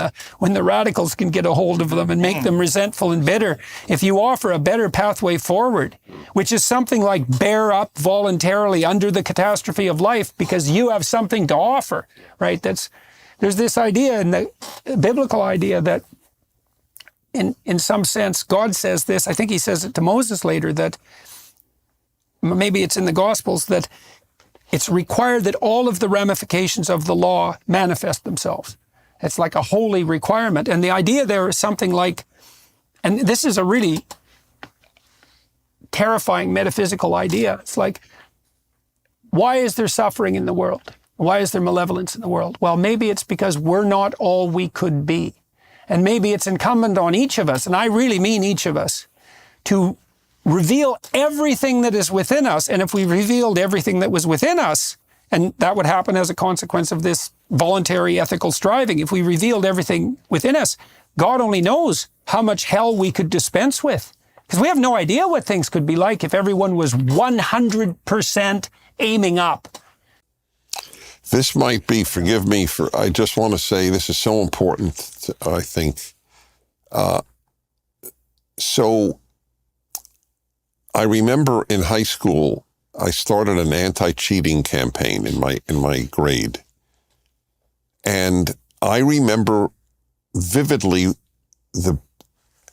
the radicals can get a hold of them and make them resentful and bitter. If you offer a better pathway forward, which is something like bear up voluntarily under the catastrophe of life because you have something to offer, right? There's this idea, in the biblical idea, that in some sense, God says this, I think he says it to Moses later, that maybe it's in the Gospels, that it's required that all of the ramifications of the law manifest themselves. It's like a holy requirement. And the idea there is something like, and this is a really terrifying metaphysical idea. It's like, why is there suffering in the world? Why is there malevolence in the world? Well, maybe it's because we're not all we could be. And maybe it's incumbent on each of us, and I really mean each of us, to reveal everything that is within us. And if we revealed everything that was within us, and that would happen as a consequence of this voluntary ethical striving, if we revealed everything within us, God only knows how much hell we could dispense with. Because we have no idea what things could be like if everyone was 100% aiming up. This might be, forgive me for, I just want to say this is so important, I think. So I remember in high school, I started an anti-cheating campaign in my grade. And I remember vividly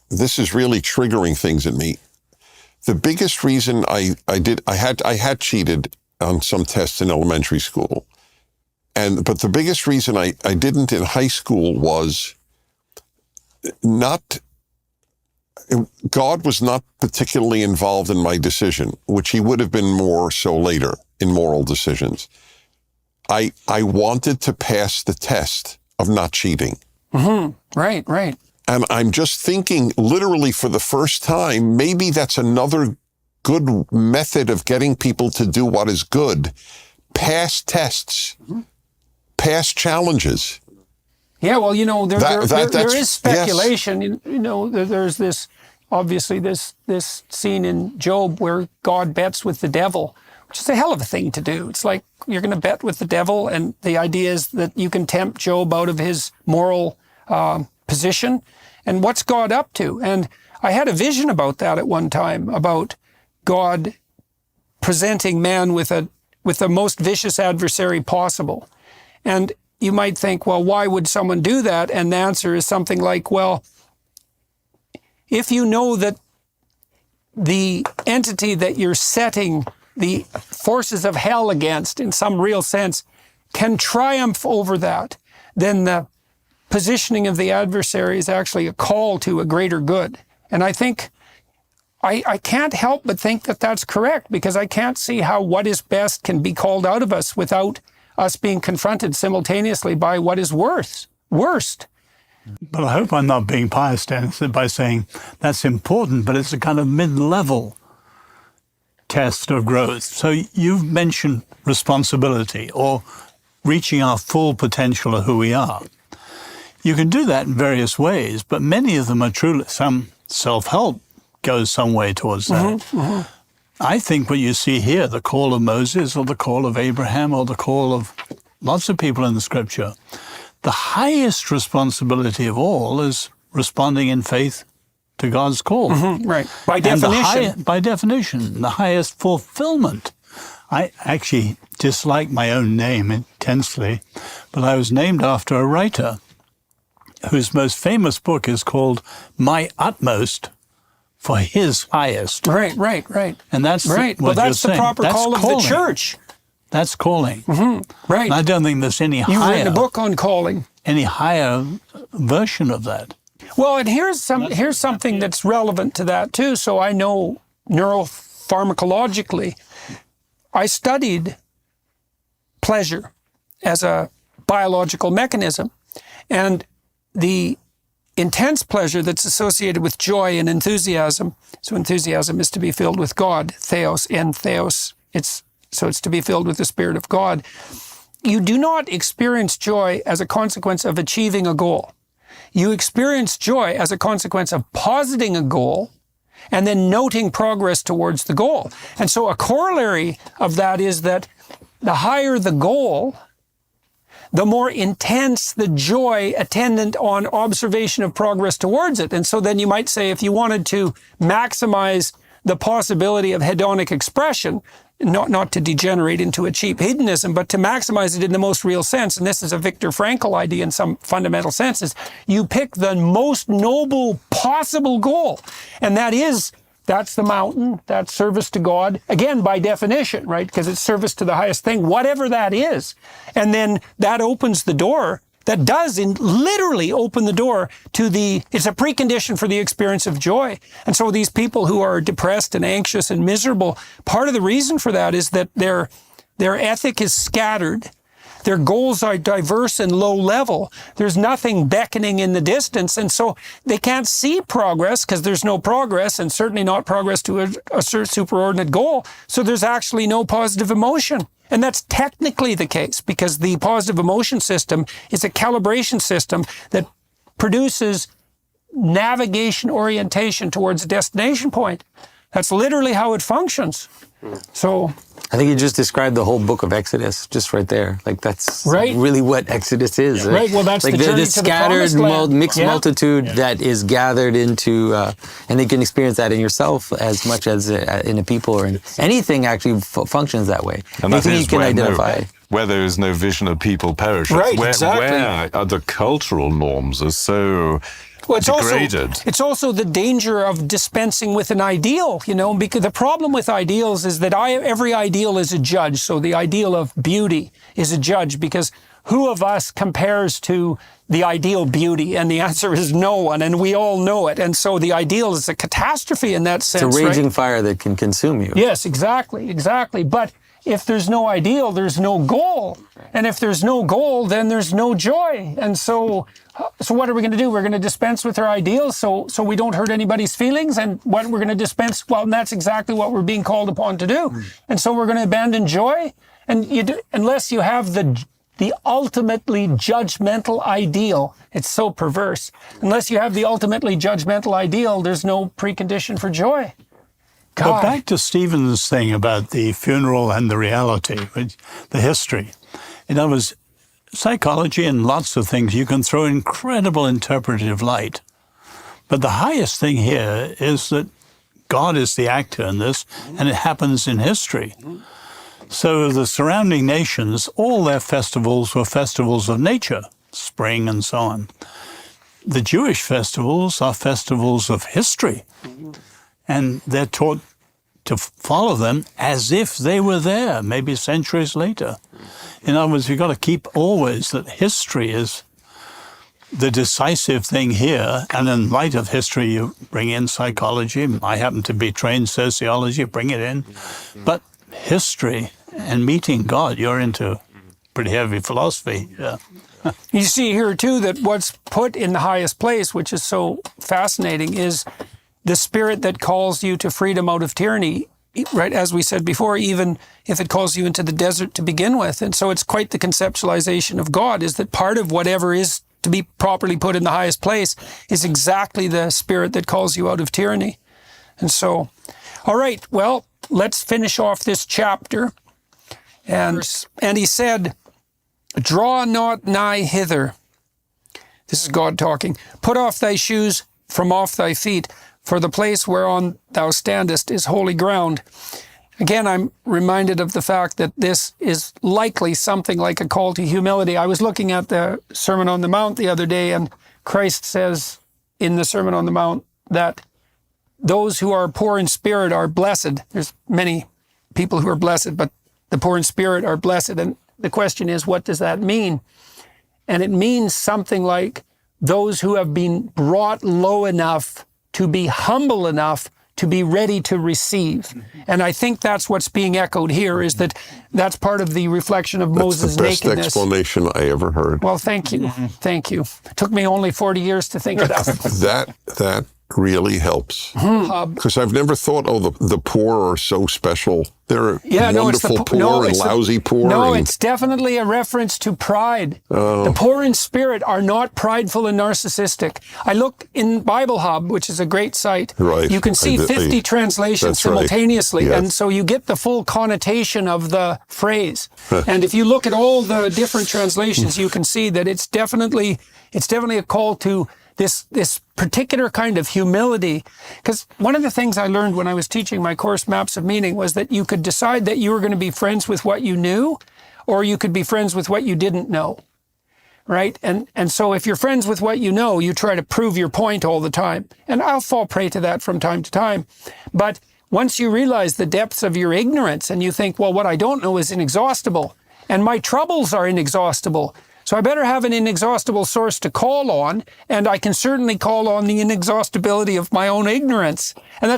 this is really triggering things in me. The biggest reason I had cheated on some tests in elementary school. But the biggest reason I didn't in high school was God was not particularly involved in my decision, which he would have been more so later in moral decisions. I wanted to pass the test of not cheating. Mm-hmm. Right. And I'm just thinking, literally for the first time, maybe that's another good method of getting people to do what is good. Pass tests. Mm-hmm. Pass challenges. Yeah, well, there is speculation. Yes. There's this, obviously, this scene in Job where God bets with the devil, which is a hell of a thing to do. It's like you're going to bet with the devil, and the idea is that you can tempt Job out of his moral position. And what's God up to? And I had a vision about that at one time, about God presenting man with the most vicious adversary possible. And you might think, well, why would someone do that? And the answer is something like, well, if you know that the entity that you're setting the forces of hell against, in some real sense, can triumph over that, then the positioning of the adversary is actually a call to a greater good. And I think, I can't help but think that that's correct, because I can't see how what is best can be called out of us without us being confronted simultaneously by what is worst. But I hope I'm not being pious, Dennis, by saying that's important, but it's a kind of mid-level test of growth. So you've mentioned responsibility or reaching our full potential of who we are. You can do that in various ways, but many of them are truly, some self-help goes some way towards that. Mm-hmm, mm-hmm. I think what you see here, the call of Moses or the call of Abraham or the call of lots of people in the scripture, the highest responsibility of all is responding in faith to God's call. Mm-hmm, right. By definition. By definition, the highest fulfillment. I actually dislike my own name intensely, but I was named after a writer whose most famous book is called My Utmost for His Highest. Right. And that's right. What that's you're the saying. proper That's call calling. of the church. That's calling. Mm-hmm. Right. And I don't think there's any You've higher. written a book on calling. Any higher version of that. Well, and here's something that's relevant to that too. So I know neuropharmacologically, I studied pleasure as a biological mechanism, and the intense pleasure that's associated with joy and enthusiasm. So enthusiasm is to be filled with God, theos, and theos. It's to be filled with the Spirit of God. You do not experience joy as a consequence of achieving a goal. You experience joy as a consequence of positing a goal and then noting progress towards the goal. And so a corollary of that is that the higher the goal, the more intense the joy attendant on observation of progress towards it. And so then you might say, if you wanted to maximize the possibility of hedonic expression, not to degenerate into a cheap hedonism, but to maximize it in the most real sense. And this is a Viktor Frankl idea in some fundamental senses. You pick the most noble possible goal. And that's the mountain, that's service to God. Again, by definition, right? Because it's service to the highest thing, whatever that is. And then that opens the door. That does literally open the door to it's a precondition for the experience of joy. And so these people who are depressed and anxious and miserable, part of the reason for that is that their ethic is scattered. Their goals are diverse and low level. There's nothing beckoning in the distance. And so they can't see progress because there's no progress, and certainly not progress to a superordinate goal. So there's actually no positive emotion. And that's technically the case because the positive emotion system is a calibration system that produces navigation orientation towards a destination point. That's literally how it functions. So I think you just described the whole book of Exodus just right there. Like that's right. Really what Exodus is. Right. Well, that's like the journey the to the promised land. mixed multitude that is gathered into, and you can experience that in yourself as much as in a people or in anything actually functions that way. And anything that is you can identify. where there is no vision of people perish. Right, where, exactly. Where other cultural norms are so degraded. It's also the danger of dispensing with an ideal, because the problem with ideals is that every ideal is a judge. So the ideal of beauty is a judge because who of us compares to the ideal beauty? And the answer is no one, and we all know it. And so the ideal is a catastrophe in that sense. It's a raging fire that can consume you. Yes, exactly. But if there's no ideal, there's no goal. And if there's no goal, then there's no joy. And so what are we going to do? We're going to dispense with our ideals so we don't hurt anybody's feelings. And what we're going to dispense, well, and that's exactly what we're being called upon to do. And so we're going to abandon joy. And unless you have the ultimately judgmental ideal, it's so perverse. Unless you have the ultimately judgmental ideal, there's no precondition for joy. God. But back to Stephen's thing about the funeral and the reality, the history. In other words, psychology and lots of things, you can throw incredible interpretive light. But the highest thing here is that God is the actor in this, and it happens in history. So the surrounding nations, all their festivals were festivals of nature, spring and so on. The Jewish festivals are festivals of history. And they're taught to follow them as if they were there, maybe centuries later. In other words, you've got to keep always that history is the decisive thing here. And in light of history, you bring in psychology. I happen to be trained sociology, bring it in. But history and meeting God, you're into pretty heavy philosophy. Yeah. You see here, too, that what's put in the highest place, which is so fascinating, is the spirit that calls you to freedom out of tyranny, right? As we said before, even if it calls you into the desert to begin with. And so it's quite the conceptualization of God, is that part of whatever is to be properly put in the highest place is exactly the spirit that calls you out of tyranny. And so, all right, well, let's finish off this chapter. And he said, "Draw not nigh hither." This is God talking. "Put off thy shoes from off thy feet, for the place whereon thou standest is holy ground." Again, I'm reminded of the fact that this is likely something like a call to humility. I was looking at the Sermon on the Mount the other day, and Christ says in the Sermon on the Mount that those who are poor in spirit are blessed. There's many people who are blessed, but the poor in spirit are blessed. And the question is, what does that mean? And it means something like those who have been brought low enough to be humble enough to be ready to receive. And I think that's what's being echoed here, is that's part of the reflection of Moses' nakedness. That's the best explanation I ever heard. Well, thank you. Thank you. It took me only 40 years to think of that. That really helps. Because I've never thought, the poor are so special. They're wonderful poor and lousy poor. No, it's definitely a reference to pride. The poor in spirit are not prideful and narcissistic. I look in Bible Hub, which is a great site. Right. You can see 50 translations simultaneously. Right. Yes. And so you get the full connotation of the phrase. And if you look at all the different translations, you can see that it's definitely a call to this particular kind of humility. Because one of the things I learned when I was teaching my course, Maps of Meaning, was that you could decide that you were going to be friends with what you knew, or you could be friends with what you didn't know. Right? And so if you're friends with what you know, you try to prove your point all the time. And I'll fall prey to that from time to time. But once you realize the depths of your ignorance and you think, well, what I don't know is inexhaustible, and my troubles are inexhaustible, so I better have an inexhaustible source to call on, and I can certainly call on the inexhaustibility of my own ignorance. And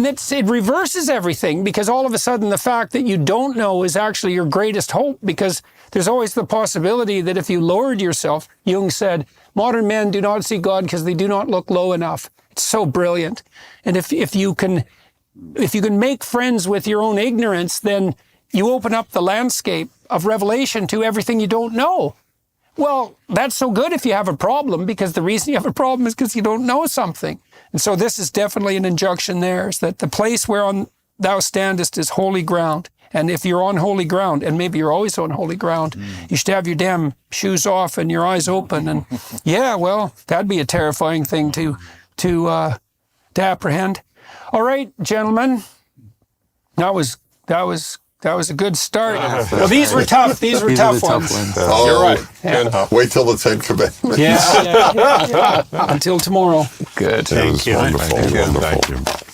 it reverses everything, because all of a sudden the fact that you don't know is actually your greatest hope, because there's always the possibility that if you lowered yourself, Jung said, modern men do not see God because they do not look low enough. It's so brilliant. And if you can make friends with your own ignorance, then you open up the landscape of revelation to everything you don't know. Well, that's so good if you have a problem, because the reason you have a problem is because you don't know something. And so this is definitely an injunction there, is that the place whereon thou standest is holy ground. And if you're on holy ground, and maybe you're always on holy ground, you should have your damn shoes off and your eyes open. And yeah, well, that'd be a terrifying thing to apprehend. All right, gentlemen, that was a good start. Well, these were tough. These were tough ones. Oh, You're right. Yeah. Wait till the 10 Commandments. Yeah. Until tomorrow. Good. It was wonderful, wonderful. Thank you.